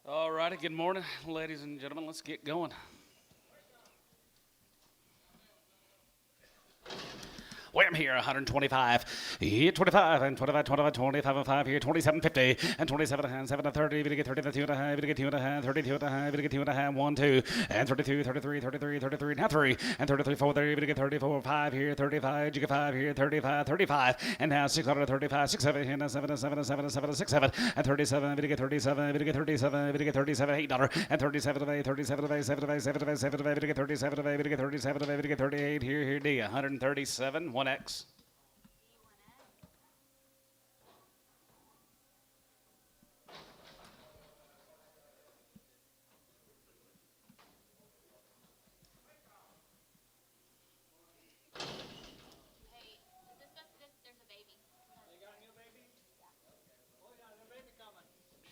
All righty, good morning, ladies and gentlemen. Let's get going. Wham here, 125. Here, 25, and 25, 25, 25, and 5 here, 27.50, and 27 and 7 and 30. We get 30 and 2 and a half, we get 2 and a half, 32 and a half, we get 2 and a half, 1, 2, and 32, 33, 33, 33, now 3, and 33, 4, 30, we get 34, 5 here, 35, you get 5 here, 35, 35, and now 635, 6, 7, and 7, and 7, and 7, and 7, and 6, 7, and 37, we get 37, we get 37, we get 37, $8, and 37 of A, 37 of A, 7 of A, 7 of A, 7 of A, we get 37 of A, we get 37 of A, we get 38, here, D, 137, 1X.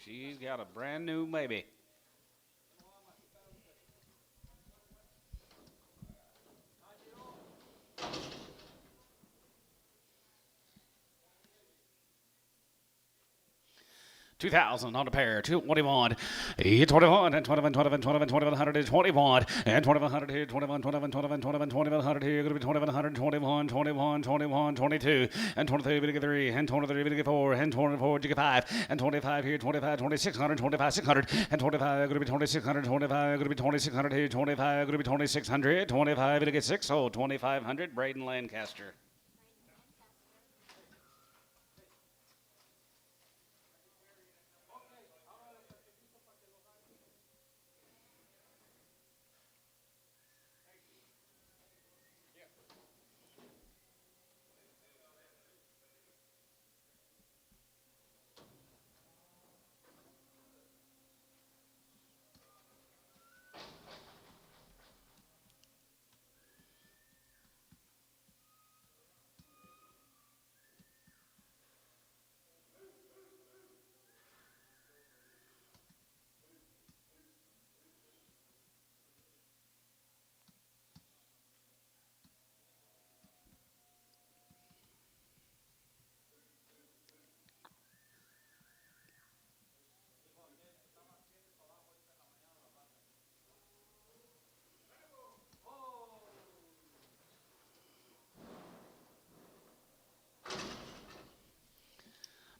She's got a brand new baby. 2,000 on the pair, 221, 21, and 21, 21, 21, 2100, 21, and 2100 here, 21, 21, 21, 21, 2100 here, going to be 2100, 21, 21, 21, 22, and 23, we get 3, and 23, we get 4, and 24, you get 5, and 25 here, 25, 2600, 25, 600, and 25, going to be 2600, 25, going to be 2600 here, 25, going to be 2600, 25, we get 6, so 2500, Braden Lancaster.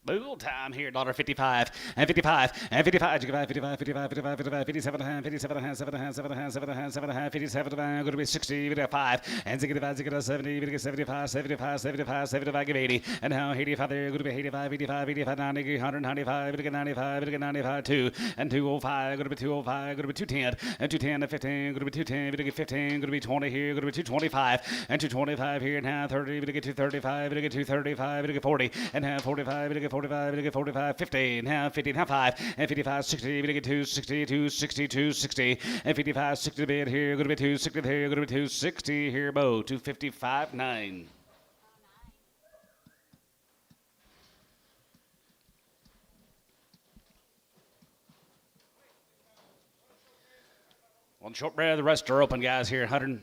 Bull time here, $1.55, and 55, and 55, 55, 55, 55, 55, 55, 57 and a half, 57 and a half, 7 and a half, 7 and a half, 7 and a half, 7 and a half, 57 and a half, going to be 60, we got 5, and 65, 70, we get 75, 75, 75, 75, give 80, and now 85 there, going to be 85, 85, 85, 90, 195, we get 95, we get 95, 2, and 205, going to be 205, going to be 210, and 210 and 15, going to be 210, we get 15, going to be 20 here, going to be 225, and 225 here, now 30, we get 235, we get 235, we get 40, and now 45, we get 45, we get 45, 50, now 50, now 5, and 55, 60, we get 260, 260, 260, and 55, 60 bid here, going to be 260 here, going to be 260 here, Bo, 255, 9. One short bread, the rest are open, guys, here, 100.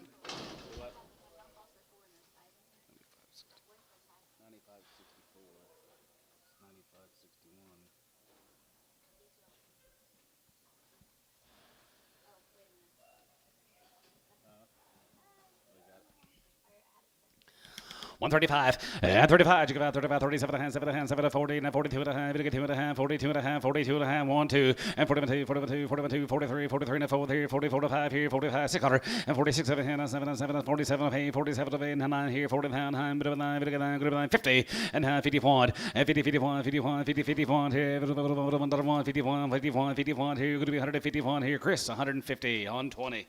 135, and 35, you give out 35, 37 and a half, 7 and a half, 7 and 40, and 42 and a half, you get 2 and a half, 42 and a half, 42 and a half, 1, 2, and 42, 42, 42, 43, 43 and a 4 here, 44 to 5 here, 45, 600, and 46, 7 and 7 and 7 and 47 of 8, 47 of 8, and 9 here, 40 pound, 9, bit of 9, bit of 9, good of 9, 50, and 51, and 50, 51, 51, 50, 51 here, 51, 51, 51, 51 here, going to be 151 here, Chris, 150 on 20.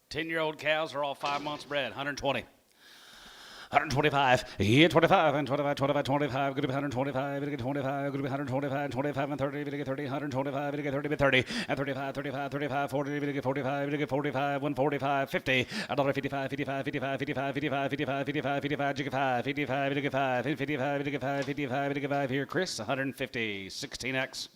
Ten-year-old cows are all 5 months bred, 120. 125, yeah, 25, and 25, 25, 25, gonna be 125, gonna get 25, gonna be 125, 25, and 30, gonna get 30, 125, gonna get 30, 30, and 35, 35, 35, 40, gonna get 45, gonna get 45, 145, 50, another 55, 55, 55, 55, 55, 55, 55, 55, jigga 5, 55, jigga 5, 55, jigga 5, 55, jigga 5 here, Chris, 150, 16X.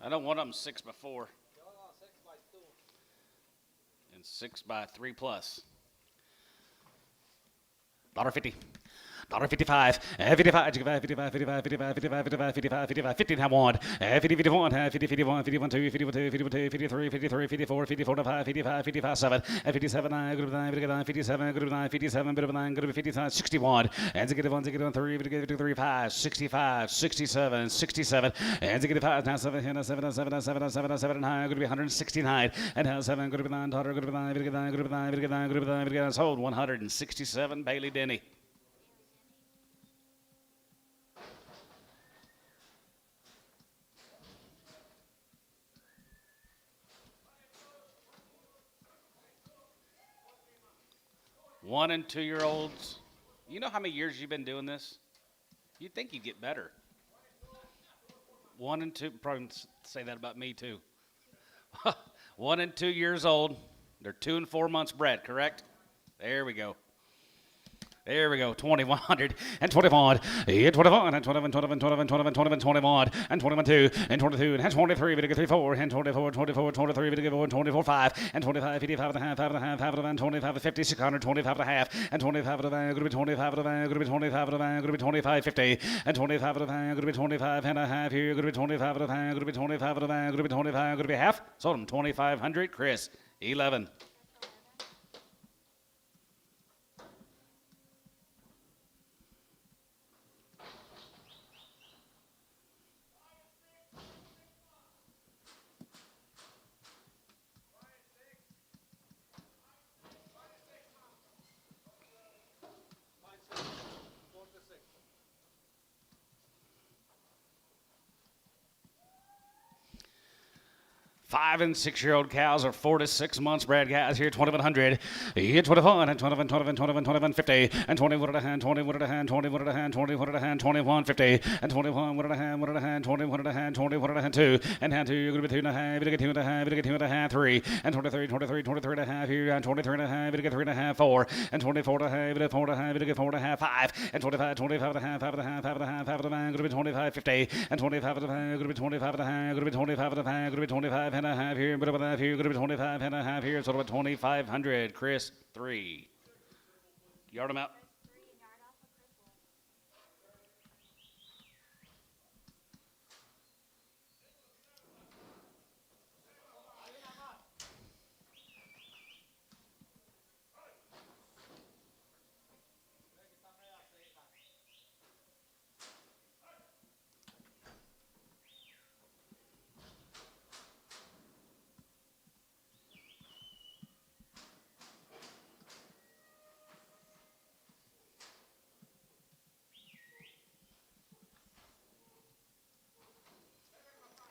I know one of them 6x4 and 6x3 plus. $1.50. $1.55, 55, 55, 55, 55, 55, 55, 55, 55, 15, have one, 50, 51, 50, 51, 51, 2, 51, 2, 52, 53, 53, 54, 54, 5, 55, 55, 7, 57, 9, good 9, 57, good 9, 57, bit of 9, good 59, 61, and zig 1, zig 3, 53, 5, 65, 67, 67, and zig 5, now 7, 7, 7, 7, 7, 7, 7, 9, good to be 169, and now 7, good to be 9, daughter, good to be 9, good to be 9, good to be 9, good to be 9, good to be 9, good to be 9, sold 167, Bailey Denny. One and 2 year olds. You know how many years you've been doing this? You'd think you'd get better. 1 and 2, probably say that about me too. 1 and 2 years old. They're 2 and 4 months bred, correct? There we go. There we go, 2100 and 21, and 21, and 21, 21, 21, 21, 21, 21, and 21, 2, and 22, and 23, we get 34, and 24, 24, 23, we get 24, 5, and 25, 55 and a half, 5 and a half, 5 and a half, 25, 50, 600, 25 and a half, and 25 and a half, going to be 25 and a half, going to be 25 and a half, going to be 25, 50, and 25 and a half, going to be 25 and a half here, going to be 25 and a half, going to be 25 and a half, going to be 25, going to be half, sold them 2,500, Chris, 11. Five and 6 year old cows are 4 to 6 months bred cows here, 2,100, 21, and 21, 21, 21, 21, 50, and 21 and a hand, 21 and a hand, 21 and a hand, 21 and a hand, 21, 50, and 21, 1 and a hand, 1 and a hand, 21 and a hand, 21 and a hand, 2, and hand 2, you're going to be 2 and a half, you get 2 and a half, you get 2 and a half, 3, and 23, 23, 23 and a half here, and 23 and a half, you get 3 and a half, 4, and 24 and a half, you get 4 and a half, you get 4 and a half, 5, and 25, 25 and a half, 5 and a half, 5 and a half, 5 and a half, going to be 25, 50, and 25 and a half, going to be 25 and a half, going to be 25 and a half, going to be 25 and a half here, but about that here, going to be 25 and a half here, so about 2,500, Chris, 3. Yard them out.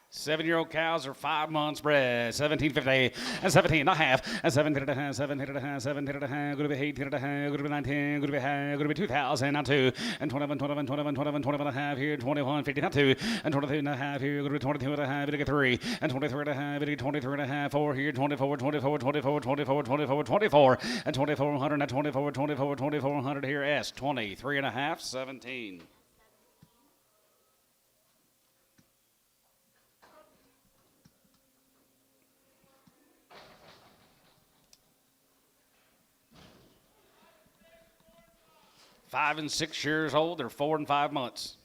Seven-year-old cows are 5 months bred. 1750 and 17 and a half and 17 and a half, 17 and a half, 17 and a half. Going to be 18 and a half. Going to be 19. Going to be half. Going to be 2,000 and 2 and 21, 21, 21, 21, 21 and a half here. 21, 50 and 2 and 22 and a half here. Going to be 22 and a half. Going to get 3 and 23 and a half. Going to get 23 and a half. 4 here. 24, 24, 24, 24, 24, 24 and 2,400 and 24, 24, 2,400 here. S 23 and a half. 17. Five and 6 years old. They're 4 and 5 months.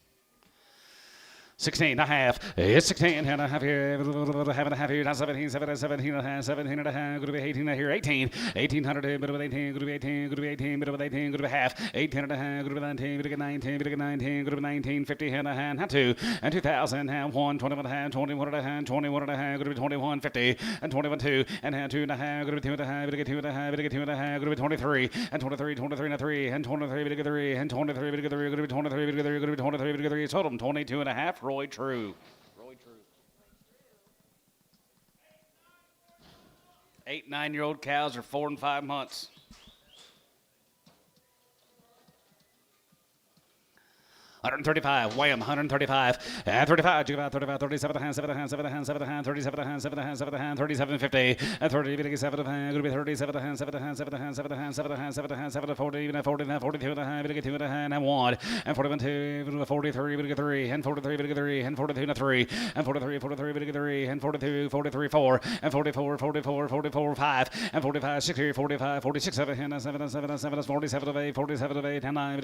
16 and a half. It's 16 and a half here. Half and a half here. Now 17, 17 and a half. 17 and a half. Going to be 18 here. 18. 1800 here. Bit of 18. Going to be 18. Going to be 18. Bit of 18. Going to be half. 18 and a half. Going to be 19. Bit of 19. Bit of 19. Going to be 19. 50 and a half. Not 2. And 2000. Half 1. 21 and a half. 21 and a half. 21 and a half. Going to be 21. 50. And 21 2. And half 2 and a half. Going to be 2 and a half. Bit of 2 and a half. Bit of 2 and a half. Going to be 23. And 23. 23 and a 3. And 23. Bit of 3. And 23. Bit of 3. Going to be 23. Bit of 3. Going to be 23. Bit of 3. Total 22 and a half. Roy True. 8 and 9-year-old cows are 4 and 5 months. 135, wham, 135, and 35, 35, 37, 7, 7, 7, 37, 7, 7, 37, 50, and 30, 7, going to be 37, 7, 7, 7, 40, 42, and 1, and 41, 2, 43, 3, and 43, 3, and 42, 3, and 43, 3, and 42, 43, 4, and 44, 5, and 45, 60, 45, 46, 7, 47, 8, 47, 8, and 9,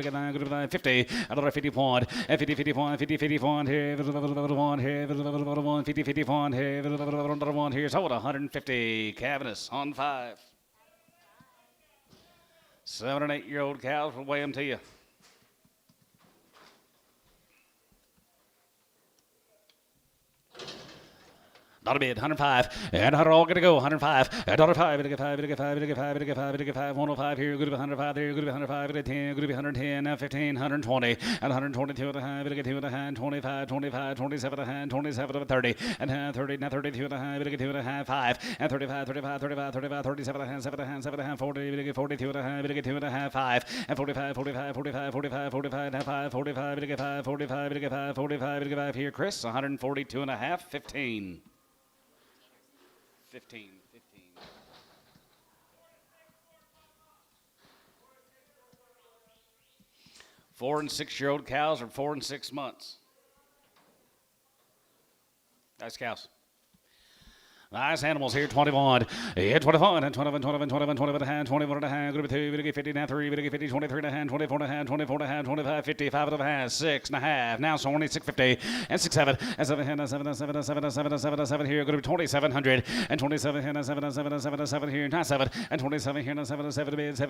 50, another 51. And 50, 51, 50, 51 here, 1 here, 50, 51 here, 1 here. So 150. Cavernous on 5. 7 and 8-year-old cows will weigh them to you. Not a bid, 105, and 100 all going to go, 105, and 105, 105 here, good to be 105 here, good to be 105, 10, good to be 110, now 15, 120, and 122 and a half, 2 and a half, 25, 27 and a half, 27 to 30, and 30, now 32 and a half, 2 and a half, 5, and 35, 37 and a half, 7 and a half, 40, 42 and a half, 2 and a half, 5, and 45, now 5, 45 here, Chris, 142 and a half, 15. 15. 4 and 6-year-old cows are 4 and 6 months. Nice cows. Nice animals here, 21. Yeah, 21, and 21, 21, 21, 21 and a half, 21 and a half, going to be 2, 50, now 3, 50, 23 and a half, 24 and a half, 24 and a half, 25, 50, 5 and a half, 6 and a half, now so only 650, and 6, 7, and 7 here, going to be 2,700, and 27 here, now 7 here, not 7, and 27 here, now 7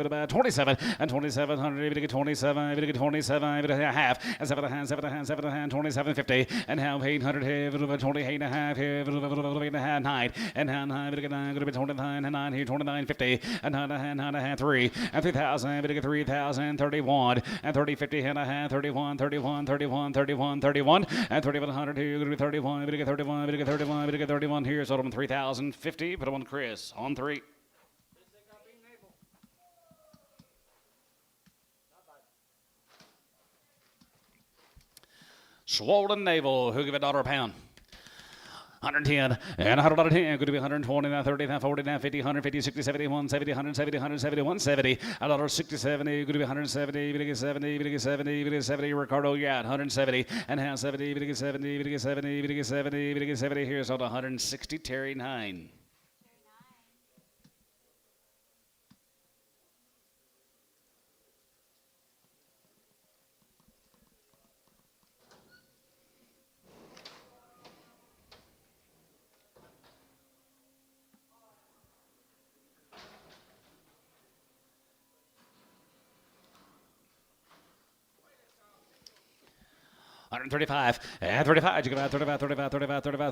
about 27, and 2,700, 27, 27, and a half, and 7 and a half, 2750, and now 800 here, 28 and a half here, 8 and a half, 9. And 9, going to be 29, and 9 here, 29.50, and 9, 3, and 3,000, 3,000, 31, and 30, 50, and a half, 31, 31, 31, 31, 31, and 3,100 here, going to be 31, 31, 31 here, so on 3,050, put on Chris, on 3. Swollen navel, who give $1 a pound? 110, and $110, going to be 120, now 30, now 40, now 50, 150, 60, 70, 170, 170, 170, 170, $160, 70, going to be 170, 70, 70, Ricardo, yeah, 170, and now 70, 70, 70, here's on 160, Terry 9. $135, and 35, you can add 35, 37, 37,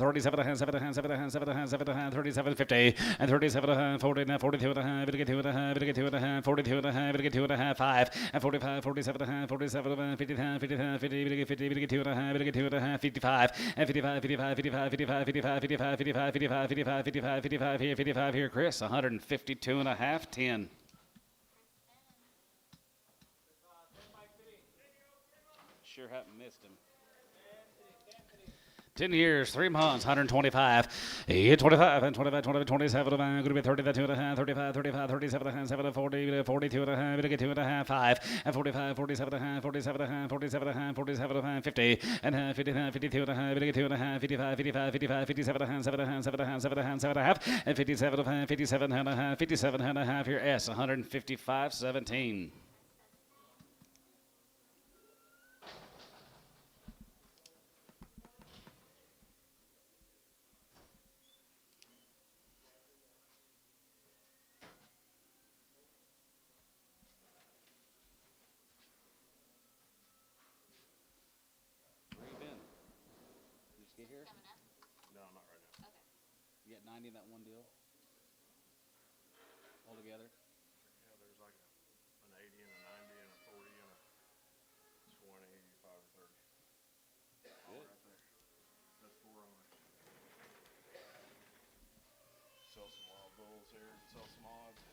50, and 37, 40, now 42 and a half, 42 and a half, 42 and a half, 42 and a half, 42 and a half, 5, and 45, 47 and a half, 47, 50, 50, 50, 52 and a half, 52 and a half, 55, and 55, 55, 55, 55, 55, 55, 55, 55, 55, 55, 55 here, 55 here, Chris, 152 and a half, 10. Sure haven't missed him. 10 years, 3 months, 125. 25 and 25, 27, going to be 30, 2 and a half, 35, 37 and a half, 40, 42 and a half, 2 and a half, 5, and 45, 47 and a half, 47 and a half, 47 and a half, 47 and a half, 50, and 52 and a half, 2 and a half, 55, 55, 55, 57 and a half, 7 and a half, 7 and a half, 7 and a half, and 57 and a half, 57 and a half, 57 and a half here, S, 155, 17. get 90 in that one deal altogether? Yeah, there's like an 80 and a 90 and a 40 and a 20, 5 or 30. All right there. That's 4 owners. Sell some wild bulls here. Sell some odds.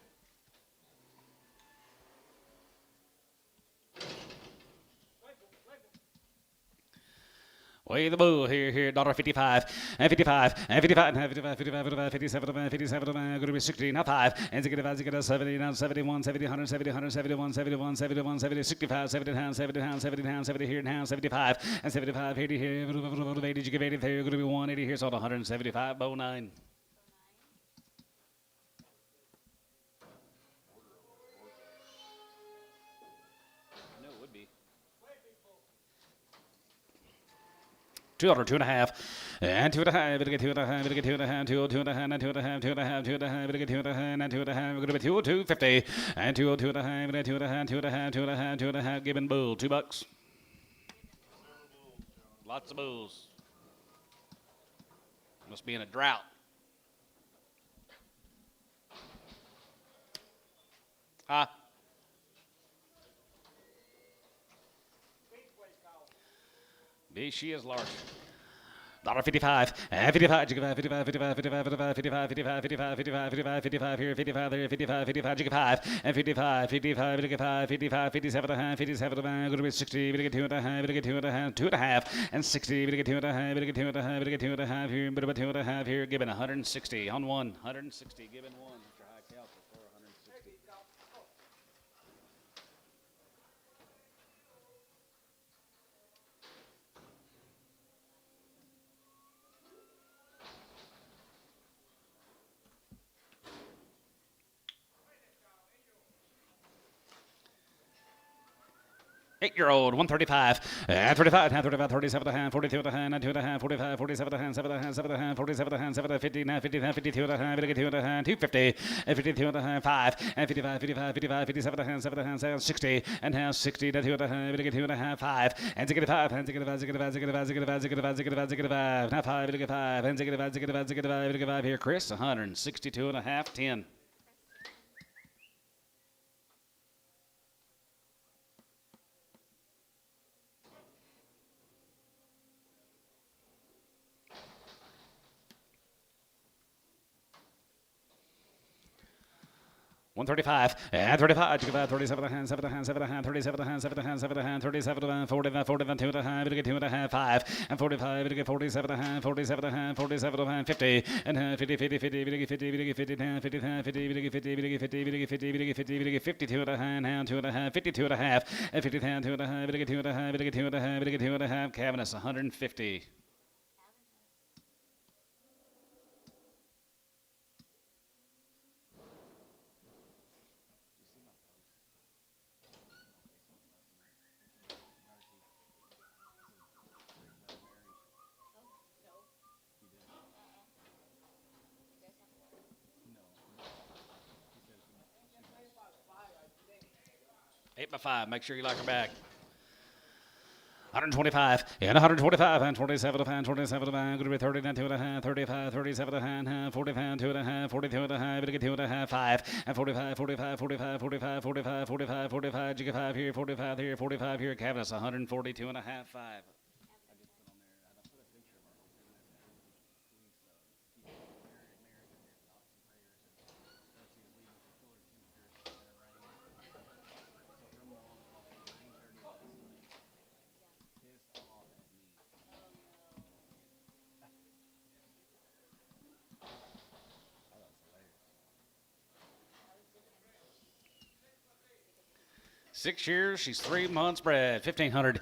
Way the bull here, $1.55, and 55, and 55, and 55, 55, 55, 57, 57, going to be 60, now 5, and 65, 70, now 71, 70, 170, 171, 71, 71, 70, 65, 70 down, 70 down, 70 down, 70 here, now 75, and 75, 80 here, 80, you give 80 there, going to be 180 here, so 175, bow 9. No, it would be. $2, 2.5, and 2.5, we get 2.5, we get 2.5, 2.5, and 2.5, 2.5, 2.5, we get 2.5, and 2.5, we're going to be 2.50, and 2.5, we get 2.5, 2.5, 2.5, 2.5, giving bull $2. Lots of bulls. Must be in a drought. Huh? She is large. $1.55, and 55, 55, 55, 55, 55, 55, 55, 55, 55, 55 here, 55 there, 55, 55, 5, and 55, 55, 55, 55, 57, 57, going to be 60, we get 2.5, we get 2.5, 2.5, and 60, we get 2.5, we get 2.5, we get 2.5 here, bit about 2.5 here, given 160 on one, 160 given one. Mr. High Council for 160. Eight-year-old, 135, and 35, 35, 37, 42, 42, 45, 47, 7, 7, 47, 7, 50, 50, 52, 250, and 52, 5, and 55, 55, 55, 57, 7, 60, and 60, 2, 5, and 65, and 65, now 5, 5, and 5 here, Chris, 162 and a half, 10. $135, and 35, 37, 7, 7, 37, 7, 7, 37, 40, 40, 2.5, we get 2.5, 5, and 45, we get 47, 47, 47, 50, and 50, 50, 50, we get 50, we get 50, 50, 50, we get 50, we get 50, we get 50, we get 50, we get 52 and a half, 2.5, 52 and a half, and 50, 2.5, we get 2.5, we get 2.5, we get 2.5, Cabinets 150. Eight by 5. Make sure you like her back. 125, and 125, and 27, and 27, going to be 30, and 2.5, 35, 37, and 45, 2.5, 42 and a half, we get 2.5, 5, and 45, 45, 45, 45, 45, 45, 45, you get 5 here, 45 here, 45 here, Cabinets 142 and a half, 5. Six years, she's 3 months bred, 1,500.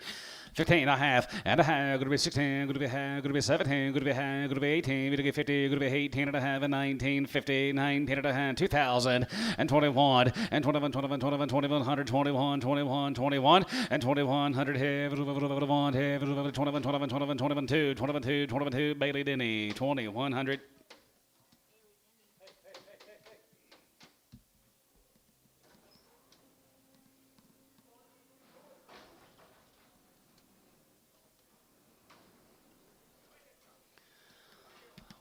15 and a half, going to be 16, going to be half, going to be 17, going to be half, going to be 18, going to be 50, going to be 18 and a half, and 19, 50, 19 and a half, 2,000, and 21, and 21, 21, 21, 2100, 21, 21, 21, and 2100, 21, 21, 21, 21, 21, 2, 21, 2, 21, 2, Bailey Denny, 2100.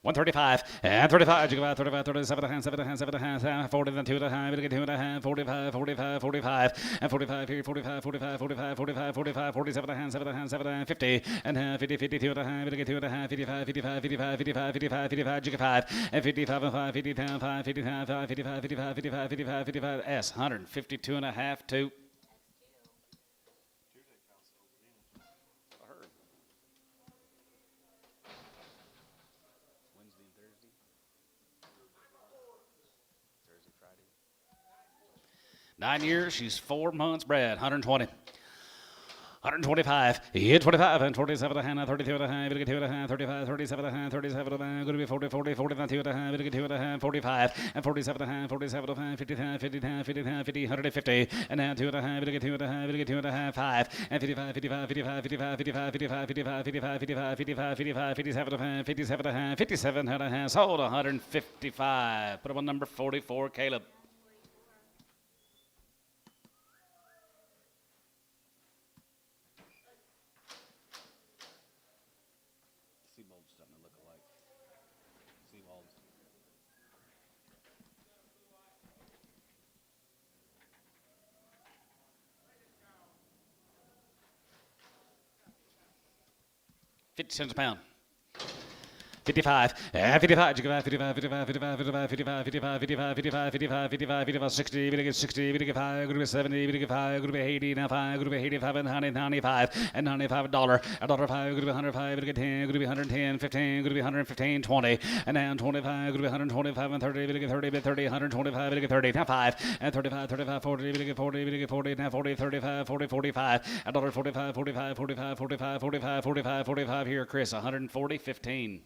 135 and 35. You go out 35, 37 and a half, 7 and a half, 7 and a half, 40 and 2 and a half, 2 and a half, 45, 45, 45, and 45 here, 45, 45, 45, 45, 45, 47 and a half, 7 and a half, 7 and a half, 50 and a half, 50, 52 and a half, 2 and a half, 55, 55, 55, 55, 55, 55, jigga 5, and 55 and 5, 50 down 5, 50 down 5, 55, 55, 55, 55, 55, S, 152 and a half, 2. Wednesday and Thursday. Thursday, Friday. 9 years, she's 4 months bred, 120. 125, hit 25, and 27 and a half, 32 and a half, 2 and a half, 35, 37 and a half, 37 and a half, going to be 40, 40, 40, 2 and a half, 2 and a half, 45, and 47 and a half, 47 and a half, 50 and a half, 50 and a half, 50 and a half, 50, 150, and now 2 and a half, 2 and a half, 2 and a half, 5, and 55, 55, 55, 55, 55, 55, 55, 55, 55, 55, 55, 57 and a half, 57 and a half, 57 and a half, sold 155. Put him on number 44, Caleb. Seabold's starting to look alike. Seabold's. $0.50 a pound. 55, 55, 55, 55, 55, 55, 55, 55, 55, 55, 55, 55, 55, 60, 60, 55, group 70, 55, group 80, now 5, group 85, and 95, and $95, $1.05, group 105, group 10, group 110, 15, group 115, 20, and now 25, group 125, and 30, 30, 30, 125, 30, now 5, and 35, 35, 40, 40, 40, now 40, 35, 40, 45, $1.45, 45, 45, 45, 45, 45, 45 here, Chris, 140, 15.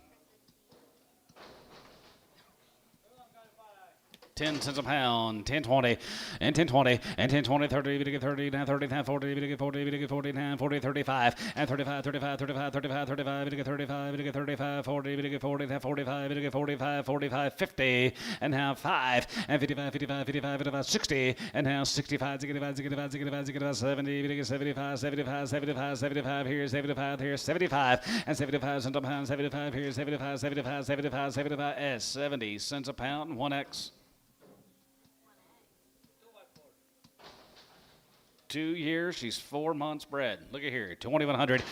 10 cents a pound, 10.20, and 10.20, and 10.20, 30, 30, now 30, now 40, 40, 40, now 40, 35, and 35, 35, 35, 35, 35, 35, 35, 40, 40, now 45, 45, 45, 50, and now 5, and 55, 55, 55, 55, 60, and now 65, 65, 65, 65, 65, 70, 75, 75, 75, 75, here, 75, here, 75, and 75 cents a pound, 75, here, 75, 75, 75, 75, S, 70 cents a pound, 1X. 2 years, she's 4 months bred. Look at here, 2,100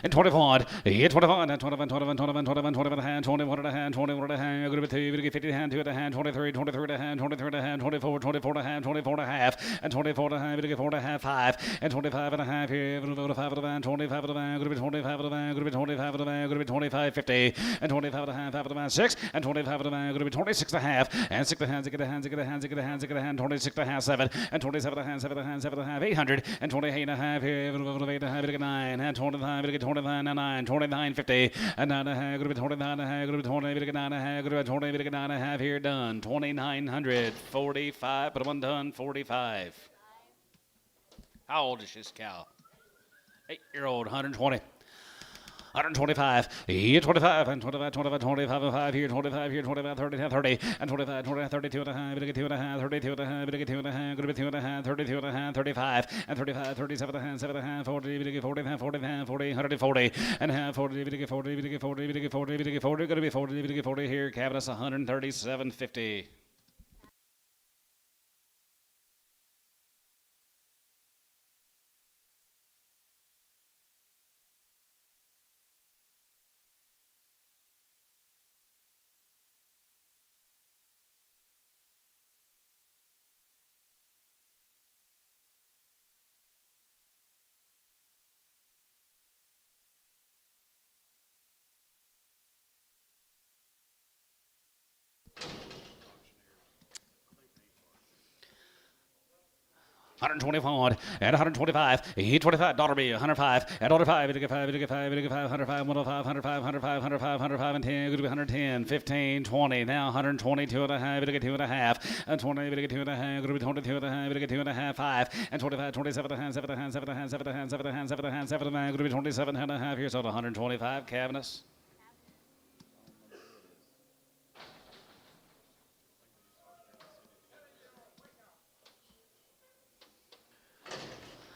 and 21, yeah, 21, and 21, 21, 21, 21, 21 and a half, 21 and a half, 21 and a half, good 2, 50 and 2 and a half, 23, 23 and a half, 23 and a half, 24, 24 and a half, 24 and a half, and 24 and a half, 4 and a half, 5, and 25 and a half here, 5 and a half, 25 and a half, good 25 and a half, good 25 and a half, good 25, 50, and 25 and a half, 5 and a half, 6, and 25 and a half, good 26 and a half, and 6 and a half, 6 and a half, 6 and a half, 6 and a half, 6 and a half, 26 and a half, 7, and 27 and a half, 7 and a half, 7 and a half, 800, and 28 and a half here, 8 and a half, 9, and 25, 29 and 9, 29.50, and 9 and a half, 29 and a half, 29 and a half, 29 and a half here done, 2,945, but one done, 45. How old is this cow? 8-year-old, 120. 125, here 25, and 25, 25, 25, and 5 here, 25 here, 25, 30, 30, and 25, 25, 32 and a half, 2 and a half, 32 and a half, 2 and a half, good 2 and a half, 32 and a half, 35, and 35, 37 and a half, 7 and a half, 40, 40, 40, 40, 140, and a half, 40, 40, 40, 40, 40, 40, going to be 40, 40 here, Cavernous 137.50. $125 and $125, $25, $105, and $105, $105, $105, $105, and 10, good 110, 15, 20, now 122 and a half, 2 and a half, and 20, 2 and a half, good 22 and a half, 2 and a half, 5, and 25, 27 and a half, 7 and a half, 7 and a half, 7 and a half, 7 and a half, 7 and a half, 7 and a half, good 27 and a half, here, so 125, Cavernous.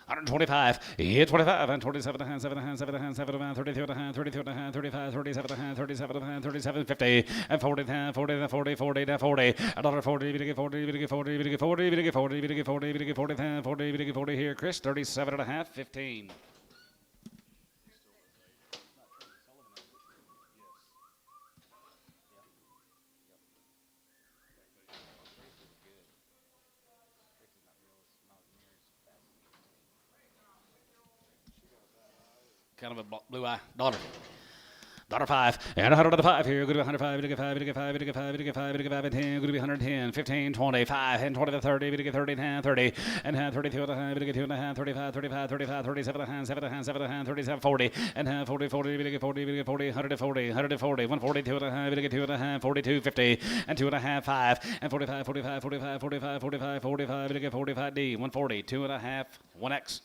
125, hit 25, and 27 and a half, 7 and a half, 7 and a half, 7 and a half, 32 and a half, 32 and a half, 35, 37 and a half, 37 and a half, 37, 50, and 40 and a half, 40 and a 40, 40 and a 40, another 40, we get 40, we get 40, we get 40, we get 40, we get 40, we get 40 and a half, 40, we get 40 here, Chris, 37 and a half, 15. Kind of a blue eye. Daughter. Daughter 5. And 105 here. Good to be 105. We get 5. We get 5. We get 5. We get 5. We get 5 and 10. Good to be 110. 15, 25, and 20 to 30. We get 30 and a half, 30. And half 32 and a half. We get 2 and a half. 35, 35, 35, 37 and a half. 7 and a half. 7 and a half. 37, 40. And half 40, 40. We get 40. We get 40. 100 to 40. 100 to 40. 142 and a half. We get 2 and a half. 42, 50. And 2 and a half. 5. And 45, 45, 45, 45, 45, 45. We get 45 D. 140. 2 and a half. 1X.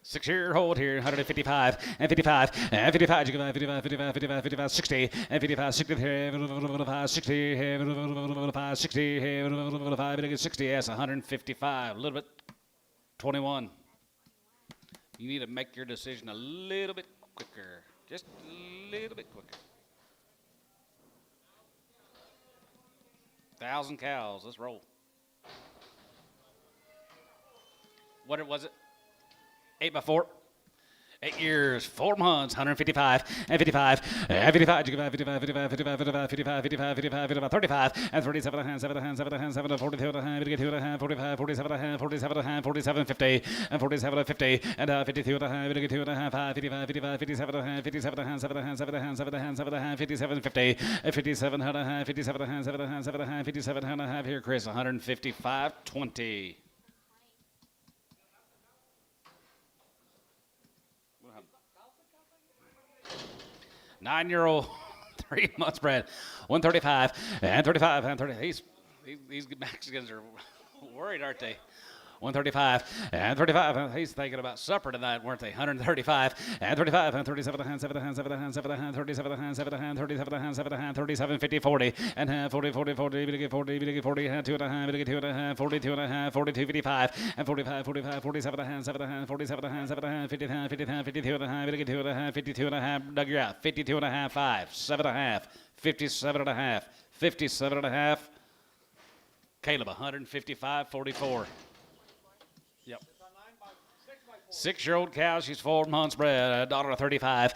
6-year hold here, 155, and 55, and 55, 55, 55, 55, 55, 55, 60, and 55, 60, 55, 60, 55, 60, 55, 60, yes, 155, a little bit, 21. You need to make your decision a little bit quicker, just a little bit quicker. 1,000 cows, let's roll. What was it? 8 by 4. 8 years, 4 months, 155, and 55, and 55, 55, 55, 55, 55, 55, 55, 55, 55, 35, and 37 and a half, 7 and a half, 7 and a half, 7 and 42 and a half, 2 and a half, 45, 47 and a half, 47 and a half, 47, 50, and 47 and 50, and 52 and a half, 2 and a half, 5, 55, 55, 57 and a half, 57 and a half, 7 and a half, 7 and a half, 7 and a half, 7 and a half, 57, 50, and 57 and a half, 57 and a half, 7 and a half, 7 and a half, 57 and a half here, Chris, 155, 20. 9-year-old, 3 months bred, 135, and 35, and 30. These Mexicans are worried, aren't they? 135, and 35. He's thinking about supper tonight, weren't they? 135, and 35, and 37 and a half, 7 and a half, 7 and a half, 7 and a half, 37 and a half, 7 and a half, 37 and a half, 7 and a half, 37, 50, 40, and half, 40, 40, 40, we get 40, we get 40, and 2 and a half, we get 2 and a half, 42 and a half, 42, 55, and 45, 45, 47 and a half, 7 and a half, 47 and a half, 7 and a half, 50 and a half, 50 and a half, 52 and a half, we get 2 and a half, 52 and a half, Doug, you're out, 52 and a half, 5, 7 and a half, 57 and a half, 57 and a half, Caleb, 155, 44. Yep. 6-year-old cow, she's 4 months bred, daughter of 35,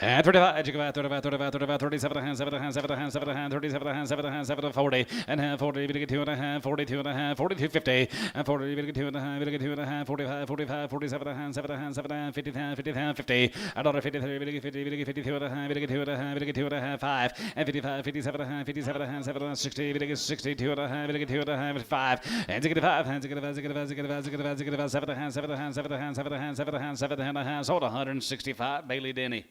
and 35, 35, 35, 35, 37 and a half, 7 and a half, 7 and a half, 7 and a half, 37 and a half, 7 and a half, 7 and 40, and half 40, we get 2 and a half, 42 and a half, 42, 50, and 40, we get 2 and a half, we get 2 and a half, 45, 45, 47 and a half, 7 and a half, 7 and a half, 50 and a half, 50 and a half, 50, and daughter 53, we get 50, we get 52 and a half, we get 2 and a half, we get 2 and a half, 5, and 55, 57 and a half, 57 and a half, 7 and a half, 60, we get 62 and a half, we get 2 and a half, 5, and 65, and 65, 65, 65, 65, 7 and a half, 7 and a half, 7 and a half, 7 and a half, 7 and a half, 7 and a half, sold 165, Bailey Denny.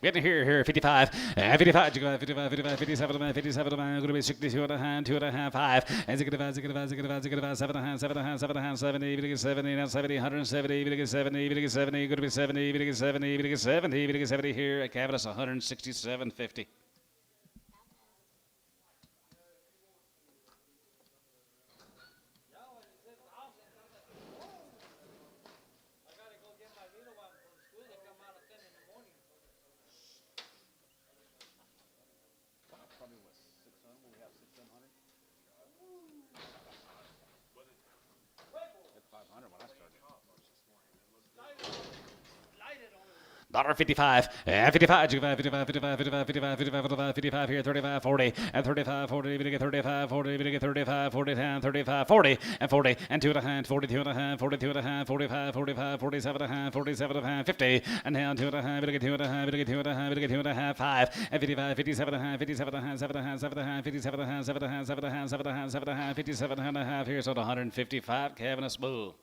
Getting here, 55, 55, 55, 55, 57, 57, going to be 62 and a half, 2 and a half, 5, and 65, 65, 65, 65, 7 and a half, 7 and a half, 7 and a half, 70, we get 70, now 70, 170, we get 70, we get 70, going to be 70, we get 70, we get 70, we get 70 here at Cavadas, 167.50. Dollar 55, and 55, 55, 55, 55, 55, 55, 55, 55 here, 35, 40, and 35, 40, we get 35, 40, we get 35, 40, 10, 35, 40, and 40, and 2 and a half, 42 and a half, 42 and a half, 45, 45, 47 and a half, 47 and a half, 50, and down 2 and a half, we get 2 and a half, we get 2 and a half, we get 2 and a half, 5, and 55, 57 and a half, 57 and a half, 7 and a half, 7 and a half, 57 and a half, 7 and a half, 7 and a half, 7 and a half, 7 and a half, 57 and a half, here, so 155, Cavadas Bull.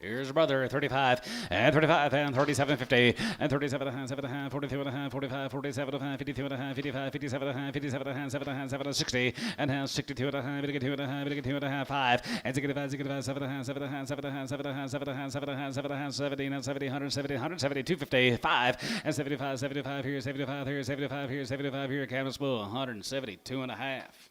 Here's your brother, 35, and 35, and 37.50, and 37 and a half, 7 and a half, 42 and a half, 45, 47 and a half, 52 and a half, 55, 57 and a half, 57 and a half, 7 and a half, 7 and 60, and a half, 62 and a half, 2 and a half, 2 and a half, 5, and 65, 65, 7 and a half, 7 and a half, 7 and a half, 7 and a half, 7 and a half, 7 and a half, 7 and a half, 70, and 70, 170, 170, 250, 5, and 75, 75 here, 75 here, 75 here, 75 here, canvas bull, 172 and a half.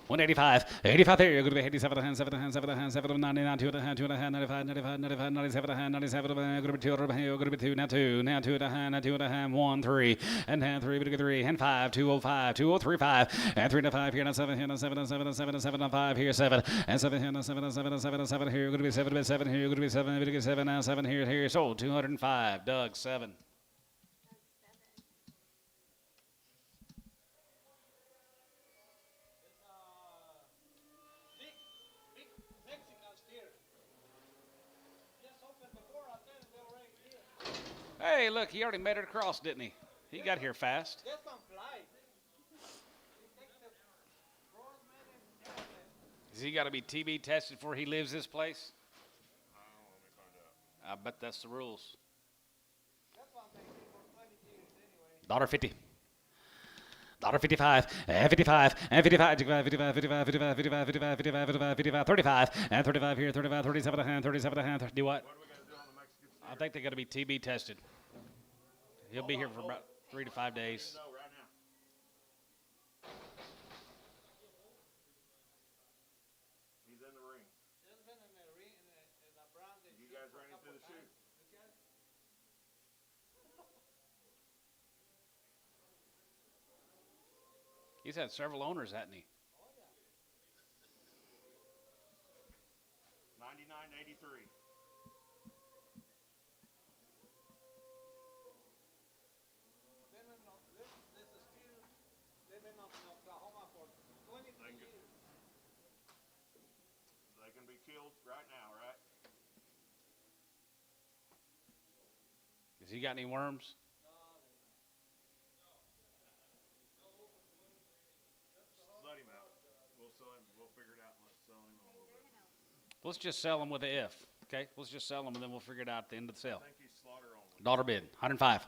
One 85 there. You're going to be 87 and 7 and 7 and 7 and 99, 2 and a half, 2 and a half, 95, 95, 95, 97 and 97. Going to be 2 and a half, going to be 2 now 2, now 2 and a half, now 2 and a half, 1 3 and half 3, but 3 and 5, 205, 203 5 and 3 and 5 here, now 7 here, now 7 and 7 and 7 and 7 and 5 here, 7 and 7 here, now 7 and 7 and 7 and 7 here. You're going to be 7 and 7 here. You're going to be 7, but 7 now 7 here, here. Sold 205. Doug 7. Hey, look, he already made it across, didn't he? He got here fast. Has he got to be TB tested before he leaves this place? I bet that's the rules. $1.50. $1.55, and 55, and 55, 55, 55, 55, 55, 55, 55, 55, 55, 35, and 35 here, 35, 37 and a half, 37 and a half. Do what? I think they're going to be TB tested. He'll be here for about 3 to 5 days. He's in the ring. You guys ran into the chute. He's had several owners, hasn't he? 99.83. They can be killed right now, right? Has he got any worms? Let him out. We'll sell him. We'll figure it out and let's sell him in a little bit. Let's just sell them with a if. Okay, let's just sell them and then we'll figure it out at the end of the sale. I think he's slaughter only. Dollar bid, 105.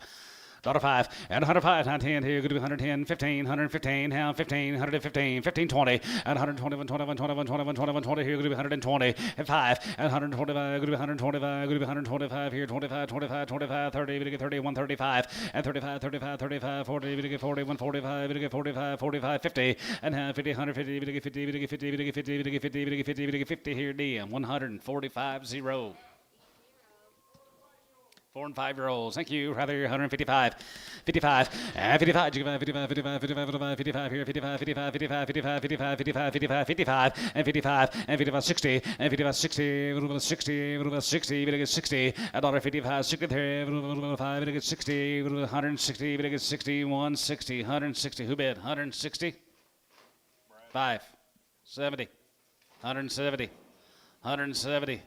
$5 and 105, 110 here, good to be 110, 15, 115, now 15, 115, 15, 20, and 121, 21, 21, 21, 21, 20 here, good to be 120, and 5, and 125, good to be 125, good to be 125 here, 25, 25, 25, 30, we get 30, 135, and 35, 35, 35, 40, we get 40, 145, we get 45, 45, 50, and 50, 150, we get 50, we get 50, we get 50, we get 50, we get 50, we get 50 here, DM, 145, 0. 4 and 5 year olds. Thank you. Rather 155, 55, and 55, 55, 55, 55, 55, 55 here, 55, 55, 55, 55, 55, 55, 55, 55, and 55, and 55, 60, and 55, 60, 60, 60, we get 60, $1.55, 63, 5, we get 60, 160, we get 60, 160, 160. Who bid? 160? 5, 70, 170, 170.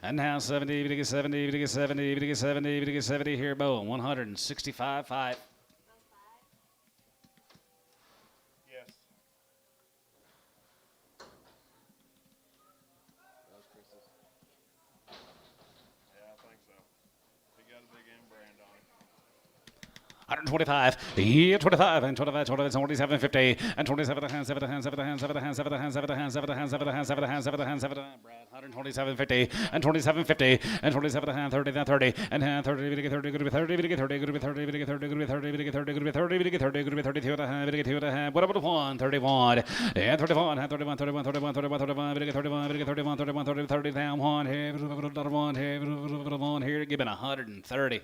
And now 70, we get 70, we get 70, we get 70, we get 70 here, Bo. 165, 5. Yes. Yeah, I think so. He got a big M brand on it. 125, yeah, 25, and 25, 27, 50, and 27, 7, 7, 7, 7, 7, 7, 7, 7, 7, 7, 7, 7, 7, 7, Brad, 127, 50, and 27, 50, and 27, 30, 30, and 30, we get 30, good to be 30, we get 30, good to be 30, we get 30, good to be 30, we get 30, good to be 30, we get 30, good to be 32 and a half, we get 2 and a half, what about 1, 31, and 31, 31, 31, 31, 31, 31, we get 31, we get 31, 31, 30, 30, down 1 here, 1 here, 1 here, given 130.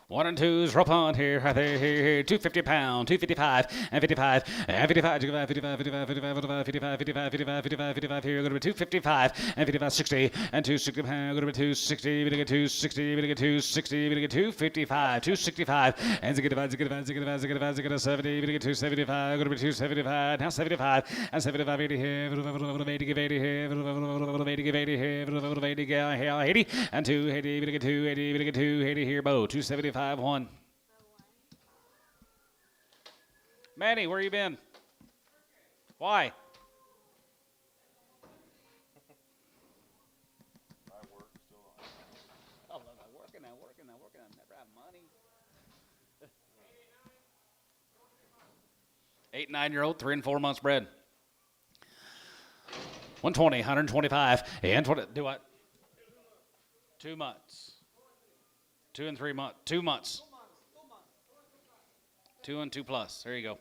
One and twos, rope on here, right there, here, 250 pound, 255, and 55, and 55, 55, 55, 55, 55, 55, 55, 55, 55, 55, here, go to 255, and 55, 60, and 260 pound, go to 260, we get 260, we get 260, we get 255, 265, and zigga 70, we get 275, go to 275, now 75, and 75, 80 here, 80 give 80 here, 80 give 80 here, 80 go here, 80, and 280, we get 280, we get 280 here, Bo, 275. 1. Manny, where you been? Why? I work still on. I'm working. I never have money. 8, 9-year-old, 3 and 4 months bred. 120, 125, and 20. Do what? 2 months. 2 and 3 months. 2 months. 2 and 2 plus. There you go.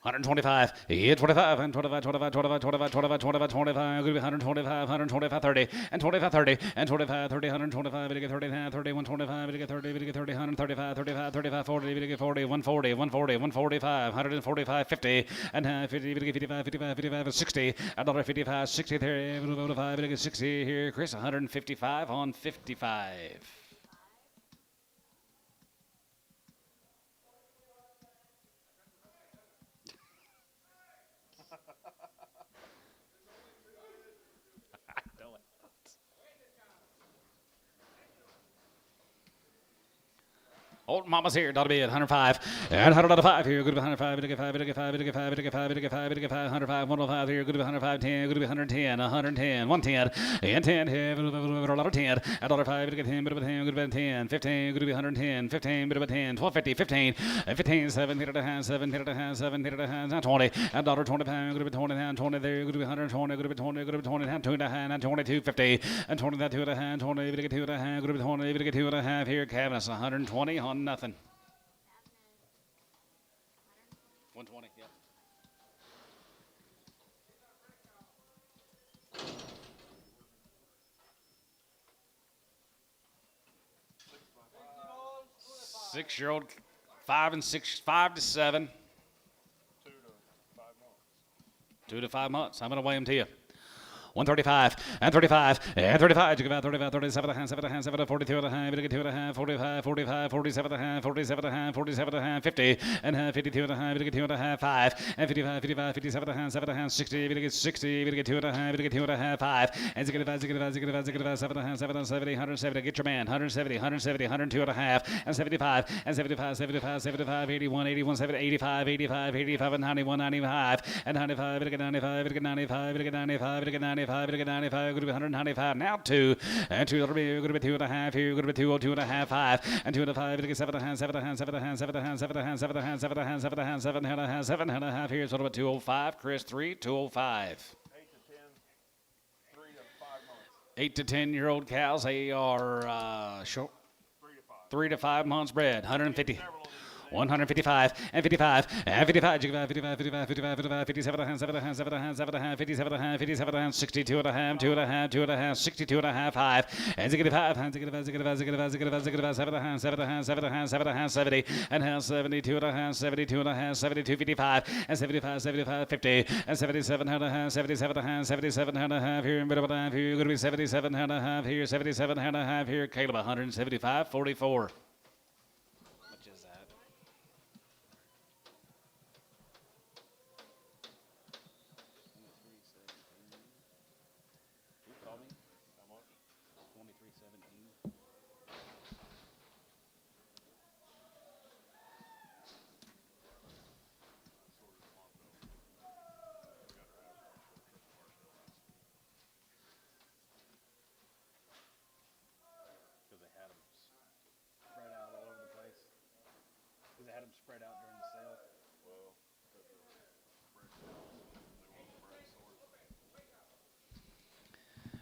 125, 25, and 25, 25, 25, 25, 25, 25, 25, 125, 125, 30, and 25, 30, and 25, 30, 125, we get 30, 30, 125, we get 30, we get 30, 135, 35, 35, 40, we get 40, 140, 140, 145, 145, 50, and 50, we get 55, 55, 55, 60, another 55, 60 there, 55, we get 60 here, Chris, 155 on 55. Old Mama's here, daughter be at 105, and 105 here, good to be 105, we get 5, we get 5, we get 5, we get 5, we get 5, we get 5, 105, 105 here, good to be 105, 10, good to be 110, 110, 110, and 10 here, a lot of 10, and dollar 5, we get 10, good to be 10, good to be 10, 15, good to be 110, 15, good to be 10, 1250, 15, and 15, 7, hit it a hand, 7, hit it a hand, 7, hit it a hand, 20, and dollar 20 pound, good to be 20 hand, 20 there, good to be 120, good to be 20, good to be 20, hand, 2 and a hand, and 22, 50, and 20 that 2 and a hand, 20, we get 2 and a hand, good to be 20, we get 2 and a half here, cabinets, 120 on nothing. 120, yep. Six-year-old, 5 and 6, 5 to 7. 2 to 5 months. 2 to 5 months. I'm going to weigh him to you. 135 and 35 and 35. You give out 35, 37 and a half, 7 and a half, 7 to 42 and a half, you get 2 and a half, 45, 45, 47 and a half, 47 and a half, 47 and a half, 50 and a half, 52 and a half, you get 2 and a half, 5 and 55, 55, 57 and a half, 7 and a half, 60, you get 60, you get 2 and a half, you get 2 and a half, 5 and 65, 65, 65, 65, 7 and a half, 7 and 70, 170. Get your man, 170, 170, 102 and a half, and 75 and 75, 75, 75, 81, 81, 70, 85, 85, 85 and 91, 95 and 95, you get 95, you get 95, you get 95, you get 95, you get 95. Going to be 195 now 2 and 2 going to be 2 and a half here, going to be 2, 2 and a half, 5 and 2 and a 5, get 7 and a half, 7 and a half, 7 and a half, 7 and a half, 7 and a half, 7 and a half, 7 and a half, 7 and a half, 7 and a half, 7 and a half here, so about 205. Chris 3, 205. 8 to 10, 3 to 5 months. 8 to 10-year-old cows, they are short. 3 to 5. 3 to 5 months bred, 150. Several of these. 155 and 55 and 55, 55, 55, 55, 55, 57 and a half, 7 and a half, 7 and a half, 7 and a half, 57 and a half, 57 and a half, 62 and a half, 2 and a half, 2 and a half, 62 and a half, 5 and 65, and 65, 65, 65, 65, 7 and a half, 7 and a half, 7 and a half, 7 and a half, 70 and a half, 72 and a half, 72 and a half, 72, 55 and 75, 75, 50 and 77 and a half, 77 and a half, 77 and a half here, middle of a half here, going to be 77 and a half here, 77 and a half here, Caleb 175, 44.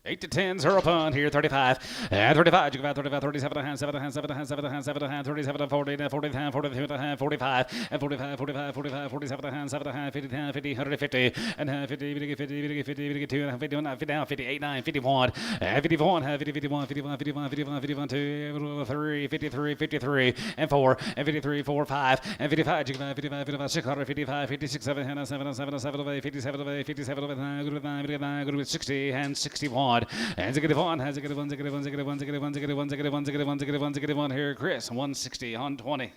8 to 10, 0 punt here, 35. And 35, you go 35, 37 and a half, 7 and a half, 7 and a half, 7 and a half, 7 and a half, 37 and 40, and 40 and a half, 42 and a half, 45, and 45, 45, 45, 47 and a half, 7 and a half, 50 and a half, 50, 150, and 50, 50, 50, 50, 52 and a half, 51, 50, 58, 9, 51, and 51, 50, 51, 51, 51, 51, 51, 2, 3, 53, 53, and 4, and 53, 4, 5, and 55, you go 55, 55, 655, 56, 7, 7, 7, 7, 7, 57, 57, 9, go to 9, go to 60, and 61. And -1, has -1, -1, -1, -1, -1, -1, -1, -1, -1 here, Chris, 160 on 20.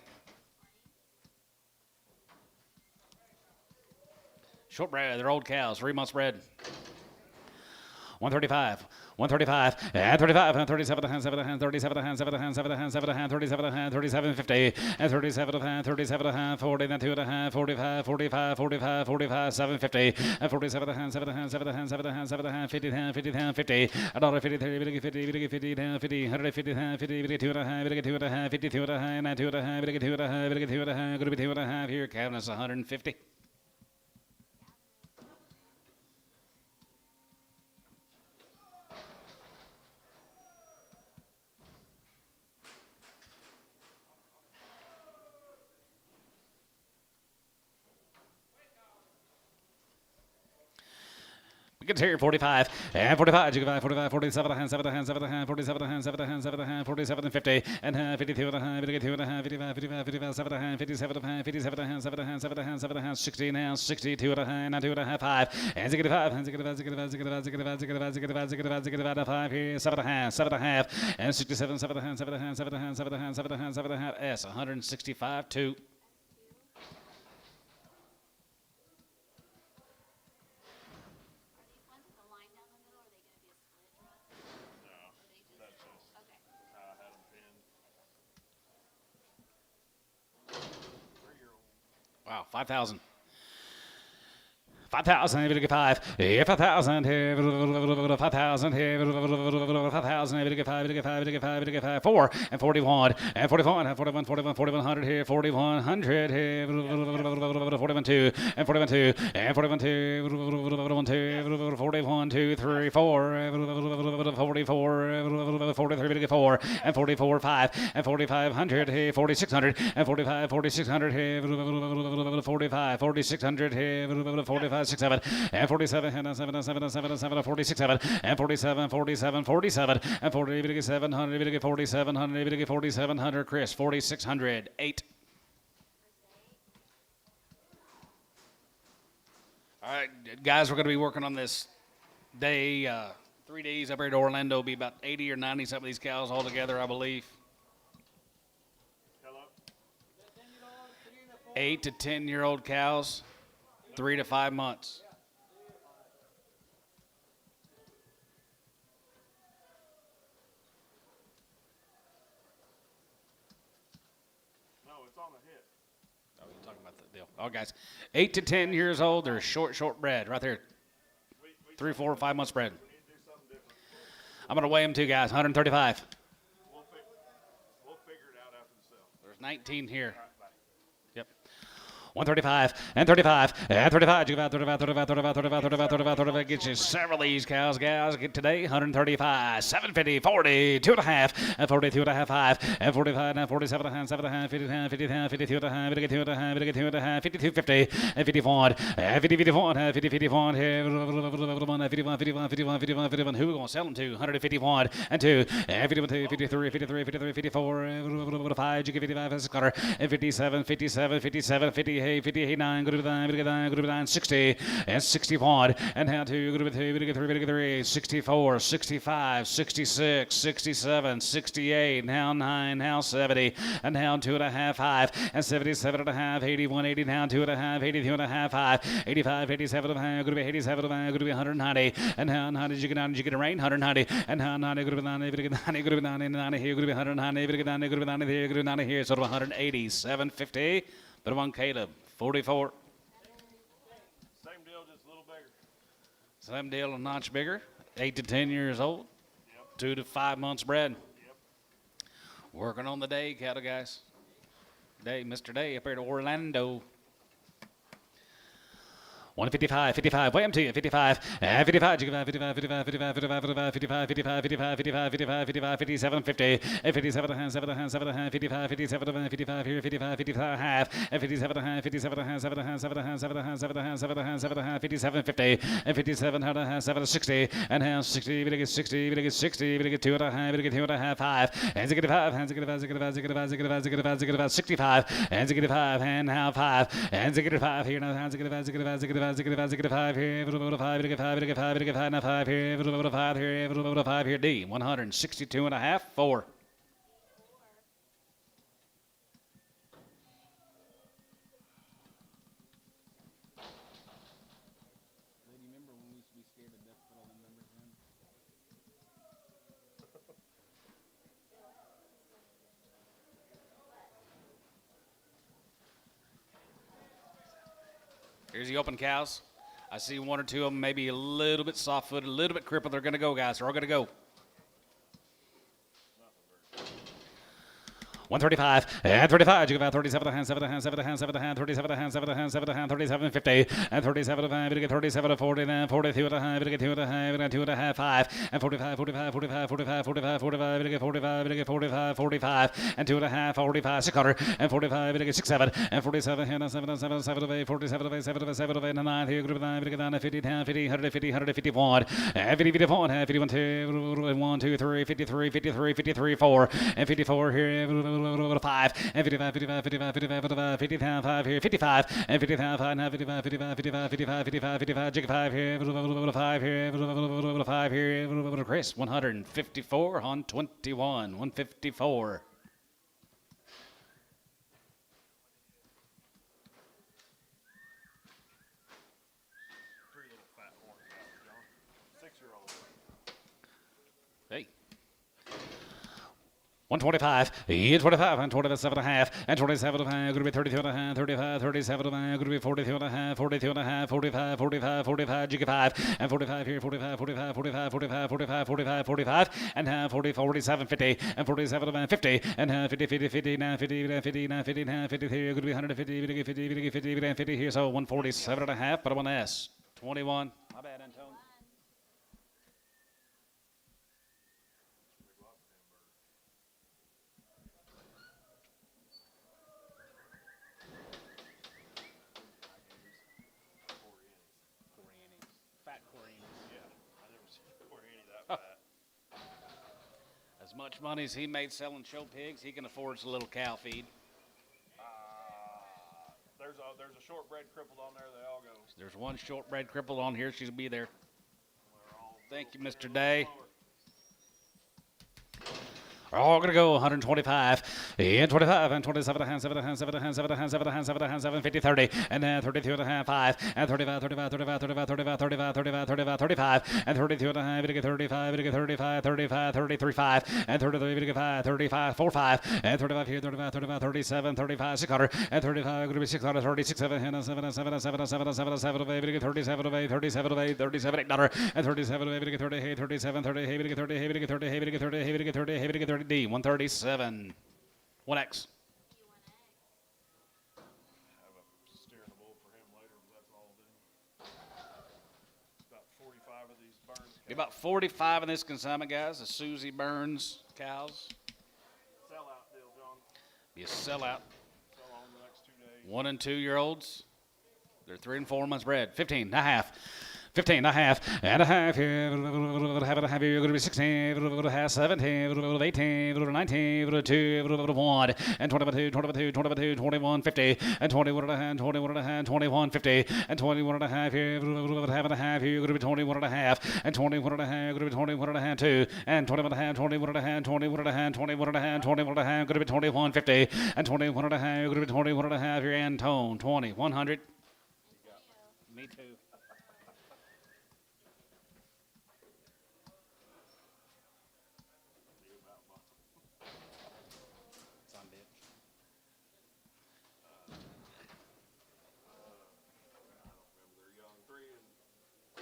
Shortbread, they're old cows, 3 months bred. 135, 135, and 35, and 37 and 7 and 37 and 7 and 7 and 7 and 37 and 37, 50, and 37 and 37 and 40, and 2 and a half, 45, 45, 45, 45, 750, and 47 and 7 and 7 and 7 and 7 and 50, and 50, and 50, $1, 50, 50, 50, 50, 50, 150, and 50, 52 and a half, 52 and a half, 52 and a half, and 2 and a half, 52 and a half, 52 and a half, going to be 2 and a half here, cabinet's 150. We can hear 45, and 45, 45, 47, and 7, and 7, and 47, and 7, and 7, and 47, and 50, and 52, and 52, and 55, 55, 55, 7, and 57, and 57, and 7, and 7, and 7, and 60, and 62, and 2, and 5, and 65, and 5 here, 7 and a half, 7 and a half, and 67, 7 and 7 and 7 and 7 and 7 and 7 and half, S, 165, 2. Wow, 5,000. 5,000, 5, 5,000, 5,000, 5,000, 5, 4, and 41, and 41, and 41, 41, 4100 here, 4100 here, 41, 2, and 41, 2, and 41, 2, 41, 2, 41, 2, 3, 4, 44, 43, 4, and 44, 5, and 4,500 here, 4,600, and 45, 4,600 here, 45, 4,600 here, 45, 6, 7, and 47, and 7, and 7, and 7, and 7, and 46, 7, and 47, 47, 47, and 40, 700, 4,700, 4,700, Chris, 4,600, 8. All right, guys, we're going to be working on this day, 3 days up here to Orlando. Be about 80 or 90 some of these cows all together, I believe. 8 to 10-year-old cows, 3 to 5 months. No, it's on the hip. Oh, you're talking about the deal. Oh, guys, 8 to 10 years old, they're short bred right there. 3, 4, 5 months bred. We need to do something different. I'm going to weigh them too, guys, 135. We'll figure it out after the sale. There's 19 here. All right, bye. Yep. 135, and 35, and 35, you got 35, 35, 35, 35, 35, 35, 35, get you several of these cows, gals, get today, 135, 750, 40, 2 and a half, and 42 and a half, 5, and 45, and 47 and a half, 7 and a half, 50 and a half, 50 and a half, 52 and a half, 52 and a half, 52 and a half, 52, 50, and 51, and 50, 51, and 50, 51, 51, 51, 51, 51, 51, who are we going to sell them to? 151, and 2, and 51, 2, 53, 53, 53, 54, and 5, you get 55, and 6 quarter, and 57, 57, 57, 58, 59, go to 9, go to 9, 60, and 61, and how to go to 2, go to 3, 64, 65, 66, 67, 68, now 9, now 70, and now 2 and a half, 5, and 77 and a half, 81, 80, now 2 and a half, 82 and a half, 5, 85, 87 and a half, go to be 87 and a half, go to be 190, and how 90, you get a rain, 190, and how 90, go to be 90, go to be 90, go to be 90, 90 here, go to be 190, go to be 90, go to be 90 here, go to be 90 here, so to 180, 750, but one Caleb. 44. Same deal, just a little bigger. Same deal, a notch bigger. 8 to 10 years old. Yep. 2 to 5 months bred. Yep. Working on the day, cattle guys. Day, Mr. Day up here to Orlando. 155, 55, wham to you, 55, 55, 55, 55, 55, 55, 55, 55, 55, 55, 55, 55, 57, 50, 57 and a half, 7 and a half, 7 and a half, 55, 57 and a half, 55 here, 55, 55 and a half, 57 and a half, 57 and a half, 7 and a half, 7 and a half, 7 and a half, 7 and a half, 7 and a half, 7 and a half, 57, 50, 57 and a half, 7 60, and a half, 60, we get 60, we get 60, we get 2 and a half, we get 2 and a half, 5, and 65, and 65, 65, 65, 65, 65, 65, 65, and 65, and now 5, and 65 here, now 65, 65, 65, 5 here, 5, 5, 5, 5, now 5 here, 5 here, 5 here, D, 162 and a half, 4. Here's the open cows. I see 1 or 2 of them maybe a little bit soft-footed, a little bit crippled. They're going to go, guys. They're all going to go. 135, and 35, you got 37 and a half, 7 and a half, 7 and a half, 7 and a half, 37 and a half, 7 and a half, 7 and a half, 37, 50, and 37 and a half, we get 37 and 40, and 42 and a half, we get 2 and a half, and 2 and a half, 5, and 45, 45, 45, 45, 45, 45, we get 45, we get 45, 45, and 2 and a half, 45, 600, and 45, we get 6, 7, and 47, and 7, 7, 7 of 8, 47 of 8, 7 of 8, 7 of 8, and 9, here, group of 9, we get 9, 50, 10, 50, 150, 151, and 50, 51, 51, 2, 1, 2, 3, 53, 53, 53, 4, and 54 here, 5, and 55, 55, 55, 55, 55, 55, 5 here, 55, and 55, 5, now 55, 55, 55, 55, 55, 55, jig 5 here, 5 here, 5 here, Chris, 154 on 21, 154. Three little fat horn cows, John. 6-year-old. Hey. 125, 25, and 27 and a half, and 27 and a half, going to be 32 and a half, 35, 37 and a half, going to be 42 and a half, 42 and a half, 45, 45, 45, jig 5, and 45 here, 45, 45, 45, 45, 45, 45, 45, and half, 40, 47, 50, and 47 and a half, 50, and half, 50, 50, 50, now 50, now 50, now 50, now 50 here, going to be 150, 50, 50, 50, 50, 50 here, so 147 and a half, but I want to S. 21. My bad, Antone. As much money as he made selling show pigs, he can afford a little cow feed. There's a shortbread crippled on there. They all go. There's one shortbread crippled on here. She'll be there. Thank you, Mr. Day. We're all going to go 125, and 25, and 27 and a half, 7 and a half, 7 and a half, 7 and a half, 7 and a half, 7 and a half, 7, 50, 30, and then 32 and a half, 5, and 35, 35, 35, 35, 35, 35, 35, 35, 35, and 32 and a half, we get 35, we get 35, 35, 33, 5, and 33, we get 5, 35, 4, 5, and 35 here, 35, 35, 37, 35, 600, and 35, going to be 600, 36, 7, and 7, 7, 7, 7, 7, 7, we get 37 of 8, 37 of 8, 37, $8, and 37 of 8, we get 30, 37, 30, we get 30, we get 30, we get 30, we get 30, we get 30, D, 137. 1X. Have a steering the bull for him later, but that's all I'll do. About 45 of these Burns cows. Be about 45 in this consignment, guys. The Susie Burns cows. Sellout deal, John. Be a sellout. Sell on the next 2 days. 1 and 2 year olds. They're 3 and 4 months bred. 15 and a half. 15 and a half, and a half here, half and a half here, going to be 16, half 17, 18, 19, 2, 1, and 22, 22, 22, 21, 50, and 21 and a half, 21 and a half, 21, 50, and 21 and a half here, half and a half here, going to be 21 and a half, and 21 and a half, going to be 21 and a half, 2, and 21 and a half, 21 and a half, 21 and a half, 21 and a half, 21 and a half, going to be 21, 50, and 21 and a half, going to be 21 and a half here, and Tone, 20, 100. Me too. They're young, 3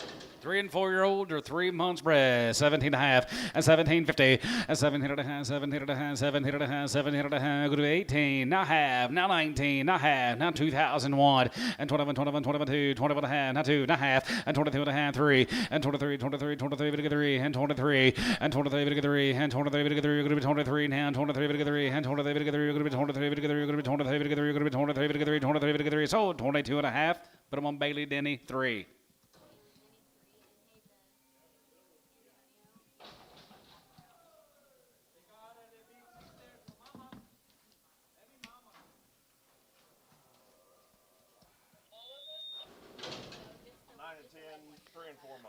and 3 and 4 year old or 3 months bred, 17 and a half, and 1750, and 17 and a half, 17 and a half, 17 and a half, 17 and a half, go to 18, now half, now 19, now half, now 2001, and 21, 21, 21, 2, 21 and a half, now 2, now half, and 22 and a half, 3, and 23, 23, 23, 3, and 23, and 23, 3, and 23, 3, going to be 23 now, 23, 3, and 23, 3, going to be 23, 3, going to be 23, 3, going to be 23, 3, 23, 3, so 22 and a half, put them on Bailey Denny, 3.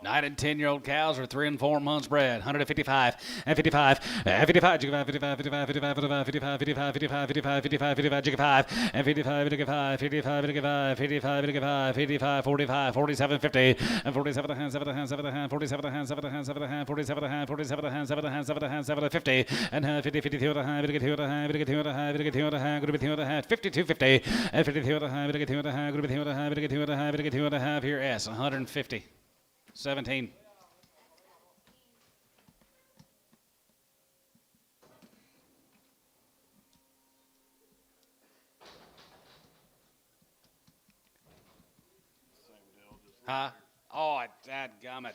Nine and 10 year old cows are 3 and 4 months bred. 155 and 55 and 55, 55, 55, 55, 55, 55, 55, 55, 55, 55, 55, and 55, 55, 55, 55, 55, 55, 55, 45, 47, 50, and 47 and a half, 7 and a half, 7 and a half, 47 and a half, 7 and a half, 7 and a half, 47 and a half, 47 and a half, 7 and a half, 7 and a half, 7 and 50, and 50, 52 and a half, 52 and a half, 52 and a half, 52 and a half, going to be 2 and a half, 52, 50, and 52 and a half, 52 and a half, going to be 2 and a half, 52 and a half, 52 and a half, here S, 150. 17. Huh? Oh, dadgummit.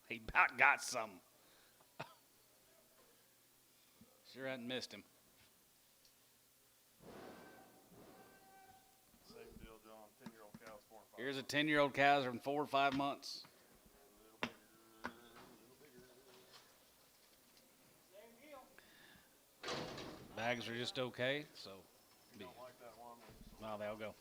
He about got some. Sure hadn't missed him. Same deal, John. 10-year-old cows, 4 and 5. Here's a 10-year-old cows in 4 or 5 months. Bags are just okay, so. Don't like that one. Well, they'll go.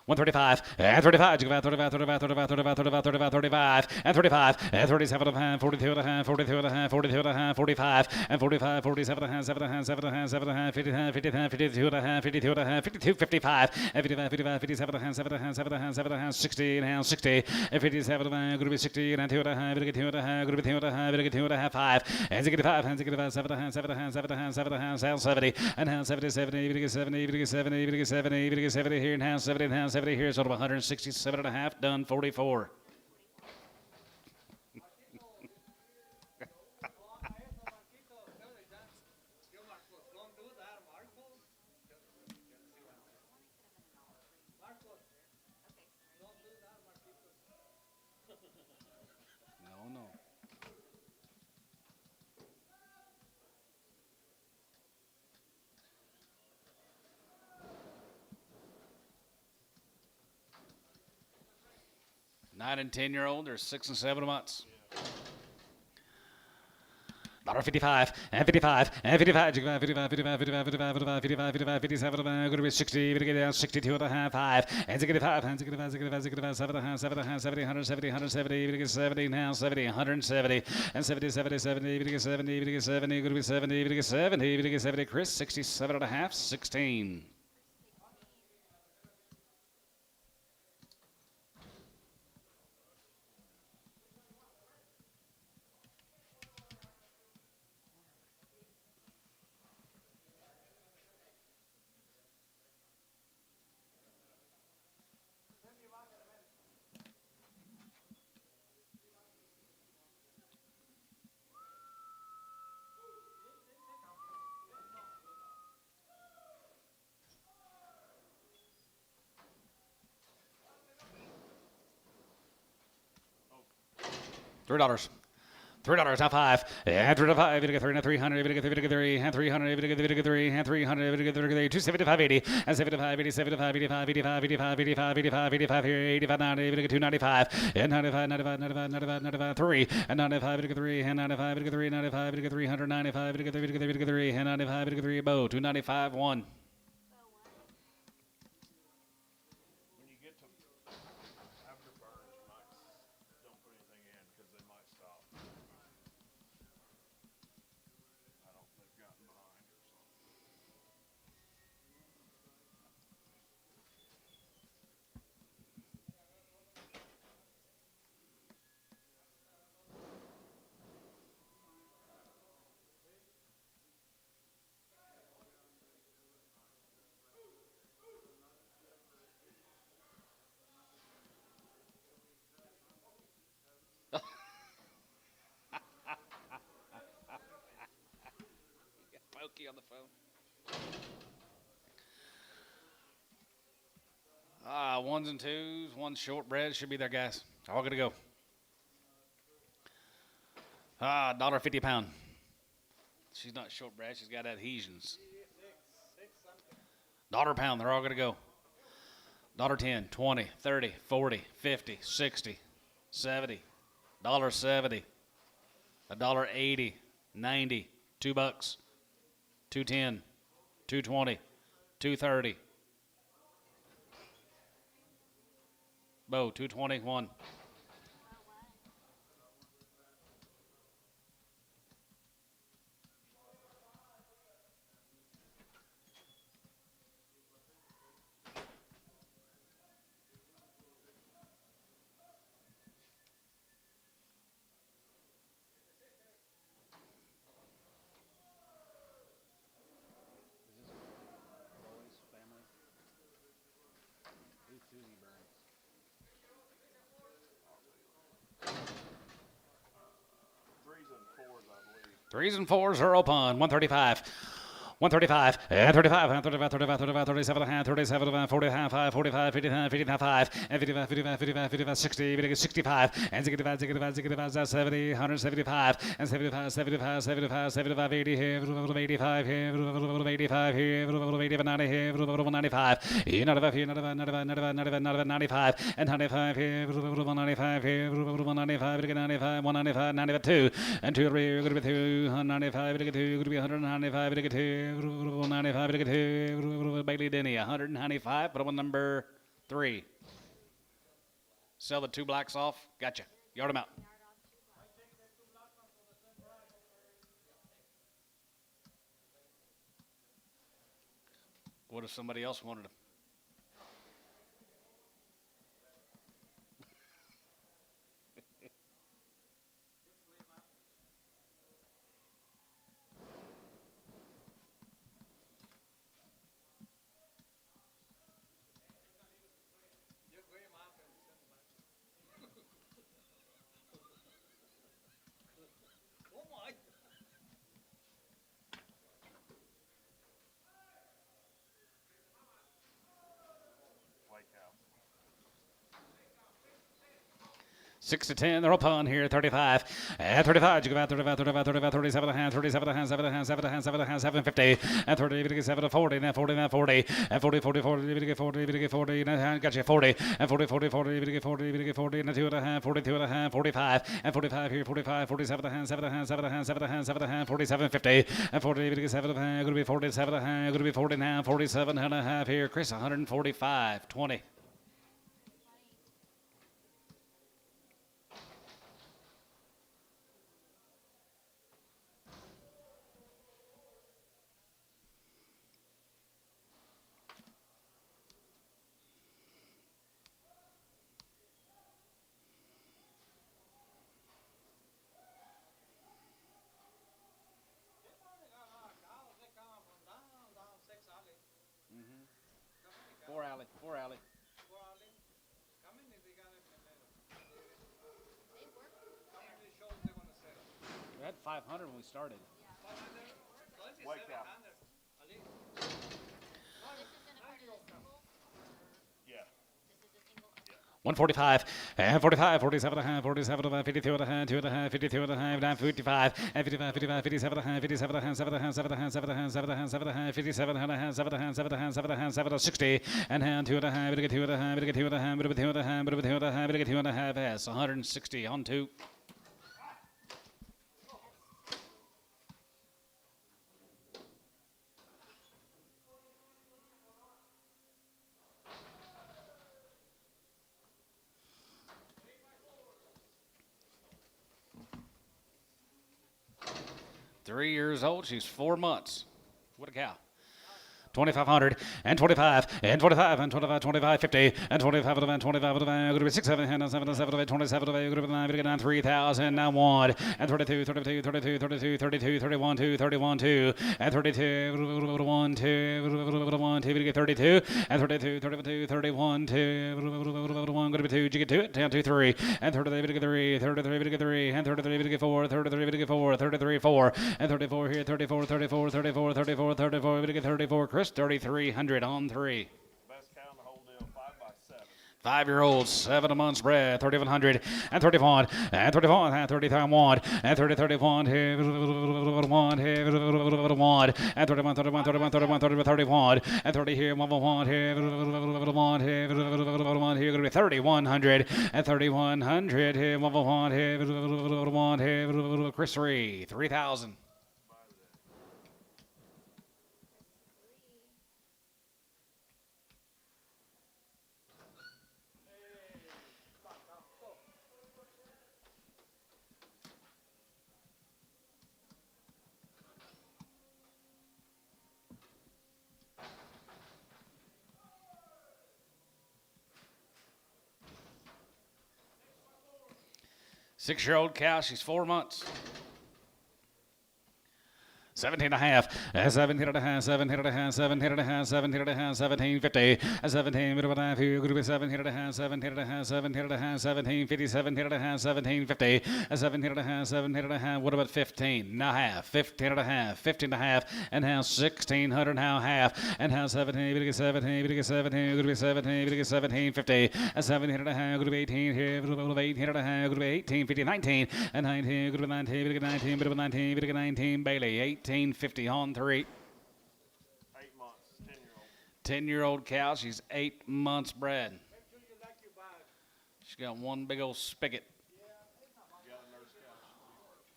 135, and 35, 35, 35, 35, 35, 35, 35, 35, and 35, and 37 and a half, 42 and a half, 42 and a half, 42 and a half, 45, and 45, 47 and a half, 7 and a half, 7 and a half, 7 and a half, 50 and a half, 50 and a half, 52 and a half, 52 and a half, 52, 55, and 55, 55, 57 and a half, 7 and a half, 7 and a half, 7 and a half, 60 and a half, 60, and 57 and a half, going to be 60, and 2 and a half, going to get 2 and a half, going to be 2 and a half, going to get 2 and a half, 5, and 65, and 65, 7 and a half, 7 and a half, 7 and a half, 7 and a half, 70, and half 70, 70, even get 70, even get 70, even get 70, even get 70 here, and half 70, and half 70 here, so 167 and a half, done 44. No. 9 and 10 year old are 6 and 7 months. $55 and 55 and 55, 55, 55, 55, 55, 55, 55, 55, 57, going to be 60, going to get down 62 and a half, 5, and 65, and 65, 65, 65, 7 and a half, 7 and a half, 70, 170, 170, going to get 70 now, 70, 170, and 70, 70, 70, going to get 70, going to get 70, going to be 70, going to get 70, going to get 70, Chris, 67 and a half, 16. $3. $3, now 5, and 3 to 5, even get 3, and 300, even get 3, and 300, even get 3, and 300, even get 3, 275, 80, and 75, 80, 75, 85, 85, 85, 85, 85, 85, here, 85, 90, even get 295, and 95, 95, 95, 95, 95, 3, and 95, even get 3, and 95, even get 3, 95, even get 395, even get 3, even get 3, and 95, even get 3, bow, 295, 1. When you get to after burns, you might don't put anything in because they might stop. I don't. They've gotten behind or something. on the phone. Ones and twos, one shortbread should be there, guys. All good to go. $1.50 a pound. She's not shortbread. She's got adhesions. Dollar a pound. They're all going to go. $1.10, 20, 30, 40, 50, 60, 70, $1.70, $1.80, 90, $2, 2.10, 2.20, 2.30. Bo, 221. Threes and fours are open. 135. 135, and 35, and 35, 35, 35, 37, and 37, 40, 45, 45, 59, 55, and 55, 55, 55, 55, 60, 65, and 65, 65, 65, 70, 175, and 75, 75, 75, 75, 80, 85, 85, 80, 90, 95, 95, 95, and 95, 195, 195, 195, 92, and 2, going to be 2, 195, going to be 195, going to be 2. 95 to get to Bailey Denny, 195, put him on number 3. Sell the 2 blacks off. Gotcha. Yard them out. What if somebody else wanted them? Six to 10, they're open here, 35. And 35, you go out 35, 35, 35, 37 and 37 and 7 and 7 and 7 and 7, 50. And 30, 7 to 40, and 40, and 40. And 40, 40, 40, 40, 40, and got you 40. And 40, 40, 40, 40, 40, and 2 and a half, 42 and a half, 45. And 45 here, 45, 47 and 7 and 7 and 7 and 7 and 47, 50. And 40, 7 and a half, going to be 47 and a half, going to be 40 now, 47 and a half here. Chris, 145, 20. Four alley. We had 500 when we started. White cow. Yeah. 145, and 45, 47 and a half, 47 and a half, 52 and a half, 2 and a half, 52 and a half, 955, and 55, 55, 57 and a half, 57 and a half, 7 and a half, 7 and a half, 7 and a half, 7 and a half, 7 and a half, 57 and a half, 7 and a half, 7 and a half, 7 and a half, 7 and a half, 60, and hand 2 and a half, 2 and a half, 2 and a half, 2 and a half, 2 and a half, 2 and a half, 2 and a half, yes, 160 on 2. $3 years old. She's 4 months. What a cow. 2,500 and 25 and 25 and 25, 25, 50 and 25 and 25 and going to be 6, 7, 7, 7, 7, 27, going to be 9, 9, 3,000 now 1 and 32, 32, 32, 32, 32, 31, 2, 31, 2 and 32, 1, 2, 1, 2, 32 and 32, 32, 31, 2, 1, going to be 2, you get 2, 10, 2, 3 and 33, 33, 33, 3 and 33, 4, 33, 4, 33, 4 and 34 here, 34, 34, 34, 34, 34, 34, Chris, 3,300 on 3. Best cow in the whole deal, 5 by 7. 5-year-olds, 7 a month's bred, 3,100 and 31 and 31 and 31 and 30, 31 here, 1 here, 1 and 31, 31, 31, 31, 31, 31 and 30 here, 1 here, 1 here, 1 here, going to be 3,100 and 3,100 here, 1 here, 1 here, Chris 3,000. Six-year-old cow, she's 4 months. 17 and a half, 17 and a half, 17 and a half, 17 and a half, 17 and a half, 1750, 17 and a half, here going to be 17 and a half, 17 and a half, 17 and a half, 1750, 17 and a half, 1750, 17 and a half, 17 and a half, what about 15 and a half, 15 and a half, 15 and a half, and now 1,600 now half, and now 17, 17, 17, going to be 17, 1750, 17 and a half, going to be 18 here, 18 and a half, going to be 18, 50, 19, and 19, going to be 19, 19, 19, 19, Bailey, 1850 on 3. 8 months, 10-year-old. 10-year-old cow. She's 8 months bred. She's got one big old spigot.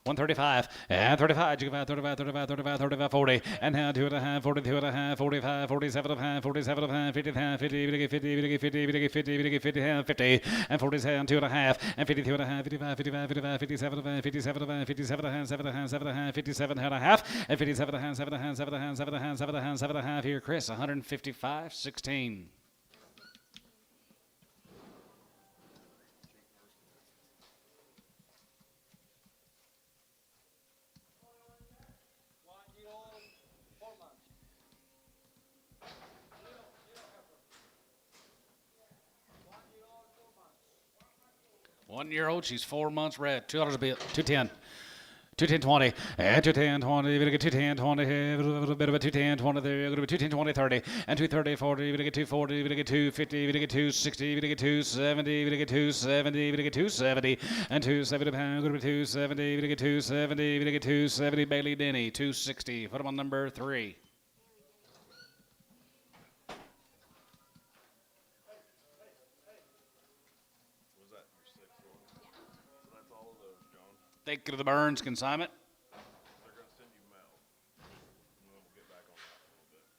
135 and 35, 35, 35, 35, 35, 40, and now 2 and a half, 42 and a half, 45, 47 and a half, 47 and a half, 50 and a half, 50, 50, 50, 50, 50, 50, and 47, 2 and a half, and 52 and a half, 55, 55, 55, 57 and a half, 57 and a half, 57 and a half, 7 and a half, 7 and a half, 57 and a half, and 57 and a half, 7 and a half, 7 and a half, 7 and a half, 7 and a half, 7 and a half here, Chris, 155, 16. One-year-old, she's 4 months red. $2 a bit, 210. 210.20 and 210.20, we get 210.20 here, a bit of a 210.20 there, going to be 210.20, 30 and 230, 40, we get 240, we get 250, we get 260, we get 270, we get 270, we get 270 and 270 pound, going to be 270, we get 270, we get 270, Bailey Denny, 260. Put him on number 3. Was that your 6th one? Yeah. So that's all of those, John. Thank you to the Burns consignment. They're going to send you mail. And then we'll get back on that in a little bit.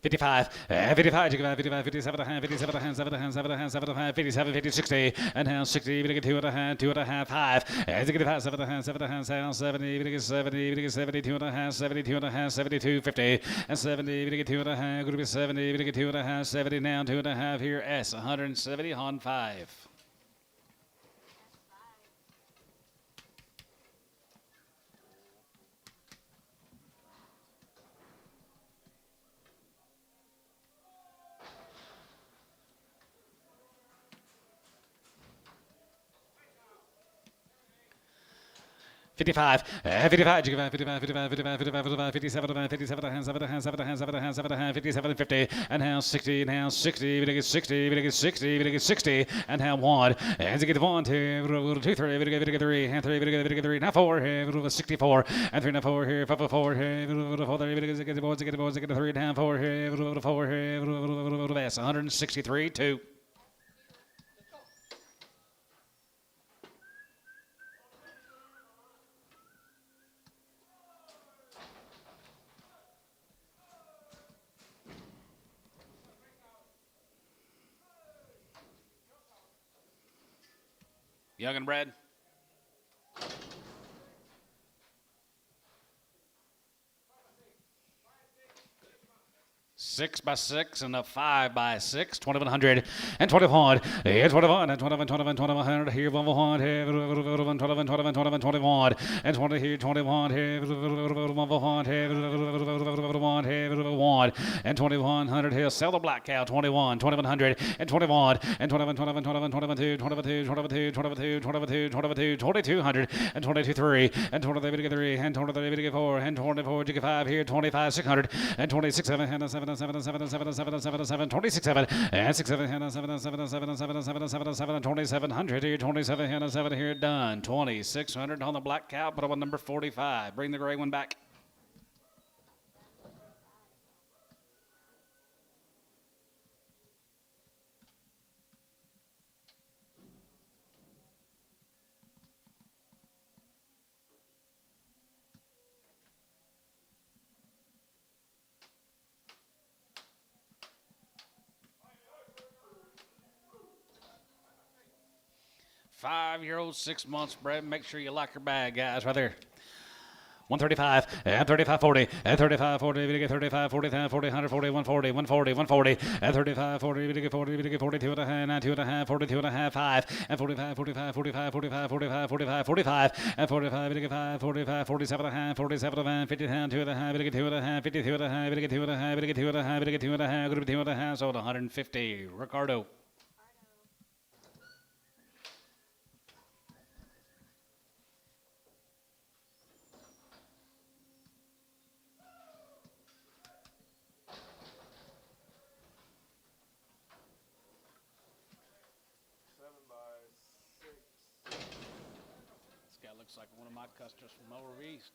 55, 55, 55, 57 and a half, 57 and a half, 7 and a half, 7 and a half, 7 and a half, 57, 50, 60, and now 60, we get 2 and a half, 2 and a half, 5, 65, 7 and a half, 7 and a half, 70, we get 70, we get 72 and a half, 72 and a half, 72, 50, and 70, we get 2 and a half, going to be 70, we get 2 and a half, 70 now, 2 and a half here, S, 170 on 5. Fifty-five, 55, 55, 55, 55, 55, 57, 57, 7, 7, 7, 7, 57, 50, and now 60, now 60, we get 60, we get 60, we get 60, and now 1, and we get 1, 2, 2, 3, we get 3, and 3, we get 3, now 4, here, 64, and 3, now 4 here, 4, here, 4, there, we get the boards, get 3, now 4 here, 4 here, 163, 2. Young and bred. 6x6 and a 5x6, 2100 and 21, and 21 and 21, 21, 2100 here, 1 here, 21, 21, 21, 21, and 20 here, 21 here, 1 here, 1 here, 1, and 2100 here, sell the black cow, 21, 2100 and 21, and 21, 21, 21, 22, 22, 22, 22, 22, 22, 2200 and 22 3, and 23 3, and 23 4, and 24 5 here, 25 600 and 26 7 and 7 7 7 7 7 7 7 26 7 and 6 7 and 7 7 7 7 7 7 7 2700 here 27 and 7 here done 2600 on the black cow. Put on number 45. Bring the gray one back. Five-year-old, 6 months bred. Make sure you lock your bag, guys, right there. 135 and 35 40 and 35 40 we get 35 40 40 140 140 140 140 and 35 40 we get 40 we get 42 and a half 92 and a half 42 and a half 5 and 45 45 45 45 45 45 45 and 45 we get 5 45 47 and a half 47 and a half 50 and 2 and a half we get 2 and a half 52 and a half we get 2 and a half we get 2 and a half we get 2 and a half going to be 2 and a half sold 150. Ricardo. This guy looks like one of my customers from over east.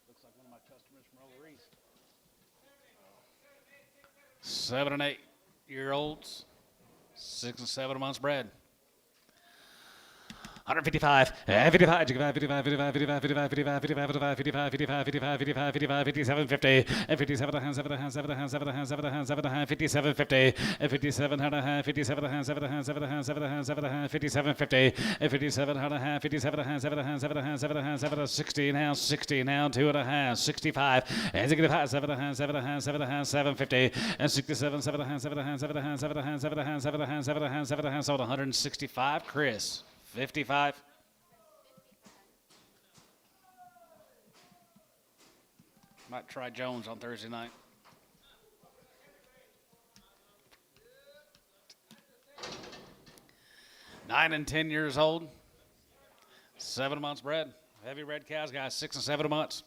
Looks like one of my customers from over east. 7 and 8 year olds, 6 and 7 months bred. 155, 55, 55, 55, 55, 55, 55, 55, 55, 55, 55, 55, 55, 55, 57, 50, and 57 and 7 and 7 and 7 and 7 and 7 and 57, 50, and 57 and a half, 57 and 7 and 7 and 7 and 7 and 57, 50, and 57 and a half, 57 and 7 and 7 and 7 and 7 and 60 now, 60 now, 2 and a half, 65, and 65, 7 and a half, 7 and a half, 7 and a half, 750, and 67, 7 and a half, 7 and a half, 7 and a half, 7 and a half, 7 and a half, 7 and a half, 7 and a half, 7 and a half, sold 165. Chris. 55. Might try Jones on Thursday night. Nine and 10 years old. 7 months bred. Heavy red cows, guys. 6 and 7 months.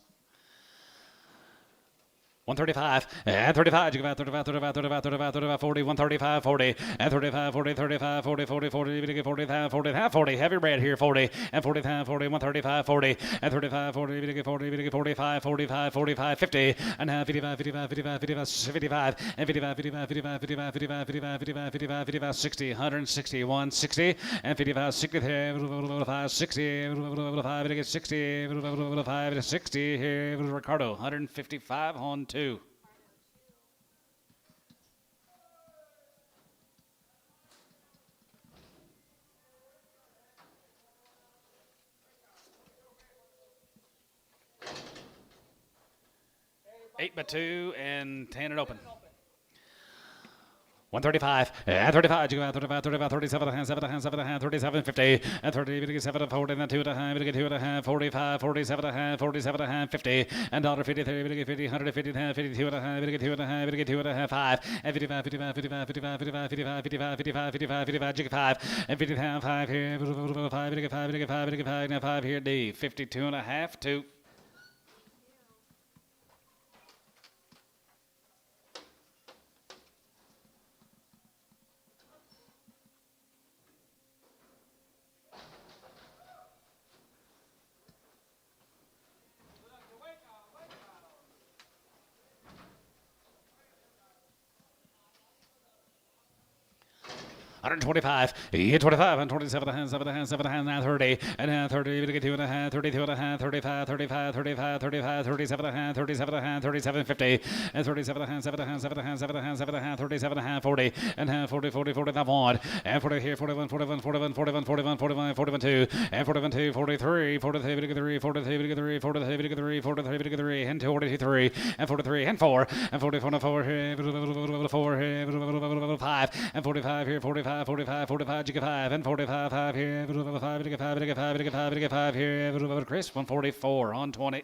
135 and 35, 35, 35, 35, 35, 35, 40, 135, 40, and 35, 40, 35, 40, 40, 40, 45, 40, 40, heavy red here, 40, and 45, 40, 135, 40, and 35, 40, 40, 45, 45, 45, 50, and 55, 55, 55, 55, 55, and 55, 55, 55, 55, 55, 55, 55, 55, 55, 60, 160, 160, and 55, 60, 55, 60, 5, 60, 5, 60, here, Ricardo, 155 on 2. Eight by 2 and 10 and open. 135 and 35, 35, 35, 37 and 7 and 7 and 37, 50 and 30, 7 40 and 2 and a half, 2 and a half, 45, 47 and a half, 47 and a half, 50 and $53, 50, 150 and a half, 52 and a half, 2 and a half, 2 and a half, 5 and 55, 55, 55, 55, 55, 55, 55, 55, 55, 55 and 55, 5 here, 5, 5, 5 here, D, 52 and a half, 2. 125, 25, and 27 and a half, 7 and a half, 7 and a half, now 30, and now 30, we get 2 and a half, 32 and a half, 35, 35, 35, 35, 37 and a half, 37 and a half, 37, 50, and 37 and a half, 7 and a half, 7 and a half, 7 and a half, 7 and a half, 37 and a half, 40, and half, 40, 40, 45, 1, and 40 here, 41, 41, 41, 41, 41, 41, 41, 2, and 41, 2, 43, 43, we get 3, 43, we get 3, 43, we get 3, 43, we get 3, and 43, and 43, and 4, and 44, and 4 here, 4 here, 5, and 45 here, 45, 45, 45, you get 5, and 45, 5 here, 5, you get 5, you get 5, you get 5, you get 5 here, Chris, 144 on 20.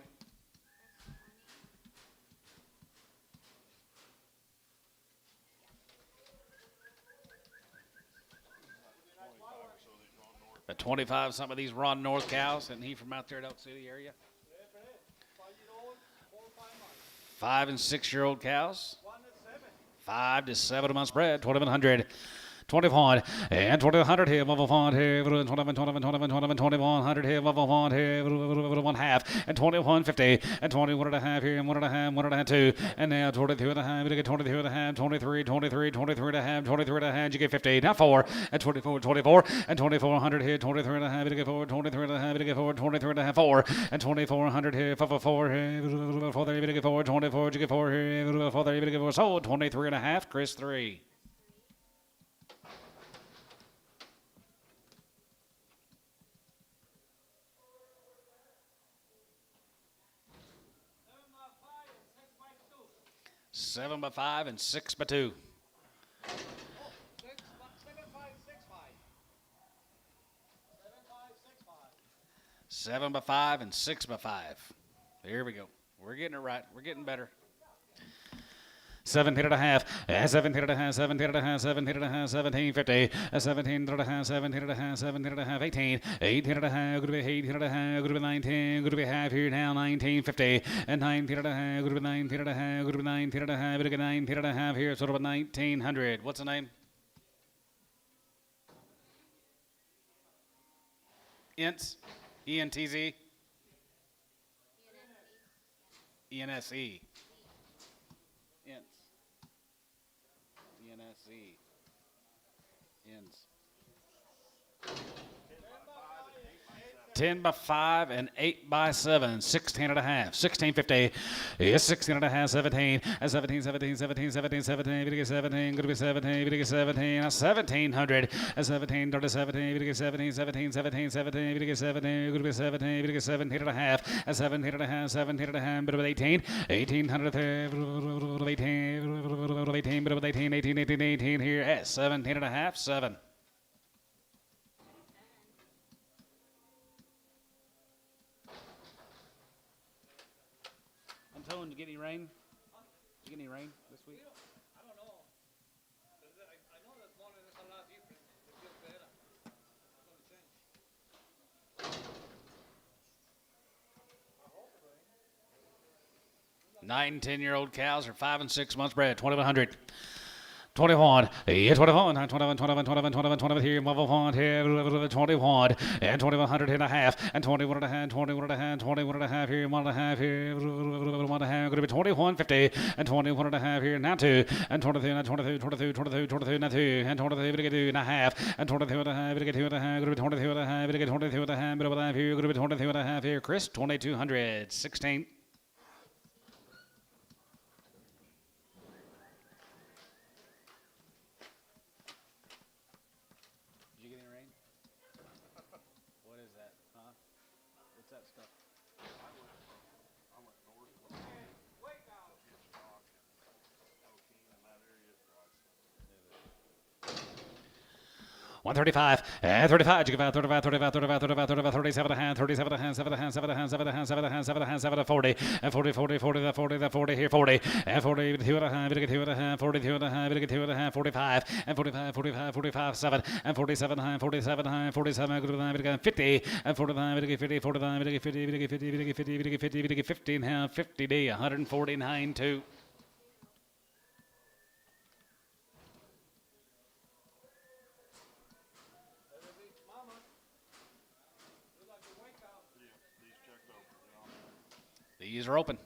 At 25, some of these Ron North cows, and he from out there at Elk City area. 5 and 6 year old cows. 5 to 7 months bred, 2100. 21 and 2100 here, 1 here, 21, 2100 here, 1 here, 1 half, and 2150, and 21 and a half here, and 1 and a half, 1 and a half, 2, and now 22 and a half, you get 23 and a half, 23, 23, 23 and a half, 23 and a half, you get 50, now 4, and 24, 24, and 2400 here, 23 and a half, you get 4, 23 and a half, you get 4, 23 and a half, 4, and 2400 here, 4 here, 4 there, you get 4, 24, you get 4 here, 4 there, you get 4, so 23 and a half, Chris 3. Seven by 5 and 6 by 2. 7 by 5 and 6 by 5. There we go. We're getting it right. We're getting better. 17 and a half, 17 and a half, 17 and a half, 17 and a half, 1750, 17 and a half, 17 and a half, 17 and a half, 18, 18 and a half, going to be 18 and a half, going to be 19, going to be half here now, 1950, and 19 and a half, going to be 19 and a half, going to be 19 and a half, going to be 19 and a half here, sort of a 1900. What's the name? Ints? E-N-T-Z? E-N-S-E. E-N-S-E. Ends. 10 by 5 and 8 by 7, 16 and a half, 1650, yes, 16 and a half, 17, 17, 17, 17, 17, 17, we get 17, going to be 17, we get 17, 1700, 17, 17, we get 17, 17, 17, 17, we get 17, going to be 17, we get 17 and a half, 17 and a half, 17 and a half, but with 18, 1800, 18, but with 18, 18, 18, 18 here at 17 and a half, 7. Did you get any rain? Did you get any rain this week? I don't know. I know that morning there's a lot different. It feels better. I'm going to change. 9 and 10-year-old cows are 5 and 6 months bred, 2100. 21, yeah, 21, 21, 21, 21, 21, 21 here, 21 here, 21, and 2100 and a half, and 21 and a half, 21 and a half, 21 and a half here, 1 and a half here, 1 and a half, going to be 2150, and 21 and a half here, now 2, and 22, and 22, 22, 22, 22, now 2, and 22, we get 2 and a half, and 22 and a half, we get 2 and a half, going to be 22 and a half, we get 22 and a half, but over that here, going to be 22 and a half here, Chris, 2200, 16. That stuff. I went north of Stock and Okeen in that area. 135, 35, you give out 35, 35, 35, 35, 35, 37 and a half, 37 and a half, 7 and a half, 7 and a half, 7 and a half, 7 and a half, 7 and a half, 7 and 40, and 40, 40, 40, 40, 40 here, 40, and 40, 2 and a half, 2 and a half, 42 and a half, 2 and a half, 45, and 45, 45, 45, 7, and 47 and a half, 47 and a half, 47, 50, and 45, 50, 45, 50, 50, 50, 50, 50, 50 and a half, 50 day, 149, 2. These are open.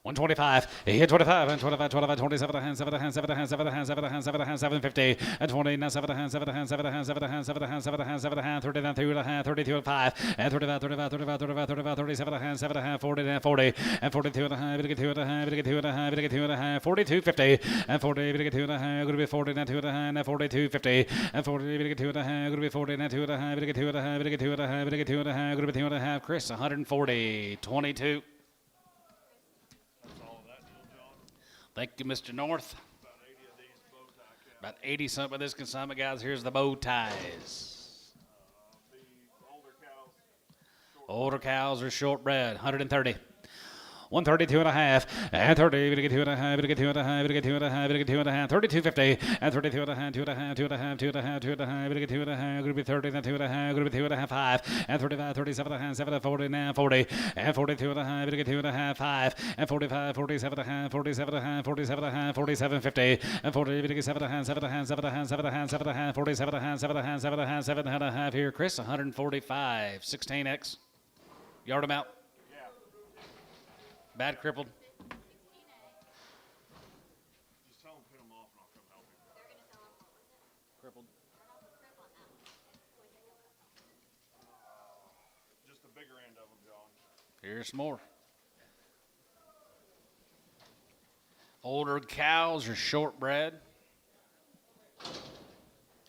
125. He hit 25 and 25, 25, 27 to hand, 7 to hand, 7 to hand, 7 to hand, 7 to hand, 7 to hand, 750 and 20. Now 7 to hand, 7 to hand, 7 to hand, 7 to hand, 7 to hand, 7 to hand, 7 to hand, 30 down, 3 to hand, 32 and 5 and 35, 35, 35, 35, 35, 37 to hand, 7 to hand, 40 and 40 and 42 and a half. We get 2 and a half. We get 2 and a half. We get 2 and a half. 42, 50 and 40. We get 2 and a half. Going to be 40 and 2 and a half. And 42, 50 and 40. We get 2 and a half. Going to be 40 and 2 and a half. We get 2 and a half. We get 2 and a half. We get 2 and a half. Going to be 2 and a half. Chris, 140, 22. That's all of that deal, John. Thank you, Mr. North. About 80 of these bow tie caps. About 80 something of this consignment, guys. Here's the bow ties. The older cows. Older cows are shortbred, 130. 132 and a half, and 30, we get 2 and a half, we get 2 and a half, we get 2 and a half, we get 2 and a half, 32.50, and 32 and a half, 2 and a half, 2 and a half, 2 and a half, 2 and a half, we get 2 and a half, going to be 30, then 2 and a half, going to be 2 and a half, 5, and 35, 37 and a half, 7 and 40, now 40, and 42 and a half, we get 2 and a half, 5, and 45, 47 and a half, 47 and a half, 47 and a half, 47.50, and 40, we get 7 and a half, 7 and a half, 7 and a half, 7 and a half, 7 and a half, 47 and a half, 7 and a half, 7 and a half, 7 and a half here, Chris, 145, 16X, yard them out. Yeah. Bad crippled. Just tell them pin them off and I'll come help you. Crippled. Just the bigger end of them, John. Here's some more. Older cows are shortbred.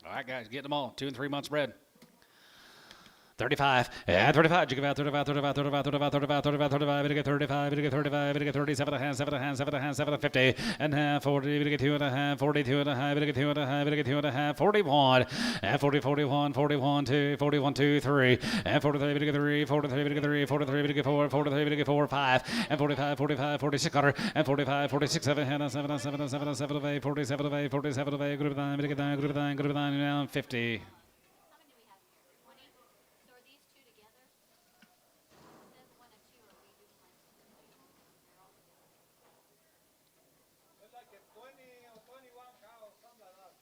All right, guys, get them all. 2 and 3 months bred. 35, and 35, you give out 35, 35, 35, 35, 35, 35, 35, we get 35, we get 35, we get 37 and a half, 7 and a half, 7 and a half, 7 and 50, and half, 40, we get 2 and a half, 42 and a half, we get 2 and a half, we get 2 and a half, 41, and 40, 41, 41, 2, 41, 2, 3, and 43, we get 3, 43, we get 3, 43, we get 4, 43, we get 4, 5, and 45, 45, 46, and 45, 46, 7, and 7, and 7, and 7, and 7 of 8, 47 of 8, 47 of 8, group of 9, we get 9, group of 9, group of 9, now 50. It's like a 20 or 21 cows, something like that.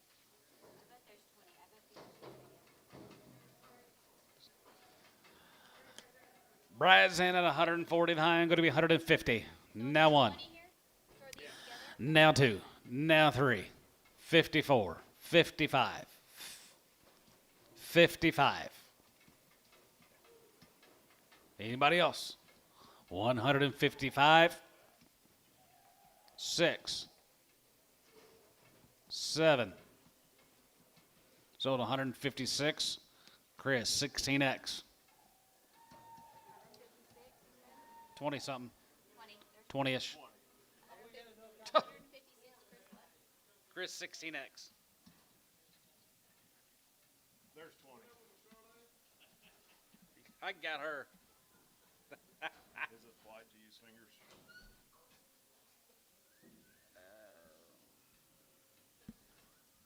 Brad's in at 149, going to be 150. Now 1. Now 2. Now 3. 54. 55. 55. Anybody else? 155. 6. 7. Sold 156. Chris, 16X. 20 something. 20-ish. Chris, 16X. There's 20. I got her. Is it polite to use fingers?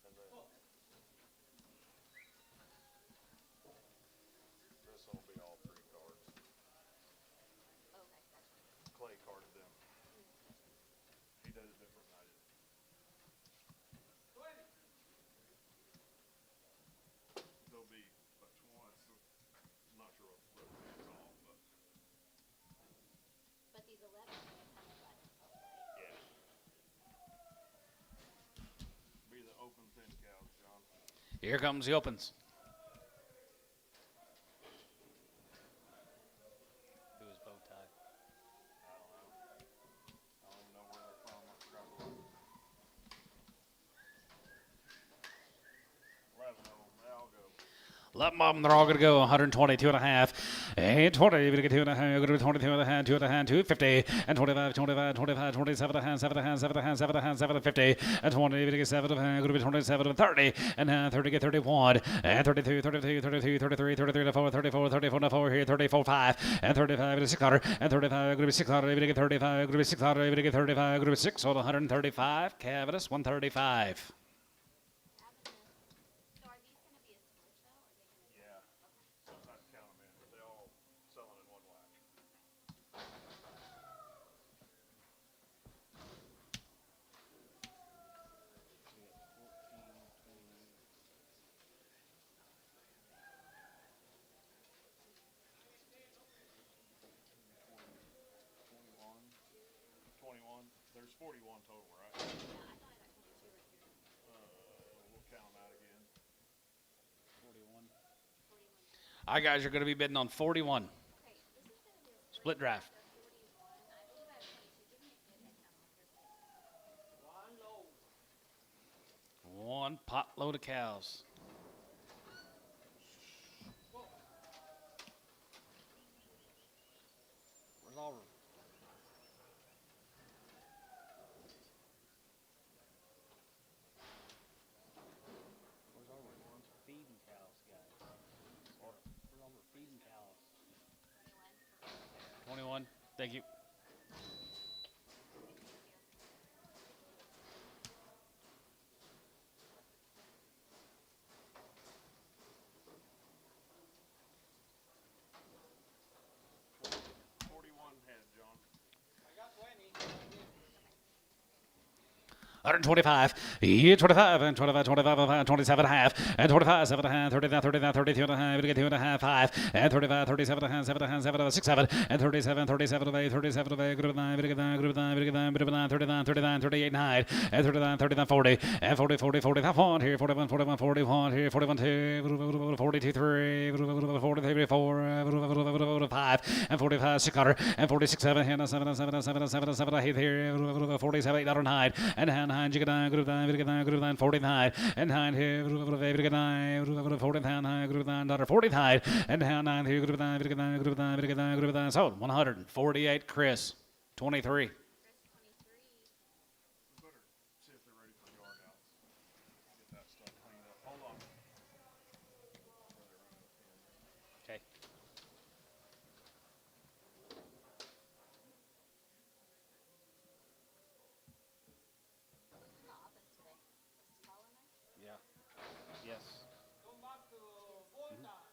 And then this will be all 3 cards. Clay carded them. He did it different than I did. There'll be about 20. I'm not sure what it's all, but But these 11 are coming by themselves, right? yeah. Be the open thin cows, John. Here comes the opens. Who is bow tie? I don't know. I don't even know where they're from. I forgot the 11 of them. They all go. 11 of them, they're all going to go 122 and a half. And 20, we're going to get 2 and a half. We're going to be 22 and a half, 2 and a half, 250. And 25, 25, 25, 27 and a half, 7 and a half, 7 and a half, 7 and a half, 7 and 50. And 20, we're going to get 7 and a half. We're going to be 27 and 30. And 30, get 31. And 32, 32, 32, 33, 33 to 4, 34, 34 to 4 here, 34, 5. And 35 to 600. And 35, we're going to be 600. We're going to get 35. We're going to be 600. We're going to get 35. We're going to be 6. Sold 135. Cavadis, 135. So are these going to be a split though, or are they going to? Yeah. Sometimes count them in, but they all selling in one whack. 41 total, right? Yeah, I thought I got 22 right here. We'll count them out again. 41. 41. Our guys are going to be bidding on 41. Okay, this is going to be a Split draft. of 41. I believe I have 22. Give me a good head count on my first pick. One load. One pot load of cows. Where's Oliver? Where's Oliver? Feeding cows, guys. Where's Oliver feeding cows? 21. 21. Thank you. Head, John. I got 20. 125, 25, and 25, 25, 27 and a half, and 25, 7 and a half, 39, 39, 32 and a half, 2 and a half, 5, and 35, 37 and a half, 7 and a half, 7, 6, 7, and 37, 37 of 8, 37 of 8, group of 9, group of 9, group of 9, group of 9, group of 9, 39, 39, 38, 9, and 39, 39, 40, and 40, 40, 40, 1 here, 41, 41, 41 here, 41, 2, 42, 3, 43, 4, 5, and 45, 600, and 46, 7, and 7, 7, 7, 7, 7, 8 here, 47, 8, 9, and 9, group 9, group 9, group 9, 49, and 9 here, group 9, 49, group 9, 49, and 9 here, group 9, group 9, group 9, group 9, group 9, sold 148, Chris, 23. Chris 23. We better see if they're ready for yard outs. Get that stuff cleaned up. Hold on. Okay. Who's in the office today? Is Paul in there? Yeah. Yes. Come back to full time.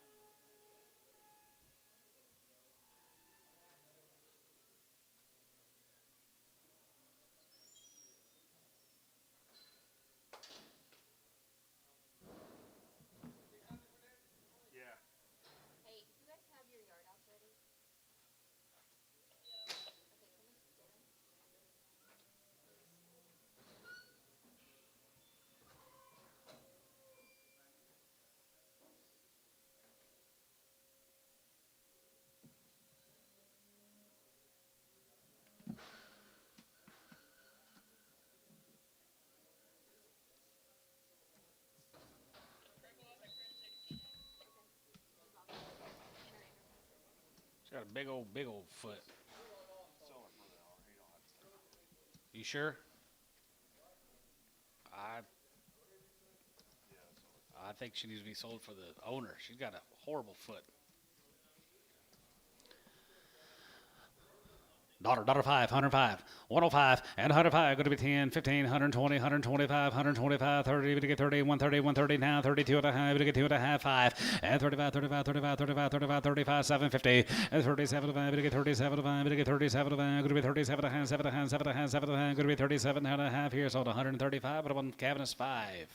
Yeah. Hey, do you guys have your yard outs ready? Okay, can we just get them? She's got a big old foot. Sell it for the hour. You don't have to take it. You sure? I think she needs to be sold for the owner. She's got a horrible foot. Daughter 5, 105, 105, and 105, going to be 10, 15, 120, 125, 125, 30, we get 30, 130, 130, now 32 and a half, we get 2 and a half, 5, and 35, 35, 35, 35, 35, 35, 750, and 37 of 5, we get 37 of 5, we get 37 of 5, going to be 37 and a half, 7 and a half, 7 and a half, 7 and a half, going to be 37 and a half here, sold 135, but one cabinet's 5.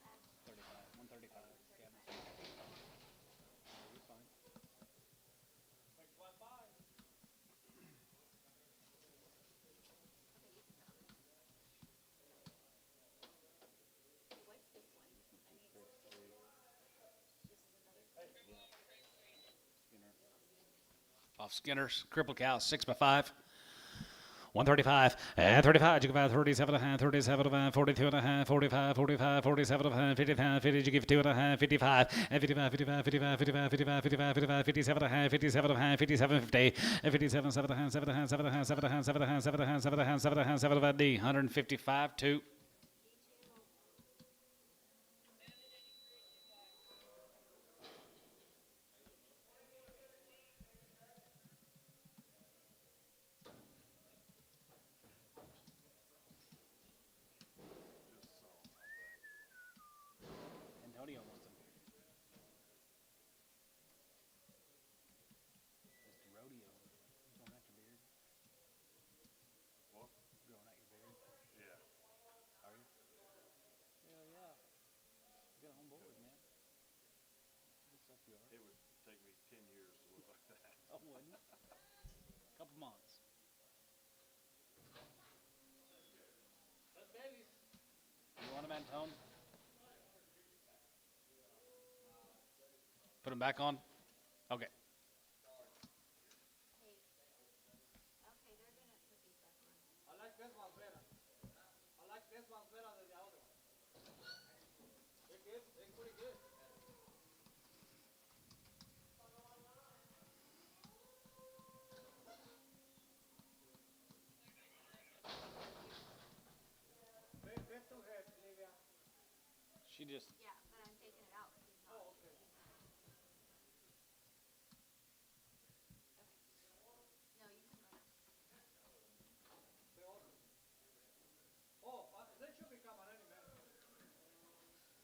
145. 135. What's this one? Off Skinner's, crippled cow, 6 by 5. 135, and 35, you give out 37 and a half, 37 and a half, 42 and a half, 45, 45, 47 and a half, 55, 50, you give 2 and a half, 55, and 55, 55, 55, 55, 55, 55, 55, 57 and a half, 57 and a half, 57, 50, and 57, 7 and a half, 7 and a half, 7 and a half, 7 and a half, 7 and a half, 7 and a half, 7 and a half, 7 and a half, 7 and a half, D, 155, 2. Antonio wants him. Mr. Rodeo. Growing out your beard. What? Growing out your beard. Yeah. Are you? Hell yeah. Get on board, man. Good stuff you are. It would take me 10 years to look like that. Oh, wouldn't it? Couple months. Antone. Put him back on. Okay. Hey. Okay, they're gonna put these back on. I like this one better. I like this one better than the other one. They're good. They're pretty good. They're too heavy, Livia. She just. Yeah, but I'm taking it out because he's not. Oh, okay. He's not. Okay. No, you can go now. They're awesome. Oh, they should be coming any minute.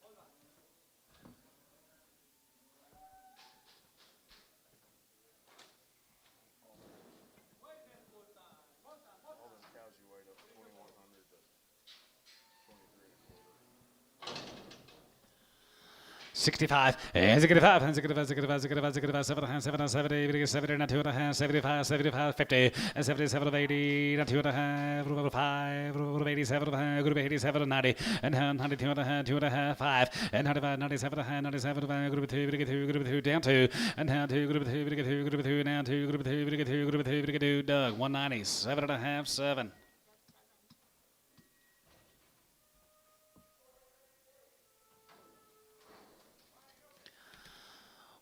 Hold on. Wait a full time. More time. More All time. them cows you weighed up 2,100 to 23 and a quarter. 65, and 65, and 65, 65, 65, 65, 7, 7, 70, 70, and 2.5, 75, 75, 50, and 77 of 80, and 2.5, 5, 87, group 87 of 90, and 92 and a half, 2.5, 5, and 95, 97 and a half, 97, group 2, down 2, and down 2, group 2, down 2, group 2, Doug, 190, 7 and a half, 7.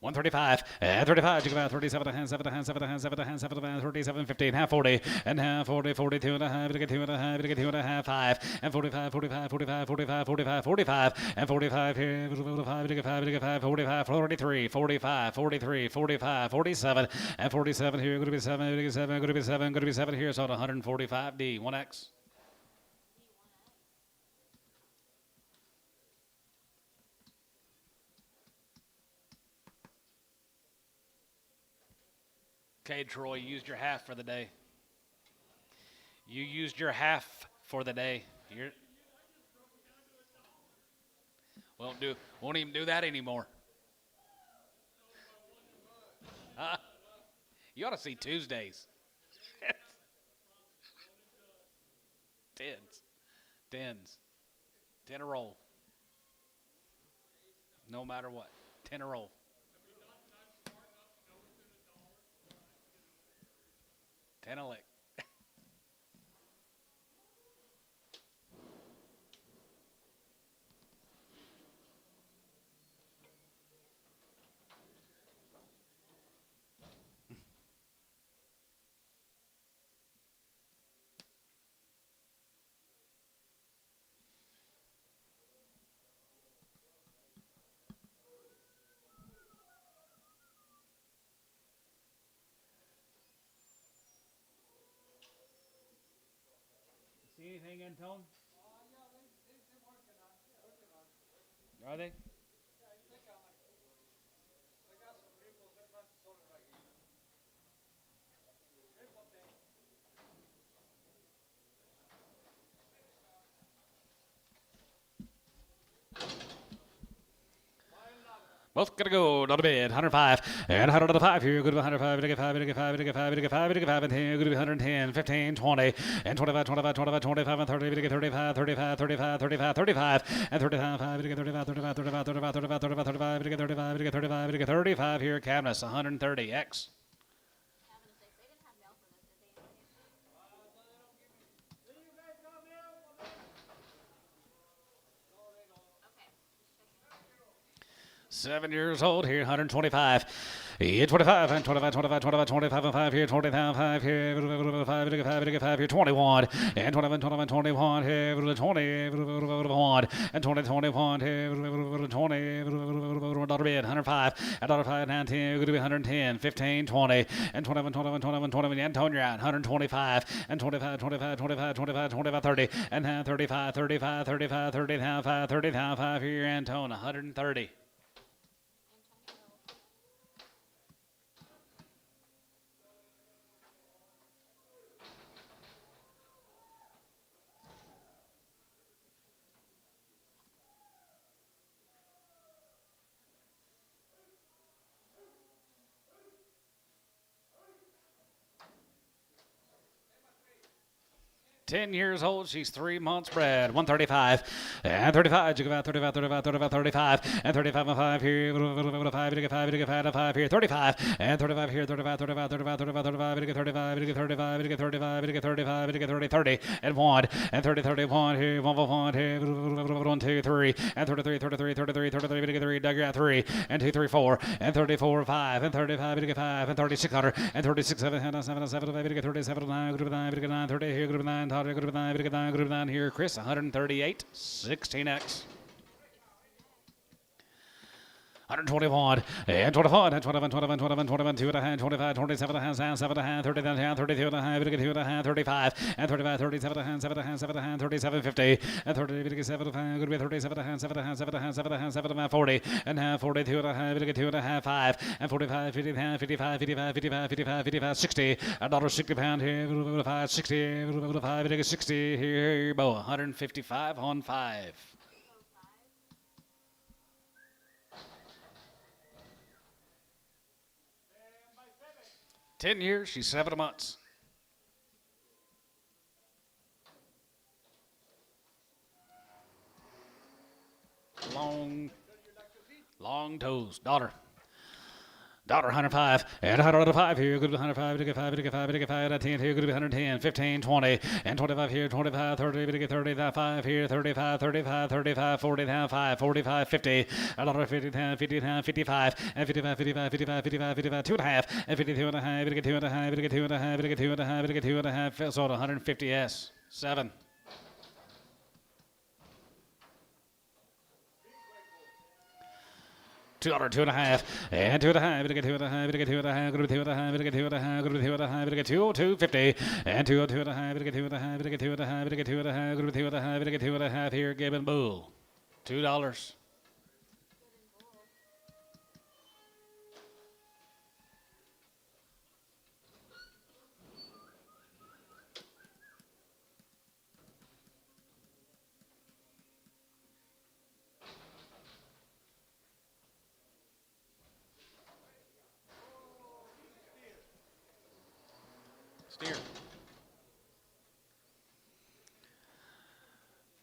135, 35, 37 and a half, 7 and a half, 7 and a half, 7 and a half, 7 and a half, 37, 50, and half 40, and half 40, 42 and a half, 2 and a half, 2 and a half, 5, and 45, 45, 45, 45, 45, 45, and 45 here, 45, 45, 45, 43, 45, 43, 45, 47, and 47 here, going to be 7, going to be 7, going to be 7, going to be 7 here, so 145D, 1X. Okay, Troy, you used your half for the day. You used your half for the day. You're won't even do that anymore. You ought to see Tuesdays. Tens. 10 a roll. No matter what. 10 a roll. Ten a lick. See anything, Antone? Yeah, they're working on it. Working on it. Are they? Yeah, they coming. They got some ripples. They're about to sort it right here. Ripple thing. Both gonna go, not a bid, 105, and 105 here, good to 105, to get 5, to get 5, to get 5, to get 5, to get 5, and 10, good to be 110, 15, 20, and 25, 25, 25, 25, and 30, to get 35, 35, 35, 35, 35, and 35, to get 35, 35, 35, 35, 35, 35, 35, to get 35, to get 35, to get 35 here, Cabinets, 130, X. Having 6. They didn't have mail for this, did they? There you guys go, Bill. Okay. Just checking. 7 years old here, 125. Yeah, 25 and 25, 25, 25, 25 and 5 here, 25 here, 5 here, 21 and 21, 21, 21 here, 20, 1 and 20, 21 here, 20, dollar bid, 105 and dollar 5, 19, going to be 110, 15, 20 and 21, 21, 21, 21, Antonio out, 125 and 25, 25, 25, 25, 25, 30 and 35, 35, 35, 30, 5, 30, 5 here, Antone, 130. 10 years old. She's 3 months bred. 135 and 35. You go out 35, 35, 35, 35 and 35 and 5 here. 5 to get 5 to get 5 to 5 here. 35 and 35 here. 35, 35, 35, 35, 35 to get 35 to get 35 to get 35 to get 35 to get 30, 30 and 1 and 30, 31 here. 1 here. 1, 2, 3 and 33, 33, 33, 33 to get 3. Dug out 3 and 2, 3, 4 and 34, 5 and 35 to get 5 and 3600 and 36, 7, 7, 7, 5 to get 37, 9, group 9 to get 9, 30 here. Group 9. Group 9, group 9 here, Chris, 138, 16X. 121 and 21 and 21, 21, 21, 21, 2 and a half, 25, 27 and a half, 7 and a half, 30 and a half, 32 and a half, 2 and a half, 35 and 35, 37 and a half, 7 and a half, 7 and a half, 37, 50 and 30, 7 and a half, going to be 37 and a half, 7 and a half, 7 and a half, 7 and a half, 7 and a half, 40 and a half, 42 and a half, 2 and a half, 5 and 45, 50 and a half, 55, 55, 55, 55, 55, 60, $1.60 here, 5, 60, 5, 60 here, 155 on 5. 10 years, she's 7 months. Long toes. Daughter 105 and 105 here. Good 105 to get 5 to get 5 to get 5 at 10 here. Good 110, 15, 20 and 25 here. 25, 30 to get 30. That 5 here. 35, 35, 35, 40 down 5, 45, 50. Another 50 down, 50 down, 55 and 55, 55, 55, 55, 55, 2 and a half and 52 and a half. To get 2 and a half. To get 2 and a half. To get 2 and a half. To get 2 and a half. Sold 150s. 7. $2, 2 and a half, and 2 and a half, to get 2 and a half, to get 2 and a half, to get 2 and a half, to get 2 and a half, to get 2 and a half, to get 2, 250, and 2, 2 and a half, to get 2 and a half, to get 2 and a half, to get 2 and a half, to get 2 and a half, to get 2 and a half here, Gibbon Bull. $2. Steer.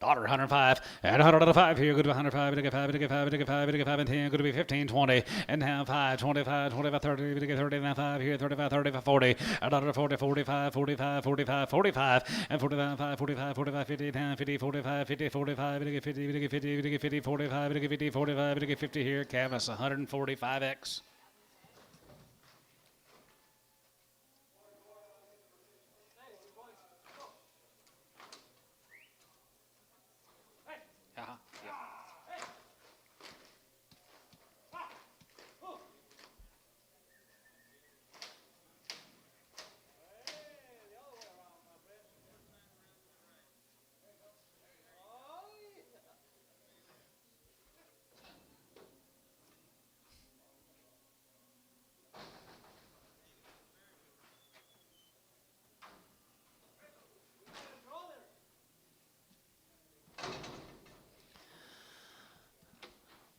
Daughter 105 and 105 here. Good to 105 to get 5 to get 5 to get 5 to get 5 and 10. Good to be 15, 20 and now 5, 25, 25, 30 to get 30 and 5 here. 35, 35, 40. Another 40, 45, 45, 45, 45 and 45, 5, 45, 45, 50, 10, 50, 45, 50, 45 to get 50 to get 50 to get 50, 45 to get 50, 45 to get 50 here. Canvas 145X.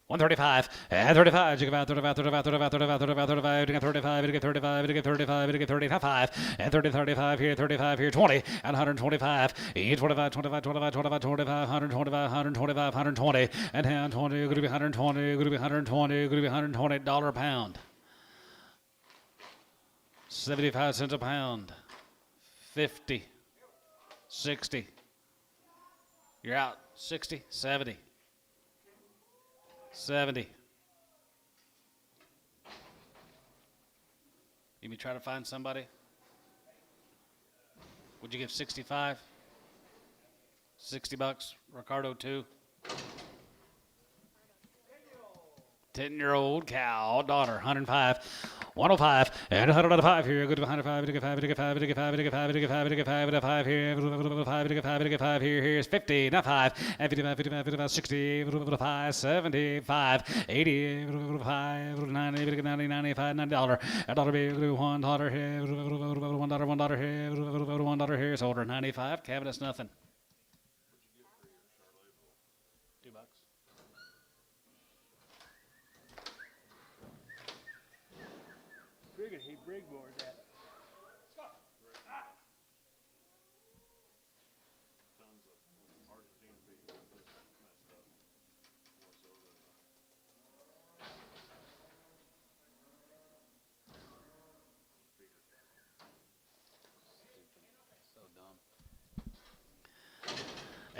$135 and 35. You get 35, 35, 35, 35, 35, 35. You get 35. You get 35. You get 35. You get 35 and 30, 35 here. 35 here. 20 and 125. 25, 25, 25, 25, 25, 125, 125, 120 and 120. You're going to be 120. You're going to be 120. You're going to be $120 a pound. 75 cents a pound. 50. 60. You're out. 60, 70. 70. You be trying to find somebody? Would you give 65? $60? Ricardo 2. 10-year-old cow, daughter, 105, 105, and 105 here. Good to 105, to get 5, to get 5, to get 5, to get 5, to get 5, to get 5, to get 5 here. 5, to get 5, to get 5 here. Here's 50, not 5, and 55, 55, 55, 60, 5, 75, 80, 5, 90, 90, 95, $90. A dollar be $1 here, $1 here, $1 here. Sold her 95. Cabinet's nothing. $2. He brig board that.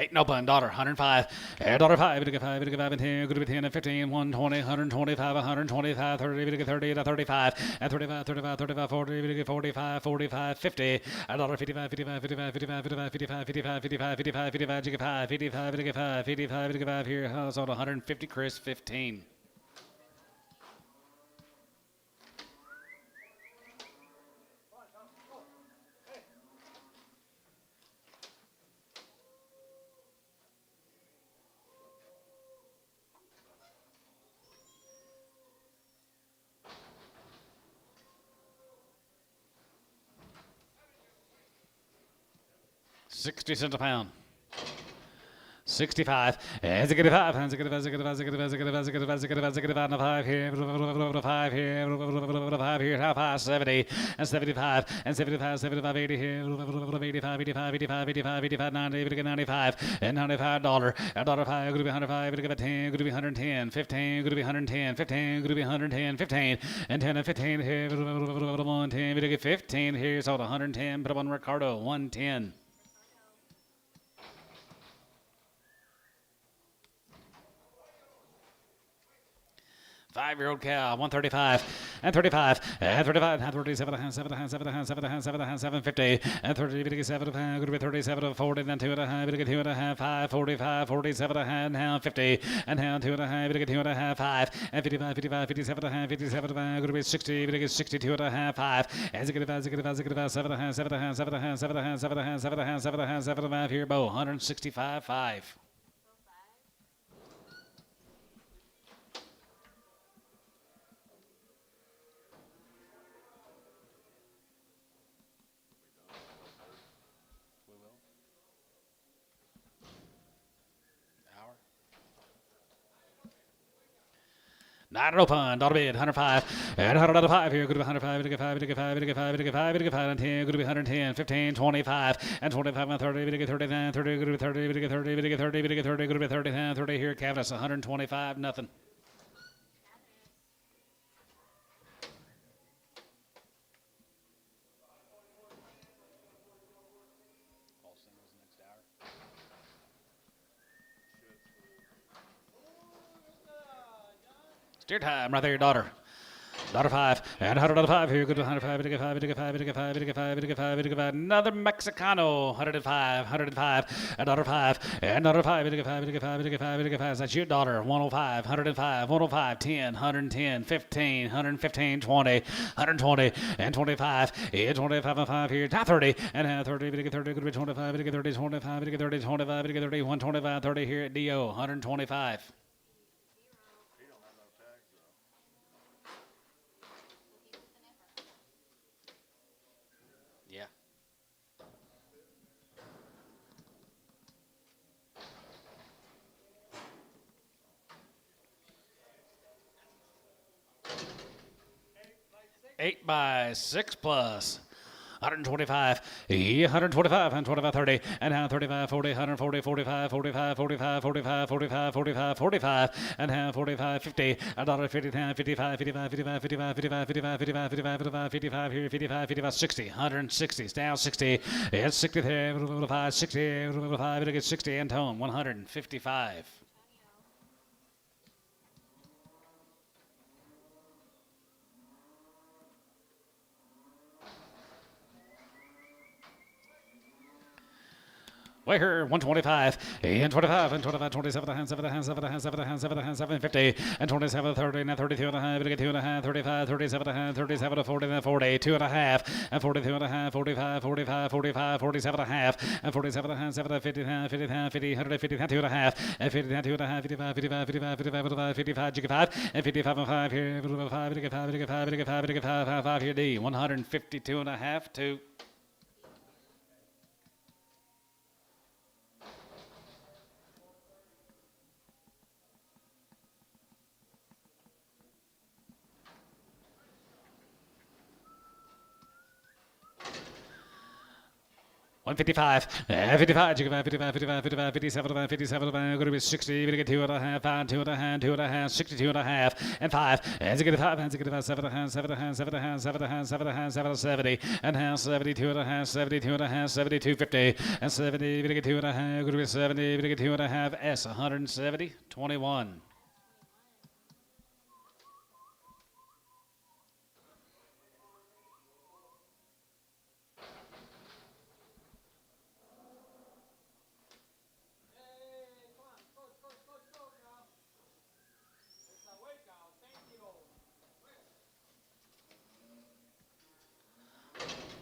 8 no bun, daughter, 105. Daughter 5, big 5, big 5, and 10, good with 10 and 15, 120, 125, 125, 30, big 30, and 35, and 35, 35, 35, 40, big 45, 45, 50. Daughter 55, 55, 55, 55, 55, 55, 55, 55, 55, 55, 55, 55, 55, 55 here. How's on 150, Chris, 15. $0.60 a pound. 65. As a good 5. Hands a good 5. And a 5 here. 5 here. 5 here. Half high 70. And 75. And 75. 75. 80 here. 85. 85. 85. 85. 85. 90. 95. And $95. And $5. Good to be 105. Good to be 10. Good to be 110. 15. Good to be 110. 15. Good to be 110. 15. And 10 and 15 here. 110. Good to get 15 here. So 110. Put up on Ricardo. 110. 5-year-old cow, 135, and 35, and 35, and 37, and 7, and 7, and 7, and 7, and 7, 50, and 30, big 7, good to be 37, 40, then 2 and a half, big 2 and a half, 5, 45, 47, and now 50, and now 2 and a half, big 2 and a half, 5, and 55, 55, 57, and a half, 57, good to be 60, big 62 and a half, 5, and 65, 65, 65, 7 and a half, 7 and a half, 7 and a half, 7 and a half, 7 and a half, 7 and a half, 7 and a half, 7 and a half here, Bo, 165, 5. Not an open, not a bid, 105, and 105 here, good to be 105, big 5, big 5, big 5, big 5, big 5, and 10, good to be 110, 15, 25, and 25, and 30, big 30, 30, good to be 30, big 30, big 30, big 30, good to be 30, 30 here, Cavus, 125, nothing. Steer time right there, your daughter. Daughter 5, and 105 here, good to 105, big 5, big 5, big 5, big 5, big 5, big 5, another Mexicano, 105, 105, and daughter 5, and daughter 5, big 5, big 5, big 5, big 5, that's your daughter, 105, 105, 105, 10, 110, 15, 115, 20, 120, and 25, and 25 and 5 here, top 30, and 30, big 30, good to be 25, big 30, 25, big 30, 25, big 30, 125, 30 here at DO, 125. Yeah. Eight by 6 plus. 125, 125, 125, 30, and 35, 40, 140, 45, 45, 45, 45, 45, 45, 45, and 45, 50, $1, 50, 55, 55, 55, 55, 55, 55, 55, 55, 55 here, 55, 55, 60, 160, down 60, it's 60 there, 5, 60, 5, it'll get 60, and tone, 155. Way here, 125, and 25, and 25, 27, and 7, and 7, and 7, and 7, and 7, 50, and 27, 30, and 32 and a half, 2 and a half, 35, 37 and a half, 37 to 40, and 40, 2 and a half, and 42 and a half, 45, 45, 45, 47 and a half, and 47 and a half, 7, 50, 50, 50, 150, 2 and a half, and 50, 2 and a half, 55, 55, 55, 55, 55, 55, and 55 and 5 here, 5, 5, 5, 5, 5, 5 here, D, 152 and a half, 2. 155, 55, 55, 55, 55, 57, 57, going to be 60, going to get 2.5, 5, 2.5, 2.5, 62.5, and 5, and 5, and 5, 7.5, 7.5, 7.5, 7.5, 7.5, 70, and half 72.5, 72.5, 72.50, and 70, going to get 2.5, going to be 70, going to get 2.5, S, 170, 21. Hey, come on, go, now. It's a weight now, 10 kilos.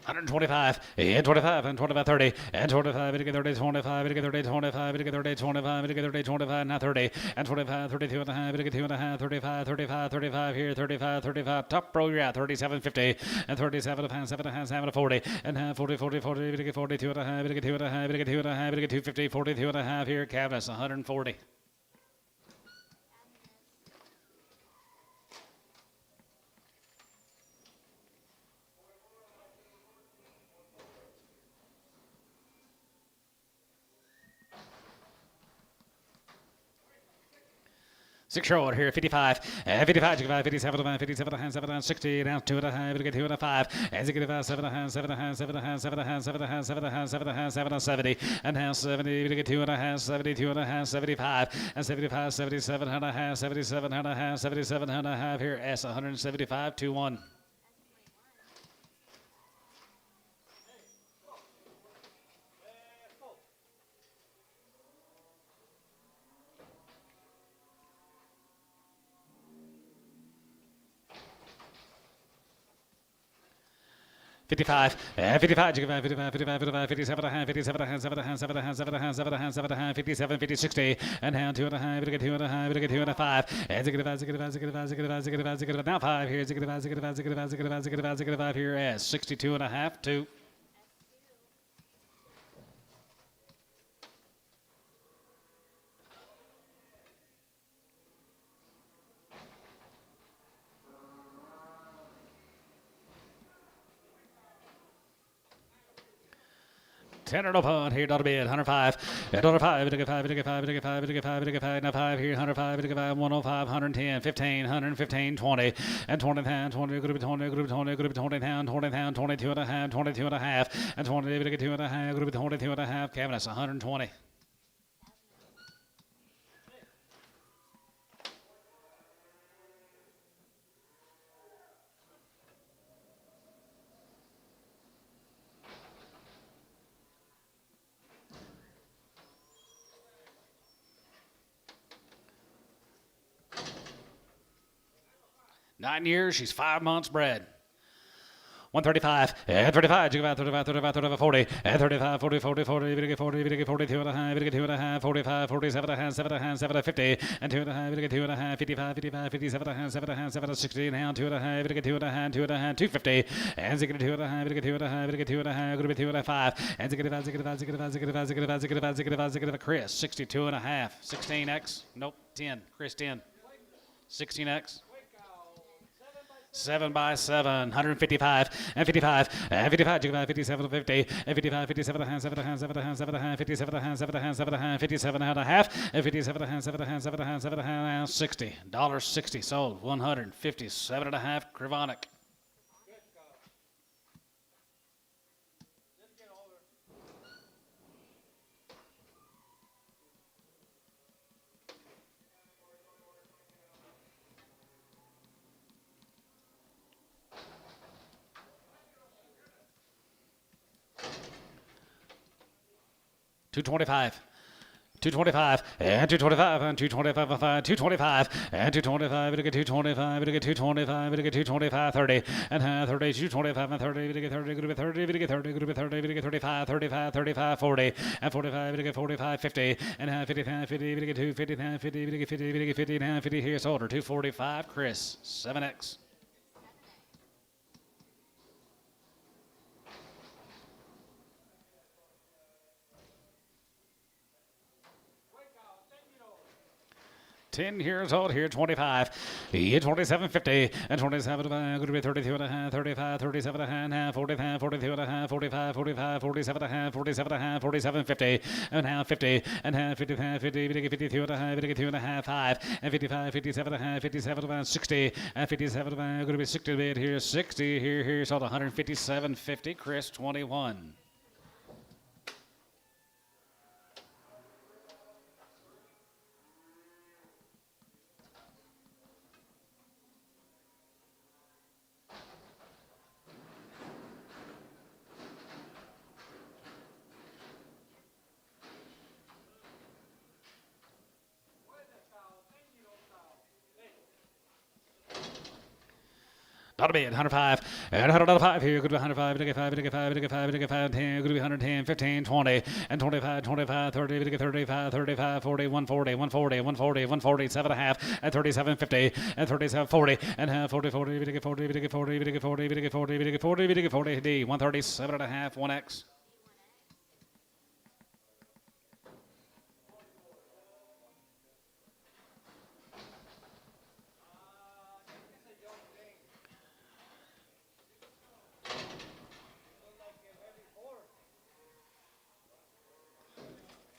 125, and 25, and 25, 30, and 25, and 30, 25, and 30, 25, and 30, 25, and 30, 25, now 30, and 25, 32 and a half, and 2 and a half, 35, 35, 35 here, 35, 35, top row, you're at 37, 50, and 37 and a half, 7 and a half, 7 and 40, and half, 40, 40, 40, and 42 and a half, and 2 and a half, and 2 and a half, and 250, 42 and a half here, Cavness, 140. Six-year-old here, 55, 55, 57, 57, 7, 60, now 2 and a half, 2 and a 5, as you get about 7 and a half, 7 and a half, 7 and a half, 7 and a half, 7 and a half, 7 and a half, 7 and a half, 7 and 70, and half 70, we get 2 and a half, 72 and a half, 75, and 75, 77 and a half, 77 and a half, 77 and a half here, S 175, 2-1. Fifty-five, 55, 55, 55, 55, 57 and a half, 57 and a half, 7 and a half, 7 and a half, 7 and a half, 7 and a half, 7 and a half, 57, 50, 60, and down 2 and a half, 2 and a half, 2 and a 5, and now 5 here, 5 here as 62 and a half, 2. Ten and open here, not a bid. 105, 105, 5, now 5 here, 105, 105, 110, 15, 115, 20, and 20 pound, 20, group 20, group 20, group 20 pound, 20 pound, 22 and a half, 22 and a half, and 20, 2 and a half, group 22 and a half, cabinets 120. Nine years, she's 5 months bred. 135, 35, 35, 40, 35, 40, 40, 40, 40, 42 and a half, 2 and a half, 45, 47 and a half, 7 and a half, 7 and 50, and 2 and a half, 2 and a half, 55, 55, 57 and a half, 7 and a half, 7 and 60, and 2 and a half, 2 and a half, 2 and a half, 250, and 2 and a half, 2 and a half, 2 and a half, 2 and a 5, and 5, Chris, 62 and a half, 16X, nope, 10, Chris 10, 16X. 7 by 7, 155, and 55, and 55, 57, 50, and 55, 57 and a half, 7 and a half, 7 and a half, 7 and a half, 57 and a half, 7 and a half, 7 and a half, 57 and a half, and 57 and a half, 7 and a half, 7 and a half, 7 and a half, $60, $60 sold, 157 and a half, Krivonic. $225, $225, and $225, and $225, $225, and $225, we get $225, we get $225, we get $225, 30, and $30, $225, and $30, we get $30, we get $30, we get $30, we get $30, we get $35, 35, 35, 40, and $45, we get $45, 50, and 55, 50, we get $250, 50, we get $50, we get $50, and 50 here, sold her, $245, Chris, 7X. 10 years old here, 25. He 27.50 and 27 going to be 32 and a half, 35, 37 and a half, 40 and a half, 42 and a half, 45, 45, 47 and a half, 47 and a half, 47.50 and half 50 and half 50, 52 and a half, 52 and a half, 5 and 55, 57 and a half, 57 and 60 and 57 going to be 60 bid here, 60 here, sold 157.50. Chris 21. Not a bid, 105, and 105 here, could be 105, 5, 10, could be 110, 15, 20, and 25, 25, 30, 35, 35, 40, 140, 140, 140, 140, 7.5, and 37.50, and 37, 40, and half 40, 40, 40, 40, 40, 40, 40, 40, D, 137.5, 1X.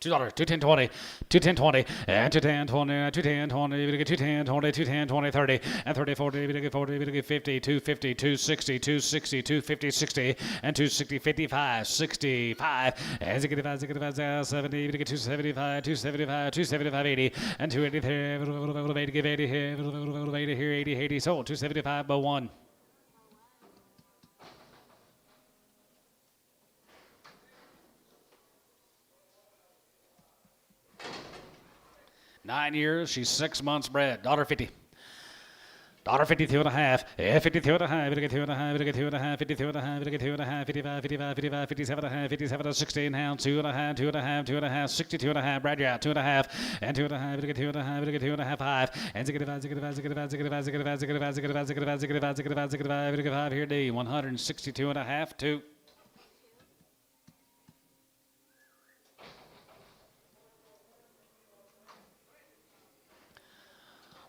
$2, 210.20, 210.20, and 210.20, 210.20, 210.20, 210.20, 30, and 30, 40, 40, 50, 250, 260, 260, 250, 60, and 260, 55, 65, and 65, 65, 70, 275, 275, 275, 80, and 280, give 80 here, 80, 80, sold, 275 by 1. Nine years, she's 6 months bred. $1.50. $1.52 and a half, 52 and a half, 52 and a half, 52 and a half, 52 and a half, 52 and a half, 55, 55, 55, 57 and a half, 57 to 16 pounds, 2 and a half, 2 and a half, 2 and a half, 62 and a half, Brad, you're out, 2 and a half, and 2 and a half, 52 and a half, 52 and a half, 5, and 65, 65, 65, 65, 65, 65, 65, 65, 65, 65, 65, 55 here, D, 162 and a half, 2.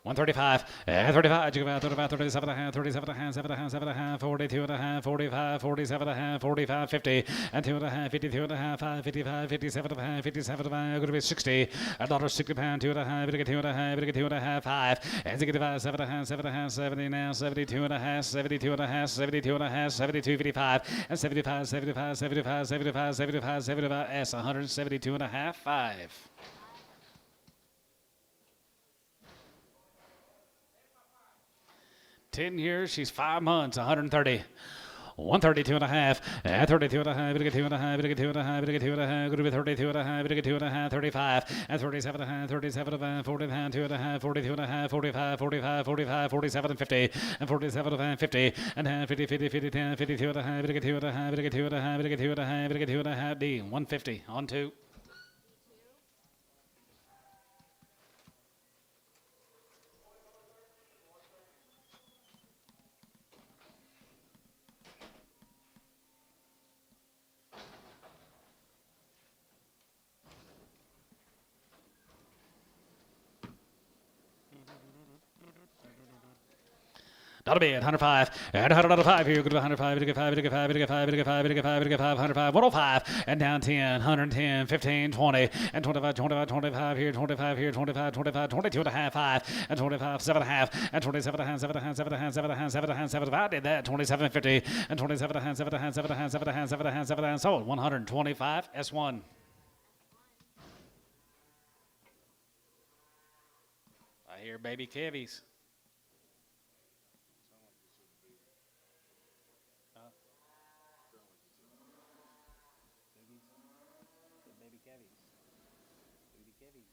135, 35, 35, 37 and a half, 37 and a half, 7 and a half, 7 and a half, 42 and a half, 45, 47 and a half, 45, 50, and 2 and a half, 52 and a half, 5, 55, 57 and a half, 57 and a half, going to be 60, £1.60, 2 and a half, 2 and a half, 2 and a half, 5, and 65, 7 and a half, 7 and a half, 70 now, 72 and a half, 72 and a half, 72 and a half, 72, 55, and 75, 75, 75, 75, 75, 75, S, 172 and a half, 5. $10 years, she's 5 months, 130. 132 and a half, 32 and a half, 32 and a half, 32 and a half, 32 and a half, going to be 32 and a half, 32 and a half, 35, and 37 and a half, 37 and a half, 40 and a half, 2 and a half, 42 and a half, 45, 45, 45, 47 and 50, and 47 and a half, 50, and half, 50, 50, 50, 10, 52 and a half, 52 and a half, 52 and a half, 52 and a half, 52 and a half, D, 150, on 2. Not a bid, 105, and 105 here, go to 105, 105, and down 10, 110, 15, 20, and 25, 25, 25 here, 25 here, 25, 25, 22 and a half, 5, and 25, 7 and a half, and 27 and a half, 7 and a half, 7 and a half, 7 and a half, 7 and a half, 7 and a half, I did that, 27.50, and 27 and a half, 7 and a half, 7 and a half, 7 and a half, 7 and a half, 7 and a half, sold, 125, S1. I hear baby cavies. Baby cavies. Baby cavies.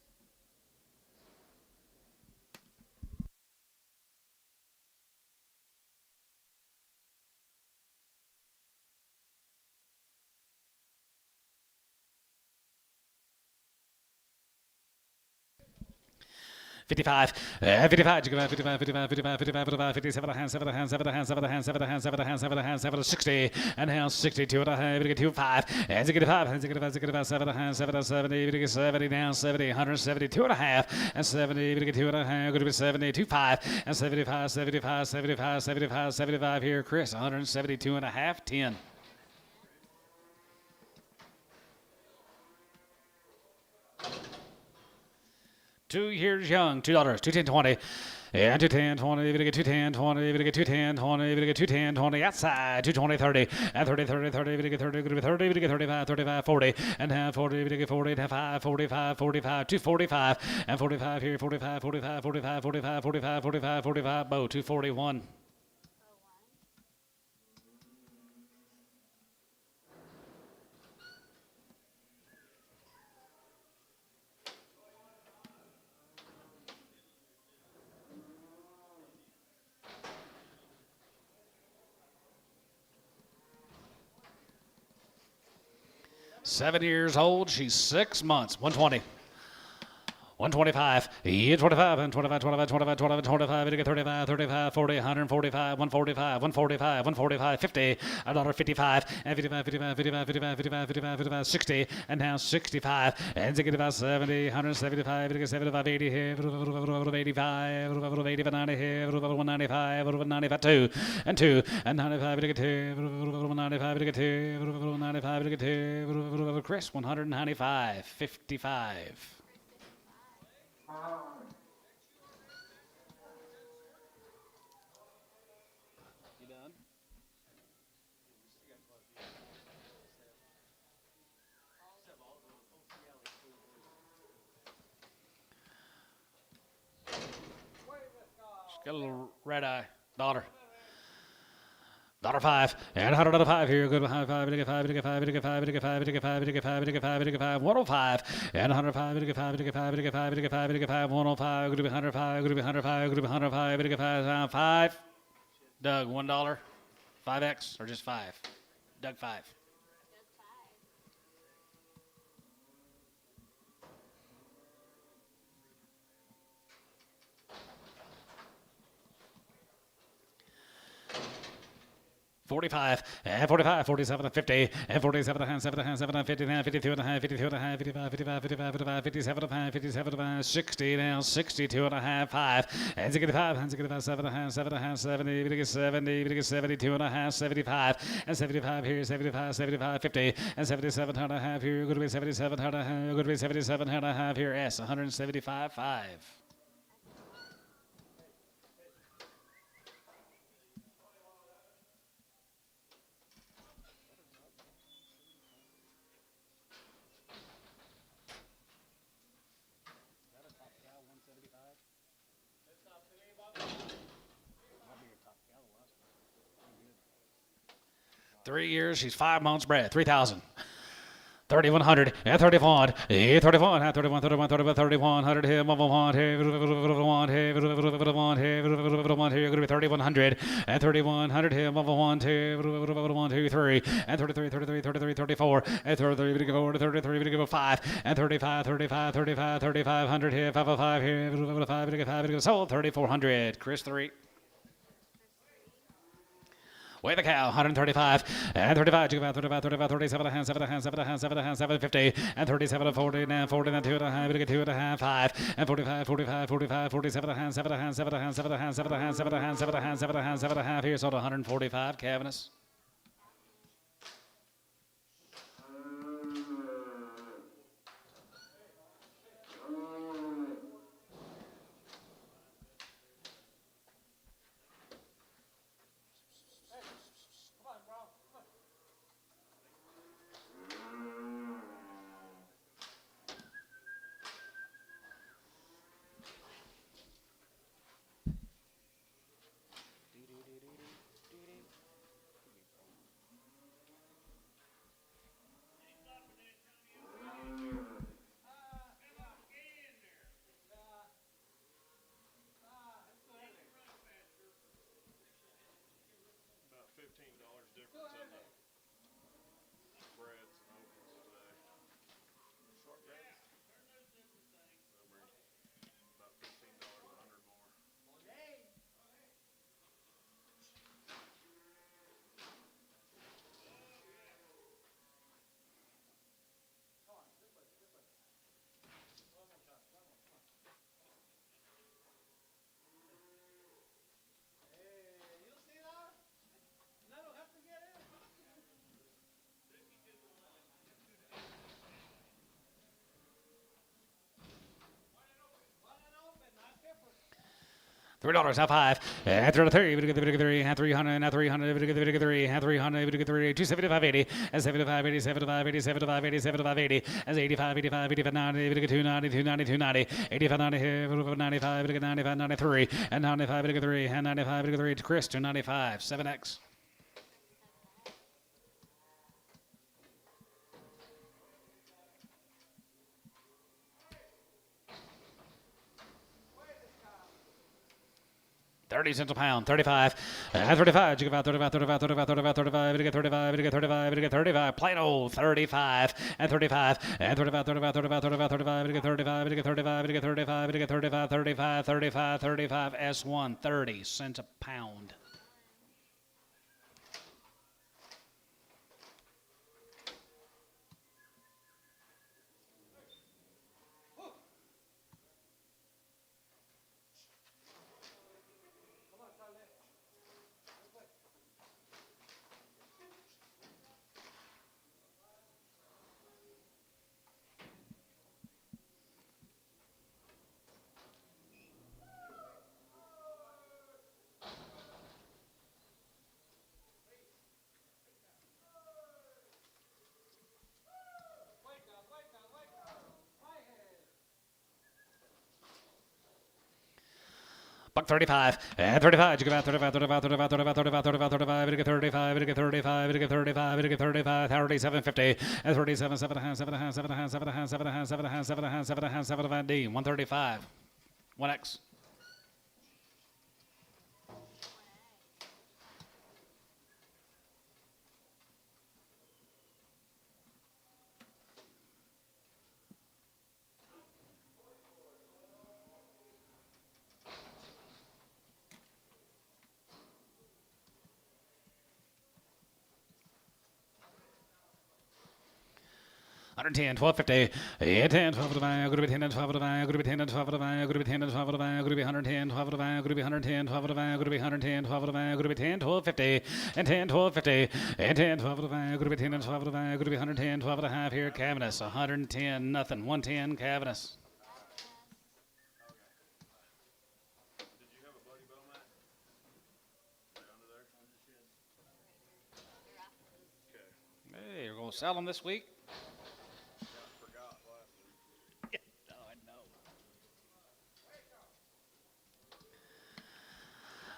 55, 55, 55, 55, 55, 55, 55, 57 and a half, 7 and a half, 7 and a half, 7 and a half, 7 and a half, 7 and a half, 7 and a half, 7 and 60, and a half, 62 and a half, 2.5, and 65, and 65, 7 and a half, 7 and 70, 70 down, 70, 172 and a half, and 70, 2 and a half, going to be 72, 5, and 75, 75, 75, 75, 75 here, Chris, 172 and a half, 10. 2 years young, $2, 210, 20. And 210, 20, even get 210, 20, even get 210, 20, even get 210, 20, outside, 220, 30, and 30, 30, 30, even get 30, going to be 30, even get 35, 35, 40, and half 40, even get 40, and half 5, 45, 45, 245, and 45 here, 45, 45, 45, 45, 45, 45, 45, bow, 241. 01. 7 years old, she's 6 months, 120. 125, 25, and 25, 25, 25, 25, 25, 35, 35, 40, 145, 145, 145, 145, 50, $1.55, and 55, 55, 55, 55, 55, 55, 55, 60, and now 65, and 65, 70, 175, 75, 80, 85, 80, 90, 195, 95, 2, and 2, and 95, 2, 95, 2, 95, 2, Chris, 195, 55. You done? She's got a little red eye. Daughter. Daughter 5, and 105 here, good 5, 5, 5, 5, 5, 5, 5, 5, 5, 5, 105, and 105, 5, 5, 5, 5, 5, 105, good to be 105, good to be 105, good to be 105, 5. Doug, $1, 5X, or just 5? Doug 5. Doug 5. 45, and 45, 47, and 50, and 47, and 7, and 7, and 50, and 52, and a half, 52, and a half, 55, 55, 55, 55, 57, and a half, 57, and a half, 60, now 62, and a half, 5, and 65, and 65, 7, and a half, 7, and a half, 70, 70, 72, and a half, 75, and 75 here, 75, 75, 50, and 77, and a half here, going to be 77, and a half, going to be 77, and a half here, S, 175, 5. Three years, she's 5 months bred, 3,000. 3,100, and 31, 31, 31, 31, 31, 31, 100, here, 1, here, 1, here, 1, here, going to be 3,100, and 3,100, here, 1, 2, 3, and 33, 33, 33, 34, and 33, 34, 33, 5, and 35, 35, 35, 3,500, here, 505, here, 5, sold, 3,400, Chris 3. Weigh the cow, 135, and 35, 35, 35, 37, and 7, and 7, and 7, and 7, 50, and 37, and 40, and 40, and 2, and a half, 2, and a half, 5, and 45, 45, 45, 47, and 7, and 7, and 7, and 7, and 7, and 7, and 7, and 7, and a half, here, sold 145, Cavaniss. $3, half five, and 33, we get the 3, and 300, and 300, we get the 3, and 300, we get the 3, 275.80, and 75, 80, 75, 80, 75, 80, 75, 80, as 85, 85, 85, 90, we get 290, 290, 290, 85, 90, 95, we get 95, 93, and 95, we get 3, and 95, we get 3, to Chris, 295, 7X. $0.30 a pound, 35, and 35, you get about 35, 35, 35, 35, 35, you get 35, you get 35, you get 35, plain old 35, and 35, and 35, 35, 35, 35, 35, you get 35, you get 35, you get 35, you get 35, 35, 35, 35, S1, 30 cents a pound. Buck 35, and 35, you get about 35, 35, 35, 35, 35, 35, 35, you get 35, you get 35, you get 35, you get 35, 37.50, and 37, 7 and a half, 7 and a half, 7 and a half, 7 and a half, 7 and a half, 7 and a half, 7 and a half, 7 and a half, 7 and a half, D, 135, 1X. $110, $12.50, 10, 12 to buy, going to be 10 and 12 to buy, going to be 10 and 12 to buy, going to be 10 and 12 to buy, going to be 110, 12 to buy, going to be 110, 12 to buy, going to be 110, 12 to buy, going to be 10, 12.50, and 10, 12.50, and 10, 12 to buy, going to be 10 and 12 to buy, going to be 110, 12 and a half here at Cavness, 110, nothing, 110 Cavness. Did you have a Bloody Bow mat? Is it under there? Okay. Hey, you're going to sell them this week? Forgot last week. Oh, I know.